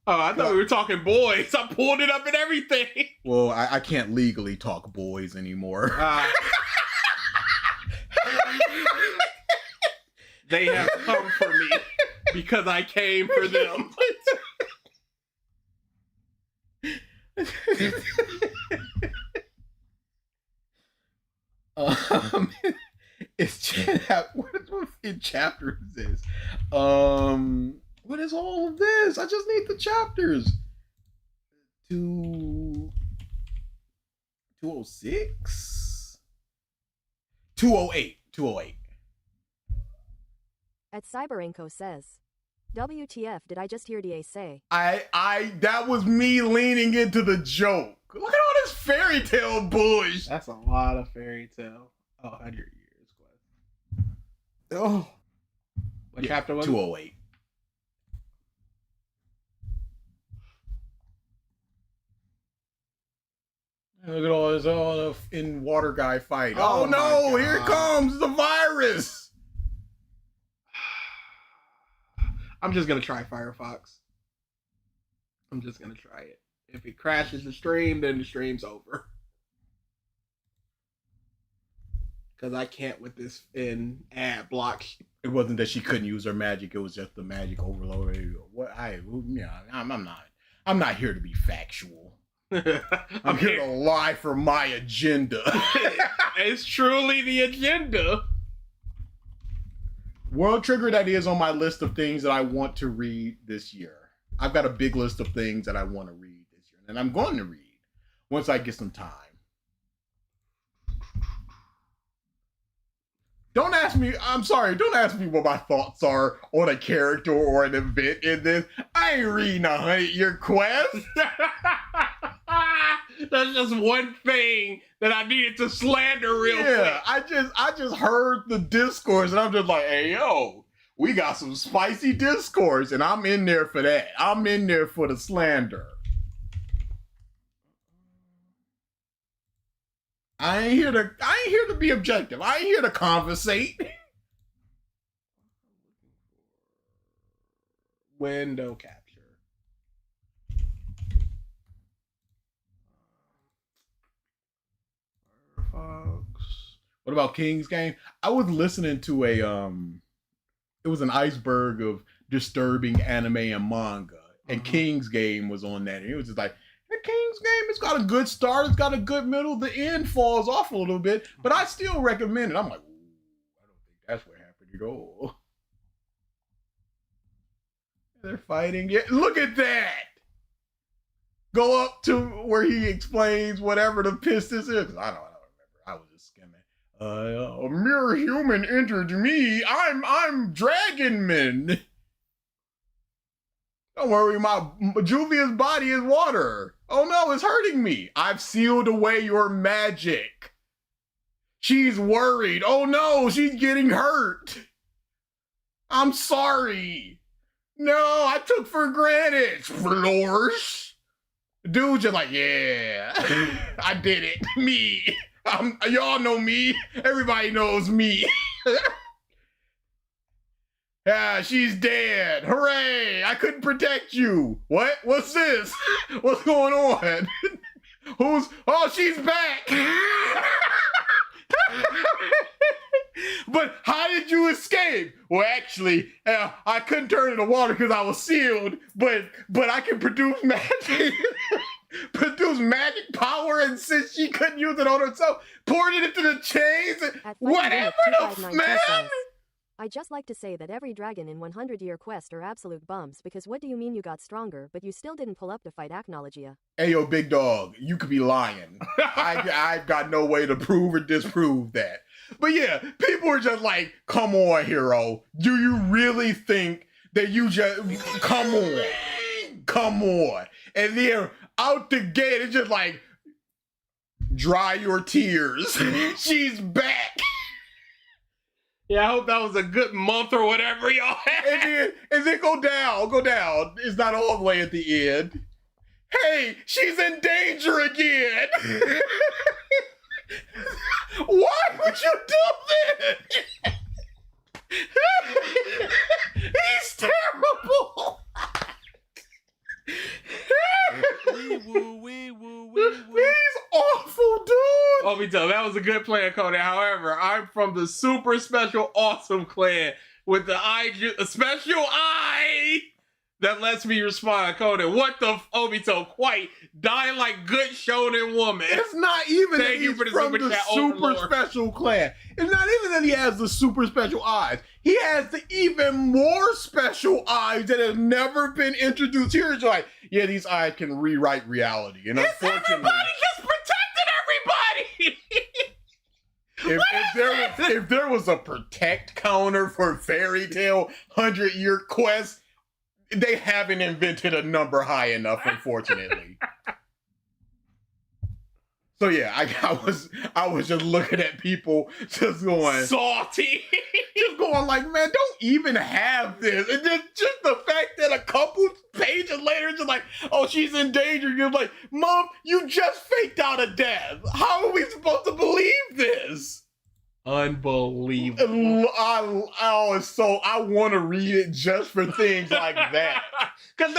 I thought we were talking boys. I pulled it up and everything. Well, I can't legally talk boys anymore. They have come for me because I came for them. What in chapter is this? What is all of this? I just need the chapters. 206? 208. 208. At Cyberenko says, WTF did I just hear DA say? That was me leaning into the joke. Look at all this fairy tale bullshit. That's a lot of fairy tale. 100 years. Oh. What chapter was 208. Look at all this in water guy fight. Oh no, here comes the virus. I'm just gonna try Firefox. I'm just gonna try it. If it crashes the stream, then the stream's over. Because I can't with this in ad block. It wasn't that she couldn't use her magic. It was just the magic overload. I'm not here to be factual. I'm here to lie for my agenda. It's truly the agenda. World Trigger, that is on my list of things that I want to read this year. I've got a big list of things that I want to read this year. And I'm going to read once I get some time. Don't ask me what my thoughts are on a character or an event in this. I ain't reading a 100-year quest. That's just one thing that I needed to slander real quick. I just heard the discourse and I'm just like, hey, yo, we got some spicy discourse and I'm in there for that. I'm in there for the slander. I ain't here to be objective. I ain't here to conversate. Window capture. Firefox. What about King's Game? I was listening to it was an iceberg of disturbing anime and manga. And King's Game was on that. And it was just like, the King's Game, it's got a good start, it's got a good middle, the end falls off a little bit, but I still recommend it. I'm like, I don't think that's what happened at all. They're fighting. Yeah, look at that! Go up to where he explains whatever the pistis is. I don't remember. I was just skimming. A mere human entered me. I'm Dragonman. Don't worry, my Juvia's body is water. Oh no, it's hurting me. I've sealed away your magic. She's worried. Oh no, she's getting hurt. I'm sorry. No, I took for granted. Flourish. Dude just like, yeah, I did it. Me. Y'all know me. Everybody knows me. Yeah, she's dead. Hooray! I couldn't protect you. What? What's this? What's going on? Oh, she's back. But how did you escape? Well, actually, I couldn't turn into water because I was sealed, but I can produce magic. Produce magic power, and since she couldn't use it on herself, poured it into the chains. Whatever the man. I just like to say that every dragon in 100-year quest are absolute bums, because what do you mean you got stronger, but you still didn't pull up to fight Acknowledgia? Hey, yo, big dog, you could be lying. I've got no way to prove or disprove that. But yeah, people are just like, come on, hero. Do you really think that you just, come on. And then out the gate, it's just like, dry your tears. She's back. Yeah, I hope that was a good month or whatever y'all had. And then go down. It's not all the way at the end. Hey, she's in danger again. Why would you do this? He's terrible. He's awful, dude. Obito, that was a good plan, Conan. However, I'm from the super special awesome clan with the a special eye that lets me respond. Conan, what the Obito? Quite dying like good shonen woman. It's not even that he's from the super special clan. It's not even that he has the super special eyes. He has the even more special eyes that have never been introduced here. It's like, yeah, these eyes can rewrite reality. And unfortunately, everybody just protected everybody. If there was a protect counter for Fairy Tail 100-year quest, they haven't invented a number high enough, unfortunately. So yeah, I was just looking at people just going salty, just going like, man, don't even have this. And just the fact that a couple pages later, it's just like, oh, she's in danger. You're like, Mom, you just faked out a death. How are we supposed to believe this? Unbelievable. I want to read it just for things like that. Because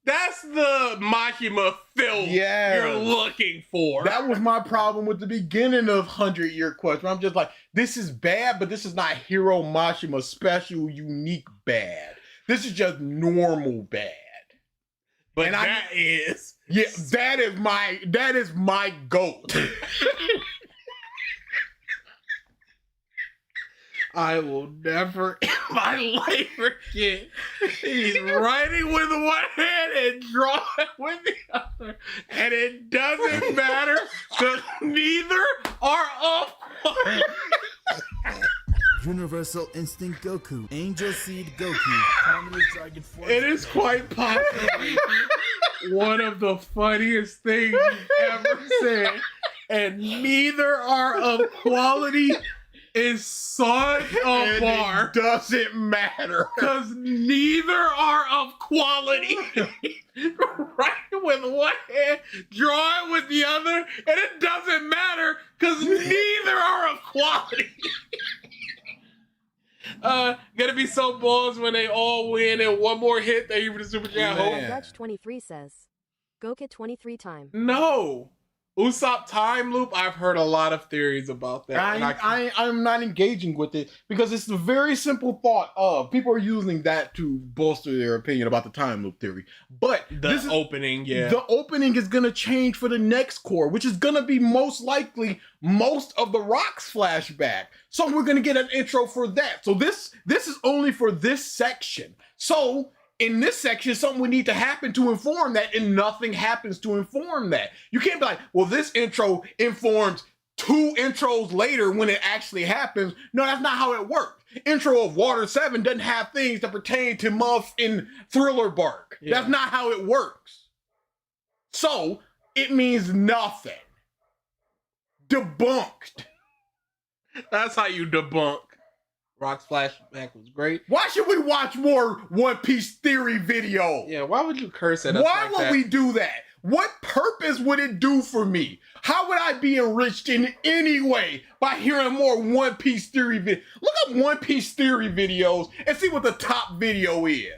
that's the Makima film you're looking for. That was my problem with the beginning of 100-Year Quest, where I'm just like, this is bad, but this is not Hero Mashima special, unique bad. This is just normal bad. But that is my GOAT. I will never in my life forget. He's writing with one hand and drawing with the other. And it doesn't matter because neither are up. Universal Instinct Goku, Angel Seed Goku, Dragon Force. It is quite possibly one of the funniest things you've ever said. And neither are of quality. Is such a bar. It doesn't matter. Because neither are of quality. Writing with one hand, drawing with the other, and it doesn't matter because neither are of quality. Gonna be so balls when they all win and one more hit they even the super chat home. Reg 23 says, Gokit 23 time. No. Usopp time loop, I've heard a lot of theories about that. I'm not engaging with it because it's the very simple thought of people are using that to bolster their opinion about the time loop theory. But the opening is going to change for the next core, which is going to be most likely most of the Rocks flashback. So we're going to get an intro for that. So this is only for this section. So in this section, something would need to happen to inform that, and nothing happens to inform that. You can't be like, well, this intro informs 2 intros later when it actually happens. No, that's not how it works. Intro of Water 7 doesn't have things that pertain to Muff in Thriller Bark. Yeah. That's not how it works. So, it means nothing. Debunked. That's how you debunk. Rock's flashback was great. Why should we watch more One Piece theory videos? Yeah, why would you curse at us Why would we do that? What purpose would it do for me? How would I be enriched in any way by hearing more One Piece theory videos? Look up One Piece theory videos and see what the top video is.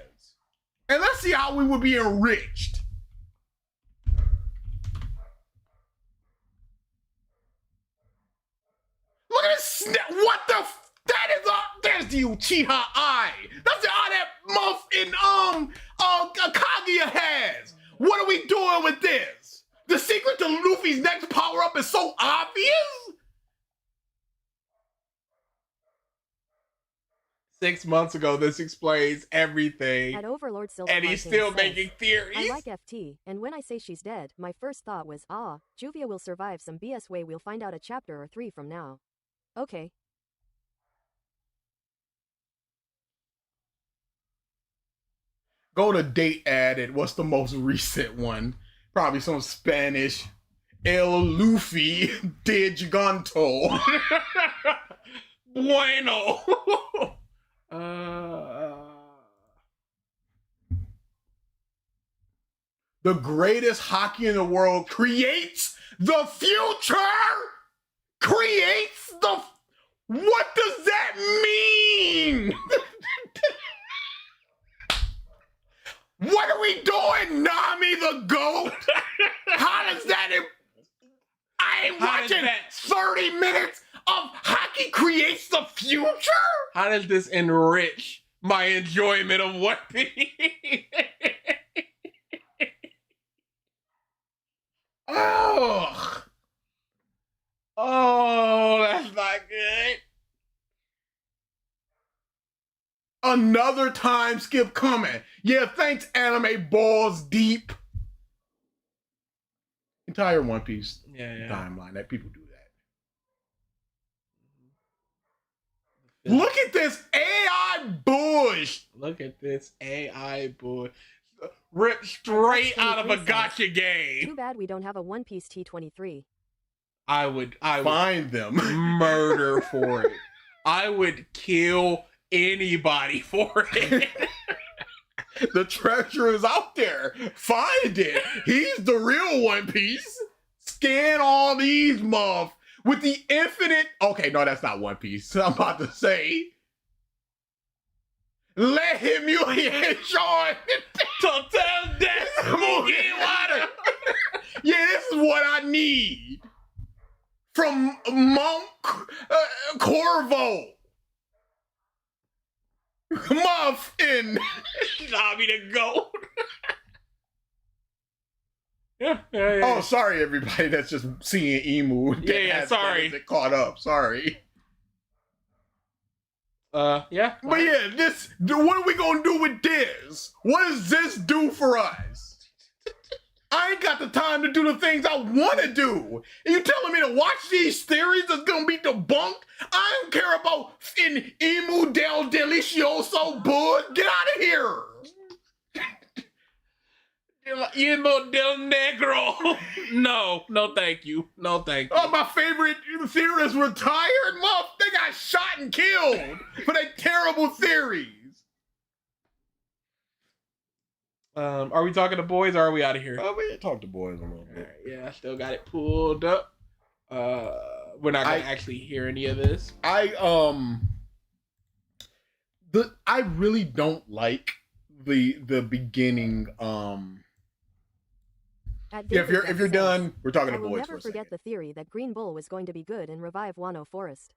And let's see how we would be enriched. Look at this. What the? is the Uchiha Eye? That's the eye that Muff and Kaguya has. What are we doing with this? The secret to Luffy's next power-up is so obvious? 6 months ago, this explains everything. At Overlord Silver And he's Martin still says, making theories. I like FT, and when I say she's dead, my first thought was, Juvia will survive some BS way we'll find out a chapter or 3 from now. Okay. Go to date added. What's the most recent one? Probably some Spanish. El Luffy de Giganto. Bueno. The greatest hockey in the world creates the future. Creates the. What does that mean? What are we doing, Nami the GOAT? How does that? I ain't watching 30 minutes of hockey creates the future. How does this enrich my enjoyment of One Piece? Ugh. Oh, that's not good. Another time skip coming. Yeah, thanks, Anime Balls Deep. Entire One Piece timeline that people do that. Look at this AI bush. Look at this AI bush. Ripped straight out of a gotcha game. Too bad we don't have a One Piece T23. I would find them. Murder for it. I would kill anybody for it. The treasure is out there. Find it. He's the real One Piece. Scan all these muff with the infinite. Okay, no, that's not One Piece. I'm about to say. Let him humiliate Sean. Total death. Smoky water. Yeah, this is what I need. From Monk Corvo. Muffin. Nami the GOAT. Yeah. Oh, sorry, everybody that's just seeing Emu. Sorry. That caught up. Sorry. Yeah. But yeah, what are we gonna do with this? What does this do for us? I ain't got the time to do the things I want to do. And you telling me to watch these theories that's gonna be debunked? I don't care about in Emu del Delicioso bud. Get out of here. Emo del Negro. No, thank you. No, thank you. Oh, my favorite theorist retired. They got shot and killed for their terrible theories. Are we talking to boys or are we out of here? We can talk to boys a little bit. Right, yeah, I still got it pulled up. We're not gonna actually hear any of this. I really don't like the beginning. If you're done, we're talking to boys. I will for never a forget second. the theory that Green Bull was going to be good and revive Wano Forest.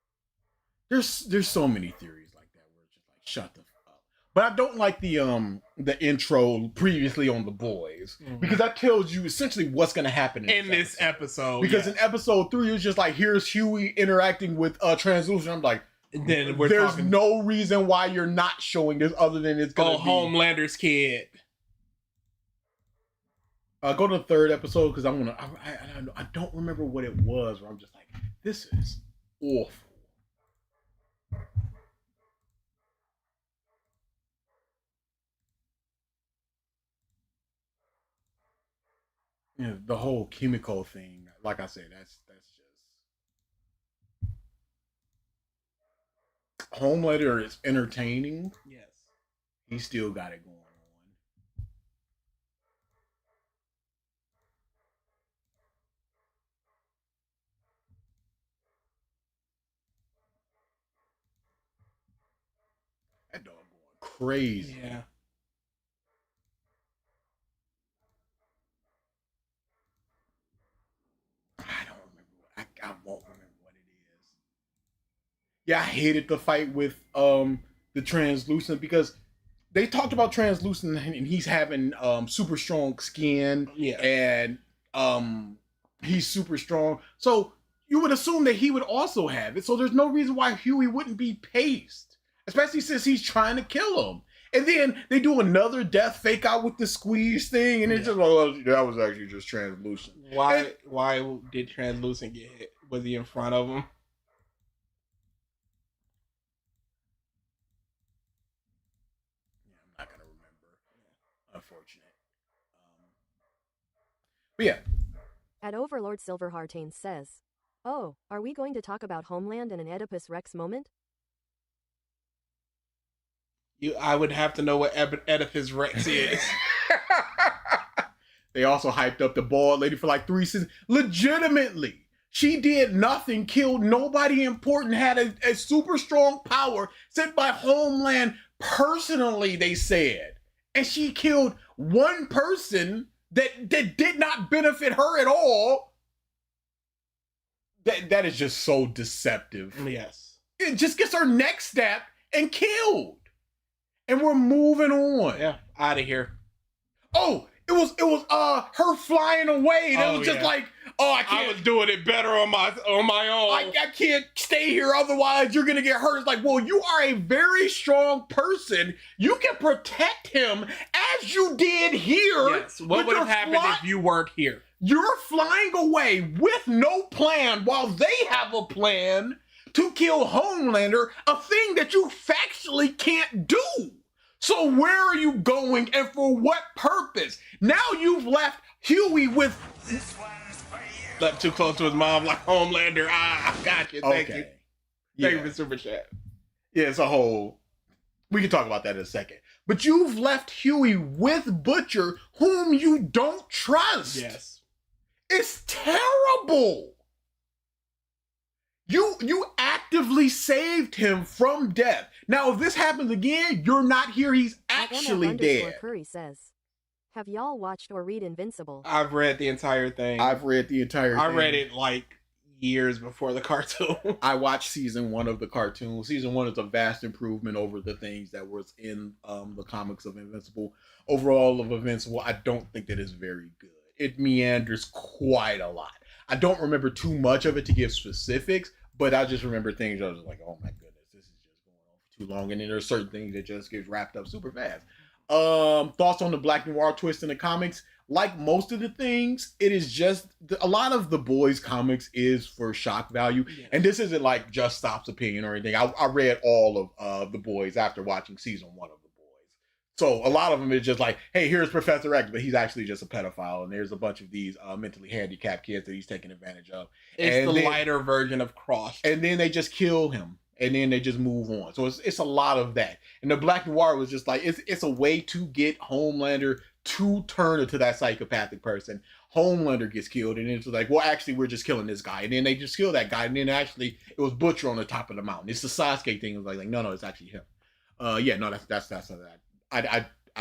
There's so many theories like that where it's just like shut the fuck up. But I don't like the intro previously on the boys because that tells you essentially what's going to happen in this episode. Because in episode 3 it's just like here's Huey interacting with Translucent. I'm like, then there's no reason why you're not showing this other than it's going to be Homelander's kid. Go to the 3rd episode because I don't remember what it was. Where I'm just like, this is awful. Yeah, the whole Kimiko thing. Like I said, that's just Homelander is entertaining. Yes, he still got it going. That dog going crazy. Yeah. I don't remember. I won't remember what it is. I hated the fight with the translucent because they talked about translucent and he's having super strong skin. Yeah. And he's super strong. So you would assume that he would also have it. So there's no reason why Huey wouldn't be paced, especially since he's trying to kill him. And then they do another death fake out with the squeeze thing, and it's just like, oh, that was actually just translucent. Why did translucent get hit? Was he in front of him? I'm not gonna remember. Unfortunate. But yeah. At Overlord Silverheartains says, "Oh, are we going to talk about Homeland in an Oedipus Rex moment?" I would have to know what Oedipus Rex is. They also hyped up the bald lady for like 3 seasons. Legitimately, she did nothing, killed nobody important, had a super strong power sent by Homeland personally, they said. And she killed one person that did not benefit her at all. That is just so deceptive. Yes. It just gets her neck snapped and killed. And we're moving on. Yeah, out of here. Oh, it was her flying away. And it was just like, oh, I can't. I was doing it better on my own. I can't stay here, otherwise you're gonna get hurt. It's like, well, you are a very strong person. You can protect him as you did here. Yes. What would have happened if you weren't here? You're flying away with no plan while they have a plan to kill Homelander, a thing that you factually can't do. So where are you going and for what purpose? Now you've left Huey with... This one's for you. Left too close to his mom like Homelander. Gotcha. Thank you. Yeah. Thank you for Super Chat. Yeah, it's a whole... We can talk about that in a second. But you've left Huey with Butcher, whom you don't trust. Yes. It's terrible. You actively saved him from death. Now, if this happens again, you're not here. He's actually dead. Curry says, "Have y'all watched or read Invincible?" I've read the entire thing. I've read the entire thing. I read it like years before the cartoon. I watched season 1 of the cartoon. Season 1 is a vast improvement over the things that was in the comics of Invincible. Overall of Invincible, I don't think that it's very good. It meanders quite a lot. I don't remember too much of it to give specifics, but I just remember things I was like, oh my goodness, this is just going on for too long. And then there's certain things that just get wrapped up super fast. Thoughts on the Black Noir twist in the comics? Like most of the things, it is just a lot of the Boys comics is for shock value. Yeah. And this isn't like Just Stop's opinion or anything. I read all of the Boys after watching season 1 of the Boys. So a lot of them is just like, hey, here's Professor X, but he's actually just a pedophile. And there's a bunch of these mentally handicapped kids that he's taking advantage of. It's the lighter version of Cross. And then they just kill him. And then they just move on. So it's a lot of that. And the Black Noir was just like, it's a way to get Homelander to turn into that psychopathic person. Homelander gets killed, and it's like, well, actually, we're just killing this guy. And then they just kill that guy. And then actually, it was Butcher on the top of the mountain. It's the Sasuke thing. It was like no, it's actually him. Yeah, no, that's that. I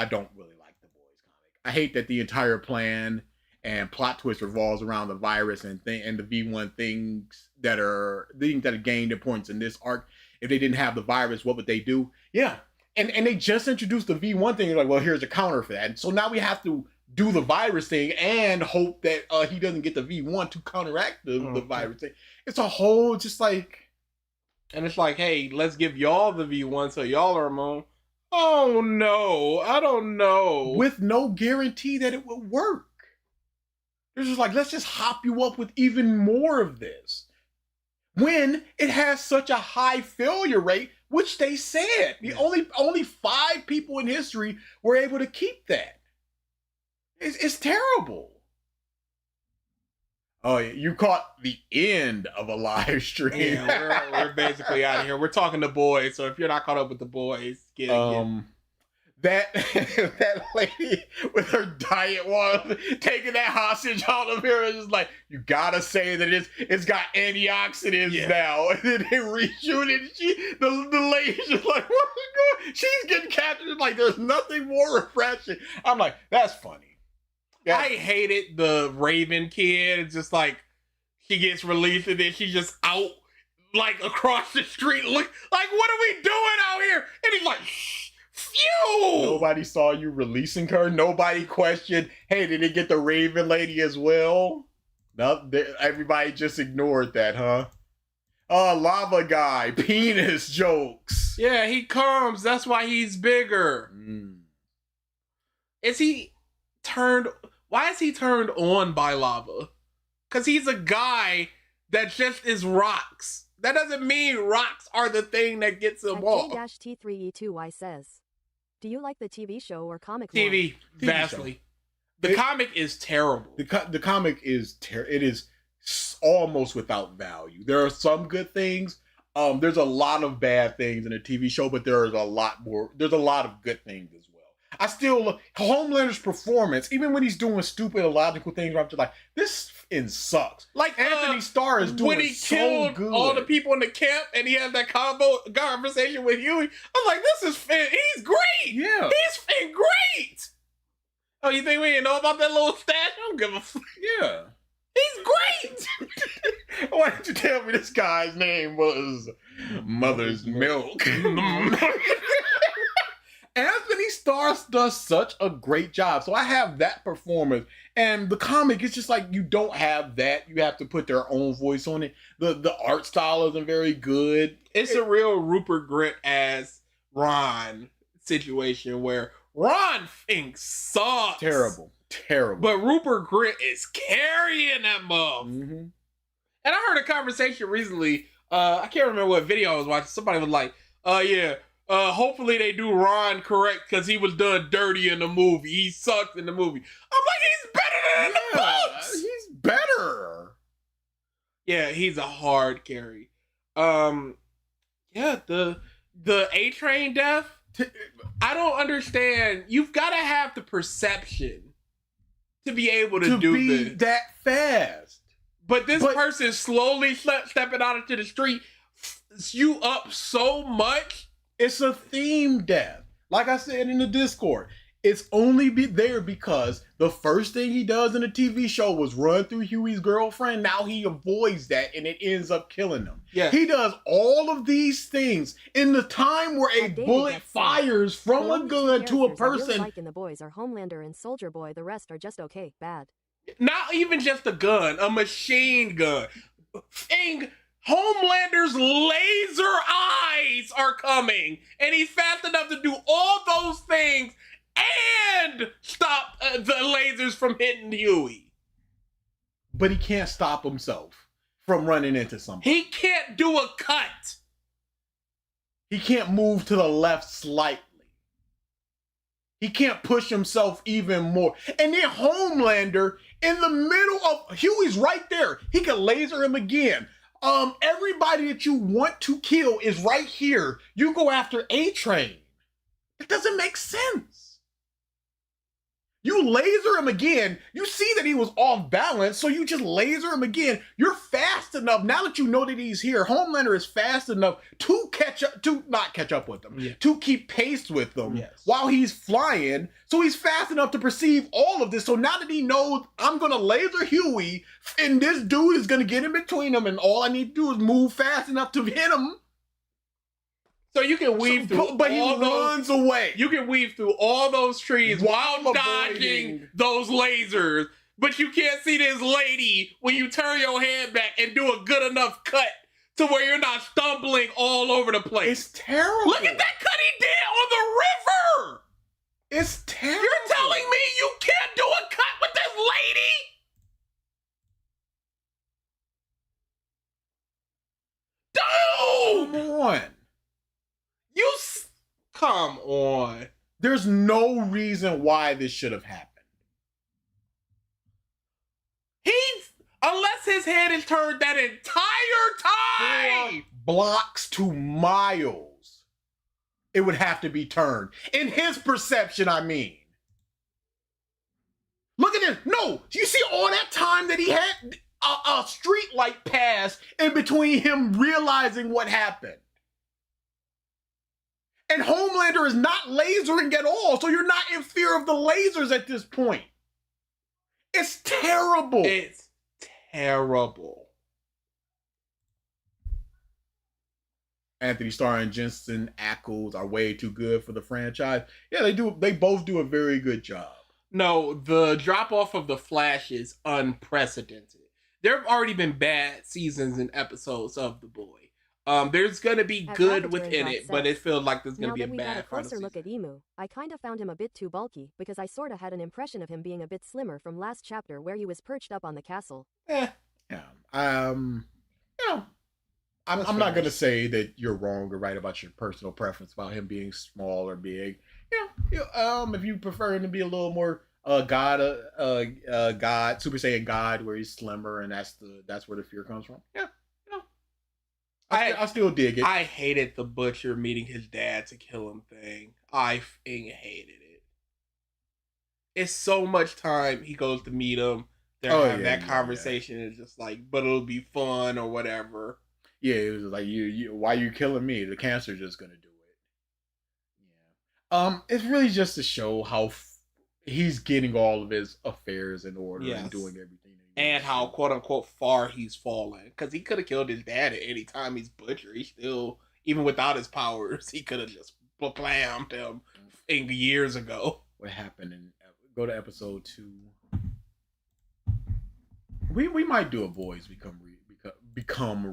don't really like the Boys comic. I hate that the entire plan and plot twist revolves around the virus and the V1 things that have gained importance in this arc. If they didn't have the virus, what would they do? Yeah. And they just introduced the V1 thing. They're like, well, here's a counter for that. And so now we have to do the virus thing and hope that he doesn't get the V1 to counteract the virus thing. It's a whole just like... And it's like, hey, let's give y'all the V1 so y'all are immune. Oh, no. I don't know. With no guarantee that it would work. They're just like, let's just hop you up with even more of this. When it has such a high failure rate, which they said. The only 5 people in history were able to keep that. It's terrible. Oh, yeah, you caught the end of a live stream. Yeah, we're basically out of here. We're talking to Boys, so if you're not caught up with the Boys, get that lady with her diet was taking that hostage out of here is just like, you gotta say that it's got antioxidants now. And then they reshoot it. The lady's just like, what's going on? She's getting captured. Like, there's nothing more refreshing. I'm like, that's funny. I hated the Raven kid. It's just like, she gets released and then she's just out like across the street. Look, like, what are we doing out here? And he's like, phew! Nobody saw you releasing her. Nobody questioned, hey, did it get the Raven Lady as well? No, everybody just ignored that, huh? Lava guy, penis jokes. Yeah, he comes. That's why he's bigger. Is he turned? Why is he turned on by lava? Because he's a guy that just is rocks. That doesn't mean rocks are the thing that gets him off. J-T3E2Y says, do you like the TV show or comic TV, vastly. The comic is terrible. The comic is it is almost without value. There are some good things. There's a lot of bad things in the TV show, but there's a lot more. There's a lot of good things as well. I still Homelander's performance, even when he's doing stupid illogical things, where I'm just like, this sucks. Like Anthony Starr is doing when he so killed good. all the people in the camp, and he had that conversation with Huey. I'm like, this is he's great. Yeah, he's great. Oh, you think we didn't know about that little stash? I don't give a fuck. Yeah. He's great! Why didn't you tell me this guy's name was Mother's Milk? Anthony Starr does such a great job. So I have that performance. And the comic, it's just like you don't have that. You have to put their own voice on it. The art style isn't very good. It's a real Rupert Grint as Ron situation where Ron thinks sucks. Terrible. But Rupert Grint is carrying that mug. And I heard a conversation recently. I can't remember what video I was watching. Somebody was like, hopefully they do Ron correct because he was done dirty in the movie. He sucked in the movie. I'm like, he's better than the books. He's better. Yeah, he's a hard carry. Yeah, the A-Train death, I don't understand. You've got to have the perception to be able to do this that fast. But this person slowly stepping out into the street you up so much. It's a theme death. Like I said in the Discord, it's only there because the first thing he does in the TV show was run through Huey's girlfriend. Now he avoids that and it ends up killing him. Yeah. He does all of these things in the time where a bullet fires from a gun to a person. I really like in the boys are Homelander and Soldier Boy. The rest are just okay, bad. Not even just a gun, a machine gun. Homelander's laser eyes are coming, and he's fast enough to do all those things and stop the lasers from hitting Huey. But he can't stop himself from running into somebody. He can't do a cut. He can't move to the left slightly. He can't push himself even more. And then Homelander, in the middle of Huey's right there. He can laser him again. Everybody that you want to kill is right here. You go after A-Train. It doesn't make sense. You laser him again. You see that he was off balance, so you just laser him again. You're fast enough. Now that you know that he's here, Homelander is fast enough to not catch up with them, to keep pace with them while he's flying. So he's fast enough to perceive all of this. So now that he knows I'm going to laser Huey and this dude is going to get in between them and all I need to do is move fast enough to hit him. So you can weave through but he runs away. You can weave through all those trees while dodging those lasers, but you can't see this lady when you turn your head back and do a good enough cut to where you're not stumbling all over the place. It's terrible. Look at that cut he did on the river. It's terrible. You're telling me you can't do a cut with this lady? Dude! Come on. Come on. There's no reason why this should have happened. Unless his head is turned that entire time. 4 blocks to miles. It would have to be turned. In his perception, I mean. Look at this. No, you see all that time that he had a street light pass in between him realizing what happened. And Homelander is not lasering at all, so you're not in fear of the lasers at this point. It's terrible. It's terrible. Anthony Starr and Jensen Ackles are way too good for the franchise. Yeah, they do. They both do a very good job. No, the drop off of the Flash is unprecedented. There have already been bad seasons and episodes of The Boy. There's gonna be good within it, but it feels like there's gonna be a bad. Now that we got a closer look at Emu, I kind of found him a bit too bulky because I sorta had an impression of him being a bit slimmer from last chapter where he was perched up on the castle. Yeah. I'm not gonna say that you're wrong or right about your personal preference about him being small or big. If you prefer him to be a little more God, Super Saiyan God, where he's slimmer, and that's where the fear comes from. Yeah. I still dig it. I hated the Butcher meeting his dad to kill him thing. I hated it. It's so much time he goes to meet him. That conversation is just like, but it'll be fun or whatever. Yeah, it was like you why you killing me? The cancer's just gonna do it. Yeah. It's really just to show how he's getting all of his affairs in order and doing everything. And how quote unquote far he's fallen. Because he could have killed his dad at any time. He's Butcher. He still, even without his powers, he could have just blammed him years ago. What happened? Go to episode 2. We might do a boys become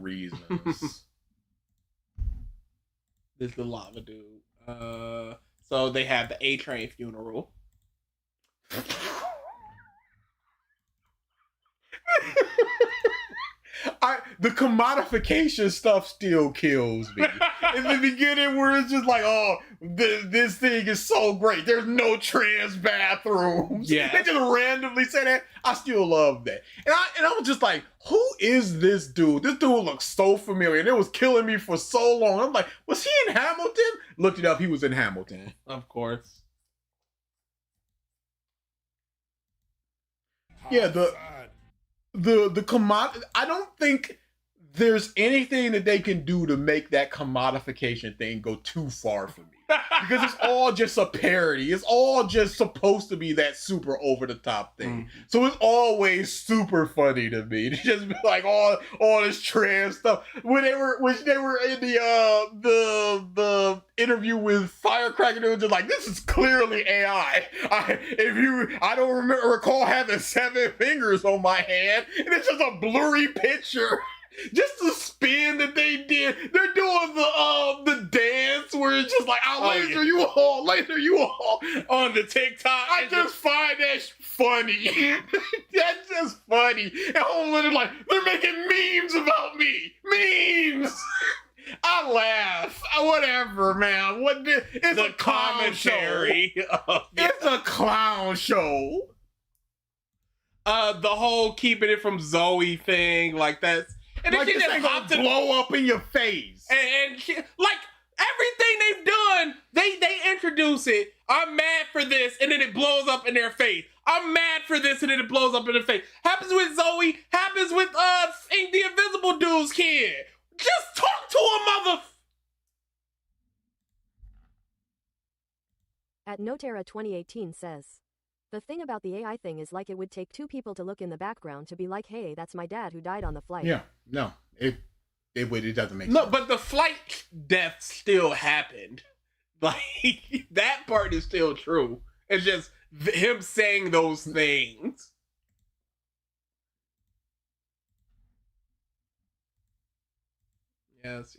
reasons. This is the lava dude. So they have the A-Train funeral. The commodification stuff still kills me. In the beginning, where it's just like, oh, this thing is so great. There's no trans bathrooms. Yeah, they just randomly say that. I still love that. And I was just like, who is this dude? This dude looks so familiar, and it was killing me for so long. I'm like, was he in Hamilton? Looked it up. He was in Hamilton, of course. Yeah, the commod. I don't think there's anything that they can do to make that commodification thing go too far for me. Because it's all just a parody. It's all just supposed to be that super over the top thing. So it's always super funny to me to just be like all this trans stuff. When they were in the interview with Firecracker, they were just like, this is clearly AI. I don't recall having 7 fingers on my hand, and it's just a blurry picture. Just the spin that they did. They're doing the dance where it's just like, I'll laser you all on the TikTok. I just find that funny. That's just funny. And Homelander's like, they're making memes about me. Memes. I laugh. Whatever, man. It's a clown show. It's a clown show. The whole keeping it from Zoe thing, like that's. And like this ain't gonna blow up in your face. And she, like everything they've done, they introduce it. I'm mad for this, and then it blows up in their face. I'm mad for this, and then it blows up in their face. Happens with Zoe. Happens with the Invisible Dude's kid. Just talk to a mother. At Notera 2018 says, the thing about the AI thing is like it would take 2 people to look in the background to be like, hey, that's my dad who died on the flight. Yeah, no, it doesn't make sense. No, but the flight death still happened. Like, that part is still true. It's just him saying those things. Yes.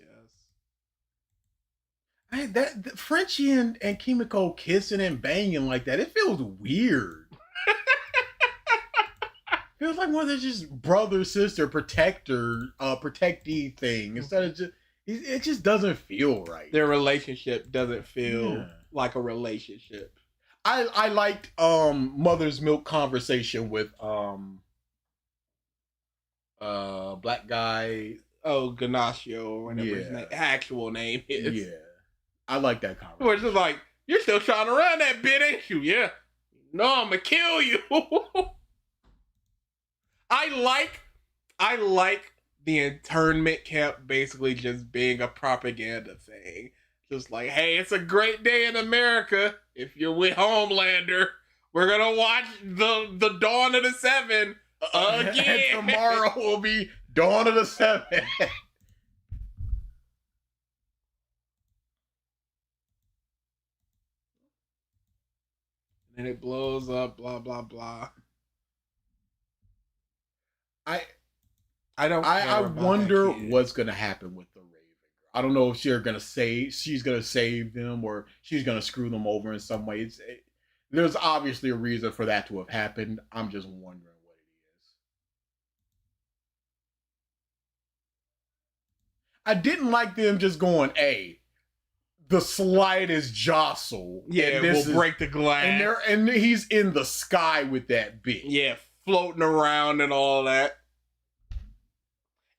That Frenchie and Kimiko kissing and banging like that, it feels weird. Feels like one of those just brother, sister, protectee thing. Instead of just, it just doesn't feel right. Their relationship doesn't feel like a relationship. I liked Mother's Milk conversation with black guy. Oh, Ganasio, or whatever his actual name is. Yeah. I like that conversation. Where it's just like, you're still trying to run that bit, ain't you? Yeah. No, I'm gonna kill you. I like the internment camp basically just being a propaganda thing. Just like, hey, it's a great day in America. If you're with Homelander, we're gonna watch the Dawn of the Seven again. And tomorrow will be Dawn of the Seven. And it blows up, blah, blah, blah. I wonder what's gonna happen with the Raven Girl. I don't know if she's gonna save them or she's gonna screw them over in some way. There's obviously a reason for that to have happened. I'm just wondering what it is. I didn't like them just going, "Hey, the slightest jostle, yeah, we'll break the glass." And he's in the sky with that bitch. Yeah, floating around and all that.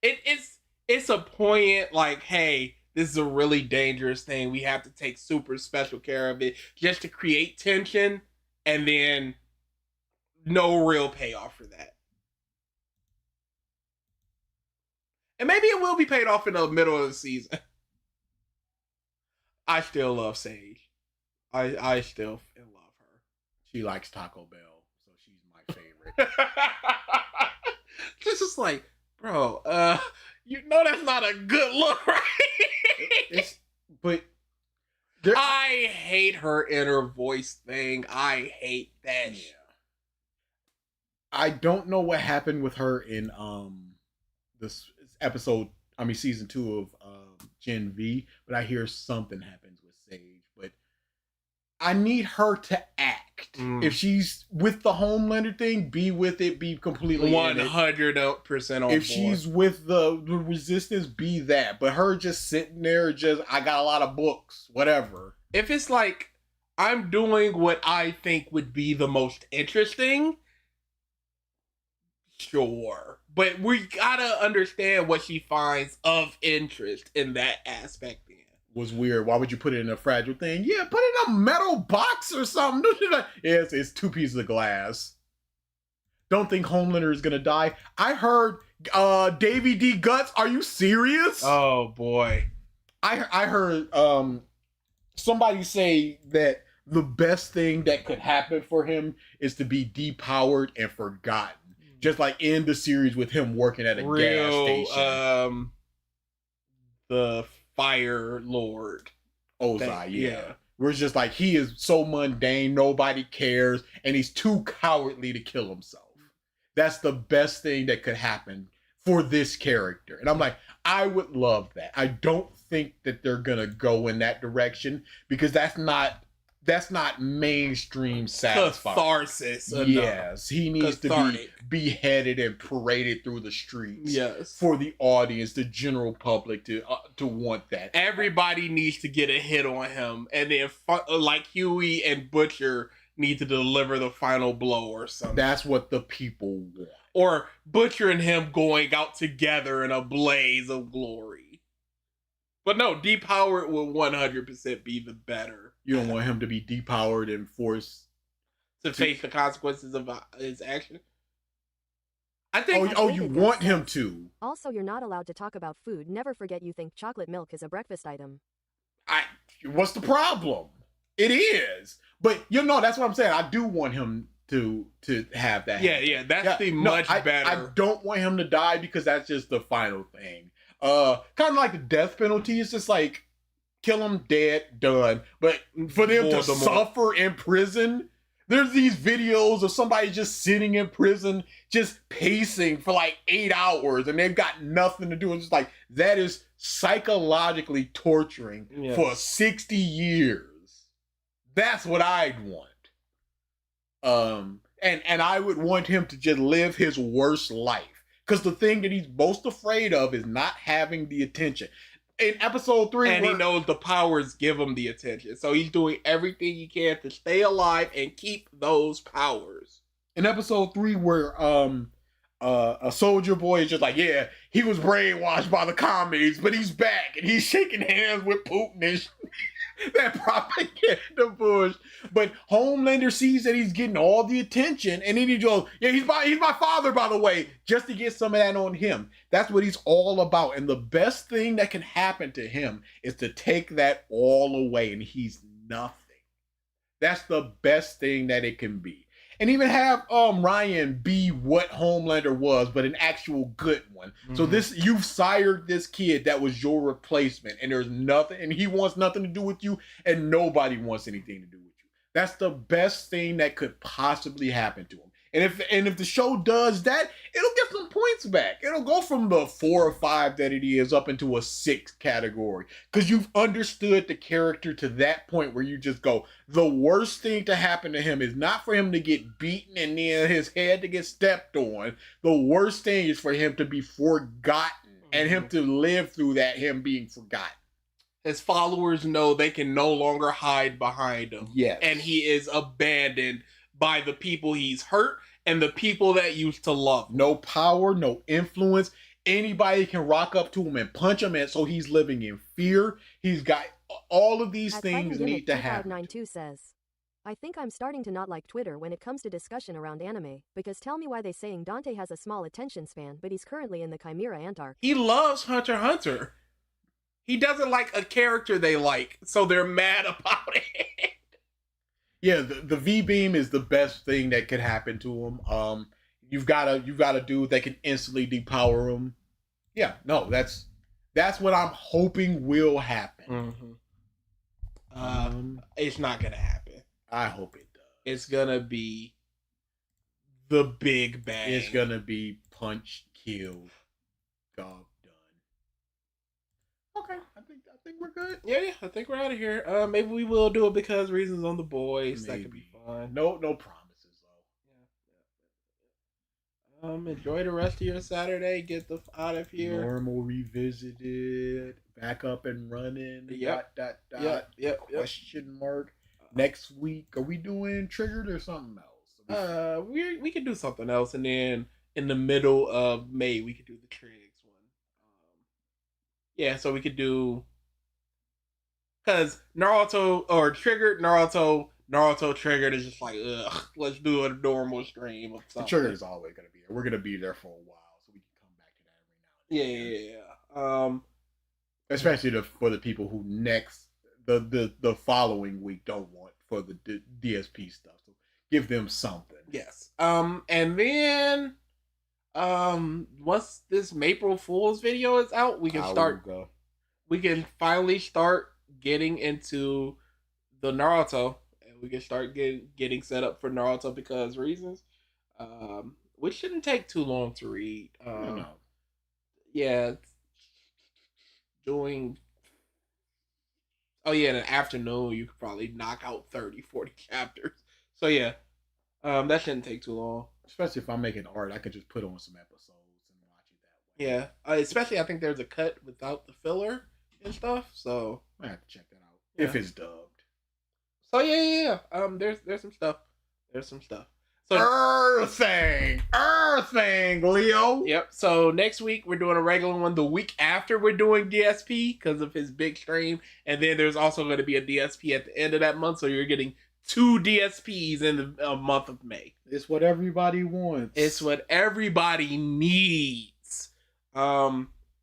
It's a poignant, like, hey, this is a really dangerous thing. We have to take super special care of it just to create tension, and then no real payoff for that. And maybe it will be paid off in the middle of the season. I still love Sage. I still love her. She likes Taco Bell, so she's my favorite. This is like, bro, you know that's not a good look, right? But I hate her inner voice thing. I hate that shit. I don't know what happened with her in this episode. I mean, season 2 of Gen V, but I hear something happens with Sage. But I need her to act. If she's with the Homelander thing, be with it. Be completely 100% on board. If she's with the Resistance, be that. But her just sitting there, I got a lot of books, whatever. If it's like, I'm doing what I think would be the most interesting, sure. But we gotta understand what she finds of interest in that aspect. Was weird. Why would you put it in a fragile thing? Yeah, put it in a metal box or something. Yes, it's 2 pieces of glass. Don't think Homelander is gonna die. I heard Davy D Guts. Are you serious? Oh boy. I heard somebody say that the best thing that could happen for him is to be depowered and forgotten. Just like in the series with him working at a gas station. The Fire Lord. Ozai, yeah. Where it's just like, he is so mundane, nobody cares, and he's too cowardly to kill himself. That's the best thing that could happen for this character. And I'm like, I would love that. I don't think that they're gonna go in that direction because that's not mainstream satisfying. Catharsis. Yes, he needs to be beheaded and paraded through the streets. Yes, for the audience, the general public to want that. Everybody needs to get a hit on him, and then like Huey and Butcher need to deliver the final blow or something. That's what the people want. Or Butcher and him going out together in a blaze of glory. But no, depowered will 100% be the better. You don't want him to be depowered and forced to face the consequences of his action. I think. Oh, you want him to. Also, you're not allowed to talk about food. Never forget you think chocolate milk is a breakfast item. What's the problem? It is. But that's what I'm saying. I do want him to have that. Yeah, that's much better. I don't want him to die because that's just the final thing. Kind of like the death penalty. It's just like, kill him, dead, done. But for them to suffer in prison, there's these videos of somebody just sitting in prison, just pacing for like 8 hours, and they've got nothing to do. It's just like, that is psychologically torturing for 60 years. That's what I'd want. And I would want him to just live his worst life. Because the thing that he's most afraid of is not having the attention. In episode 3, and he knows the powers give him the attention, so he's doing everything he can to stay alive and keep those powers. In episode 3, where a soldier boy is just like, yeah, he was brainwashed by the commies, but he's back and he's shaking hands with Putin and that propaganda bush. But Homelander sees that he's getting all the attention, and then he goes, yeah, he's my father, by the way, just to get some of that on him. That's what he's all about. And the best thing that can happen to him is to take that all away, and he's nothing. That's the best thing that it can be. And even have Ryan be what Homelander was, but an actual good one. Mm-hmm. So you've sired this kid that was your replacement, and there's nothing, and he wants nothing to do with you, and nobody wants anything to do with you. That's the best thing that could possibly happen to him. And if the show does that, it'll get some points back. It'll go from the 4 or 5 that it is up into a 6 category. Because you've understood the character to that point where you just go, the worst thing to happen to him is not for him to get beaten and then his head to get stepped on. The worst thing is for him to be forgotten and him to live through that, him being forgotten. His followers know they can no longer hide behind him. Yes. And he is abandoned by the people he's hurt and the people that used to love him. No power, no influence. Anybody can rock up to him and punch him, and so he's living in fear. He's got all of these things need to happen. 2592 says, I think I'm starting to not like Twitter when it comes to discussion around anime, because tell me why they saying Dante has a small attention span, but he's currently in the Chimera Ant-arc. He loves Hunter x Hunter. He doesn't like a character they like, so they're mad about it. Yeah, the V-beam is the best thing that could happen to him. You've got a dude that can instantly depower him. Yeah, no, that's what I'm hoping will happen. It's not gonna happen. I hope it does. It's gonna be the big bang. It's gonna be punch, kill, job done. Okay, I think we're good. Yeah, I think we're out of here. Maybe we will do it because reasons on the boys. That could be fun. No promises though. Enjoy the rest of your Saturday. Get the out of here. Normal revisited, back up and running. Yep. Question mark. Next week, are we doing Triggered or something else? We could do something else, and then in the middle of May we could do the Triggs one. Yeah, so we could do. Because Naruto or Triggered, Naruto Triggered is just like, ugh, let's do a normal stream of something. The Triggered is always going to be there. We're going to be there for a while, so we can come back to that every now and then. Yeah. Especially for the people who the following week don't want for the DSP stuff. So give them something. Yes. And then, once this April Fool's video is out, we can we can finally start getting into the Naruto, and we can start getting set up for Naruto because reasons, which shouldn't take too long to read. Yeah, in an afternoon you could probably knock out 30-40 chapters. So yeah, that shouldn't take too long. Especially if I'm making art, I could just put on some episodes and watch it that way. Yeah, especially I think there's a cut without the filler and stuff, so I have to check that out if it's dubbed. So yeah. There's some stuff. So Earthing, Leo. Yep. So next week we're doing a regular one. The week after we're doing DSP because of his big stream, and then there's also going to be a DSP at the end of that month. So you're getting 2 DSPs in the month of May. It's what everybody wants. It's what everybody needs.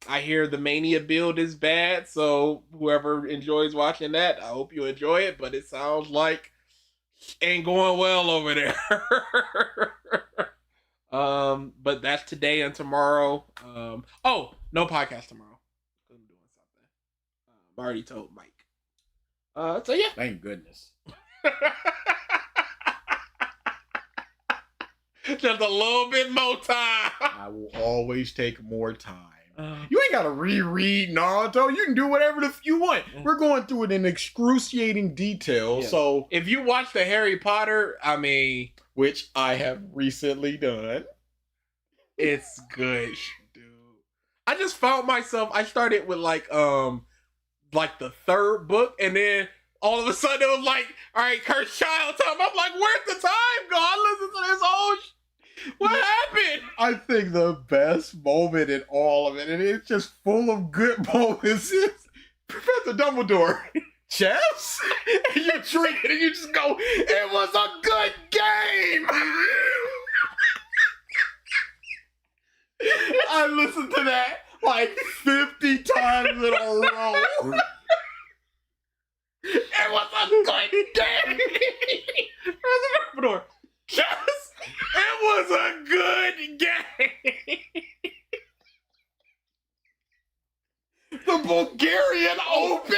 I hear the Mania build is bad, so whoever enjoys watching that, I hope you enjoy it, but it sounds like ain't going well over there. But that's today and tomorrow. No podcast tomorrow. I'm doing something. I already told Mike. So yeah. Thank goodness. Just a little bit more time. I will always take more time. You ain't gotta reread Naruto. You can do whatever you want. We're going through it in excruciating detail. Yes. So if you watch the Harry Potter, which I have recently done, it's good, dude. I just found myself. I started with like the 3rd book, and then all of a sudden it was like, all right, cursed child time. I'm like, where's the time gone? Listen to this whole. What happened? I think the best moment in all of it, and it's just full of good moments, is Professor Dumbledore. Chess? And you drink it and you just go, it was a good game! I listened to that like 50 times in a row. It was a good game! Professor Dumbledore. Chess? It was a good game. The Bulgarian Open.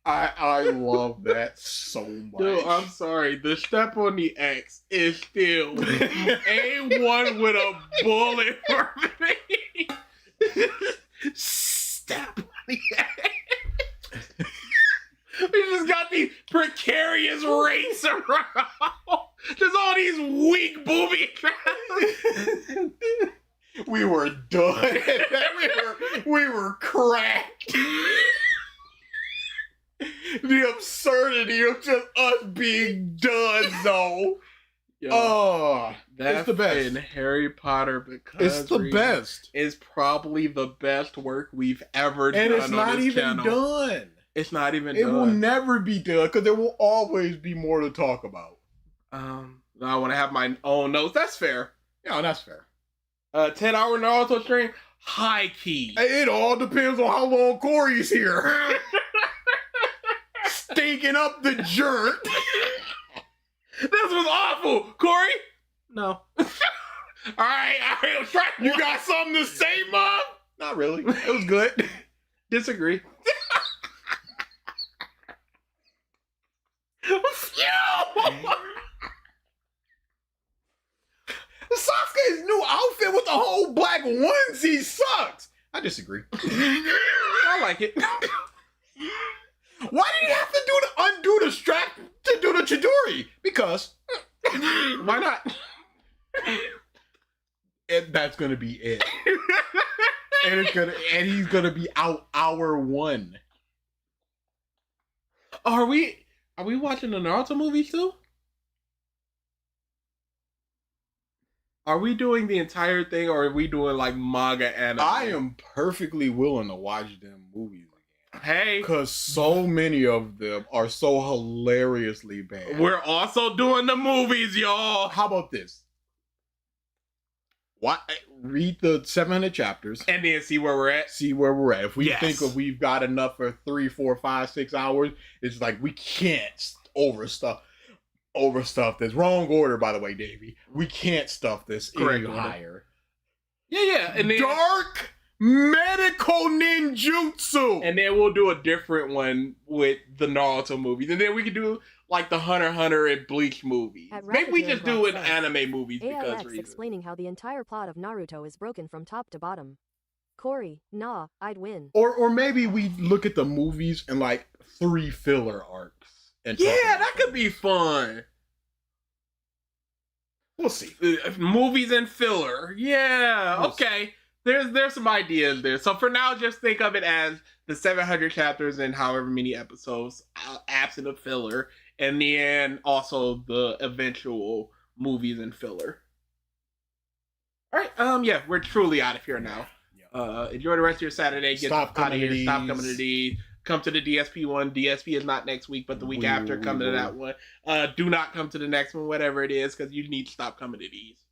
I love that so much. Dude, I'm sorry. The step on the X is still A1 with a bullet for me. Step on the X. We just got these precarious rates around. There's all these weak booby traps. We were done. we were cracked. The absurdity of just us being done, though. Yo, oh, that's it's the best. In Harry Potter because it's the best. It's probably the best work we've ever done. And it's on not this even channel. done. It's not even it done. It will never be done because there will always be more to talk about. I want to have my own notes. That's fair. Yeah, that's fair. 10-hour Naruto stream, high key. It all depends on how long Corey's here. Stinking up the jerk. This was awful, Corey. No. all right. You got something to say, Mom? Not really. It was good. Disagree. Sasuke's new outfit with the whole black onesie sucks. I disagree. I like it. Why did he have to undo the strap to do the Chidori? Because why not? And that's gonna be it. and he's gonna be out hour 1. Are we watching the Naruto movies too? Are we doing the entire thing, or are we doing like manga anime? I am perfectly willing to watch them movies again. Hey, because so many of them are so hilariously bad. We're also doing the movies, y'all. How about this? Read the 700 chapters and then see where we're at. If we think we've got enough for 3, 4, 5, 6 hours, it's like we can't overstuff this. Wrong order, by the way, Davey. We can't stuff this any higher. Yeah. And then, dark medical ninjutsu. And then we'll do a different one with the Naruto movies. And then we can do like the Hunter x Hunter and Bleach movies. Maybe we just do it anime movies because reasons. Explaining how the entire plot of Naruto is broken from top to bottom. Corey, nah, I'd win. Or maybe we look at the movies and like 3 filler arcs. And that could be fun. We'll see. Movies and filler. Yeah, we'll okay. See. There's some ideas there. So for now, just think of it as the 700 chapters and however many episodes, absent of filler, and then also the eventual movies and filler. All right. We're truly out of here now. Enjoy the rest of your Saturday. Get out of here. Stop coming to these. Come to the DSP one. DSP is not next week, but the week after. Come to that one. Do not come to the next one, whatever it is, because you need to stop coming to these.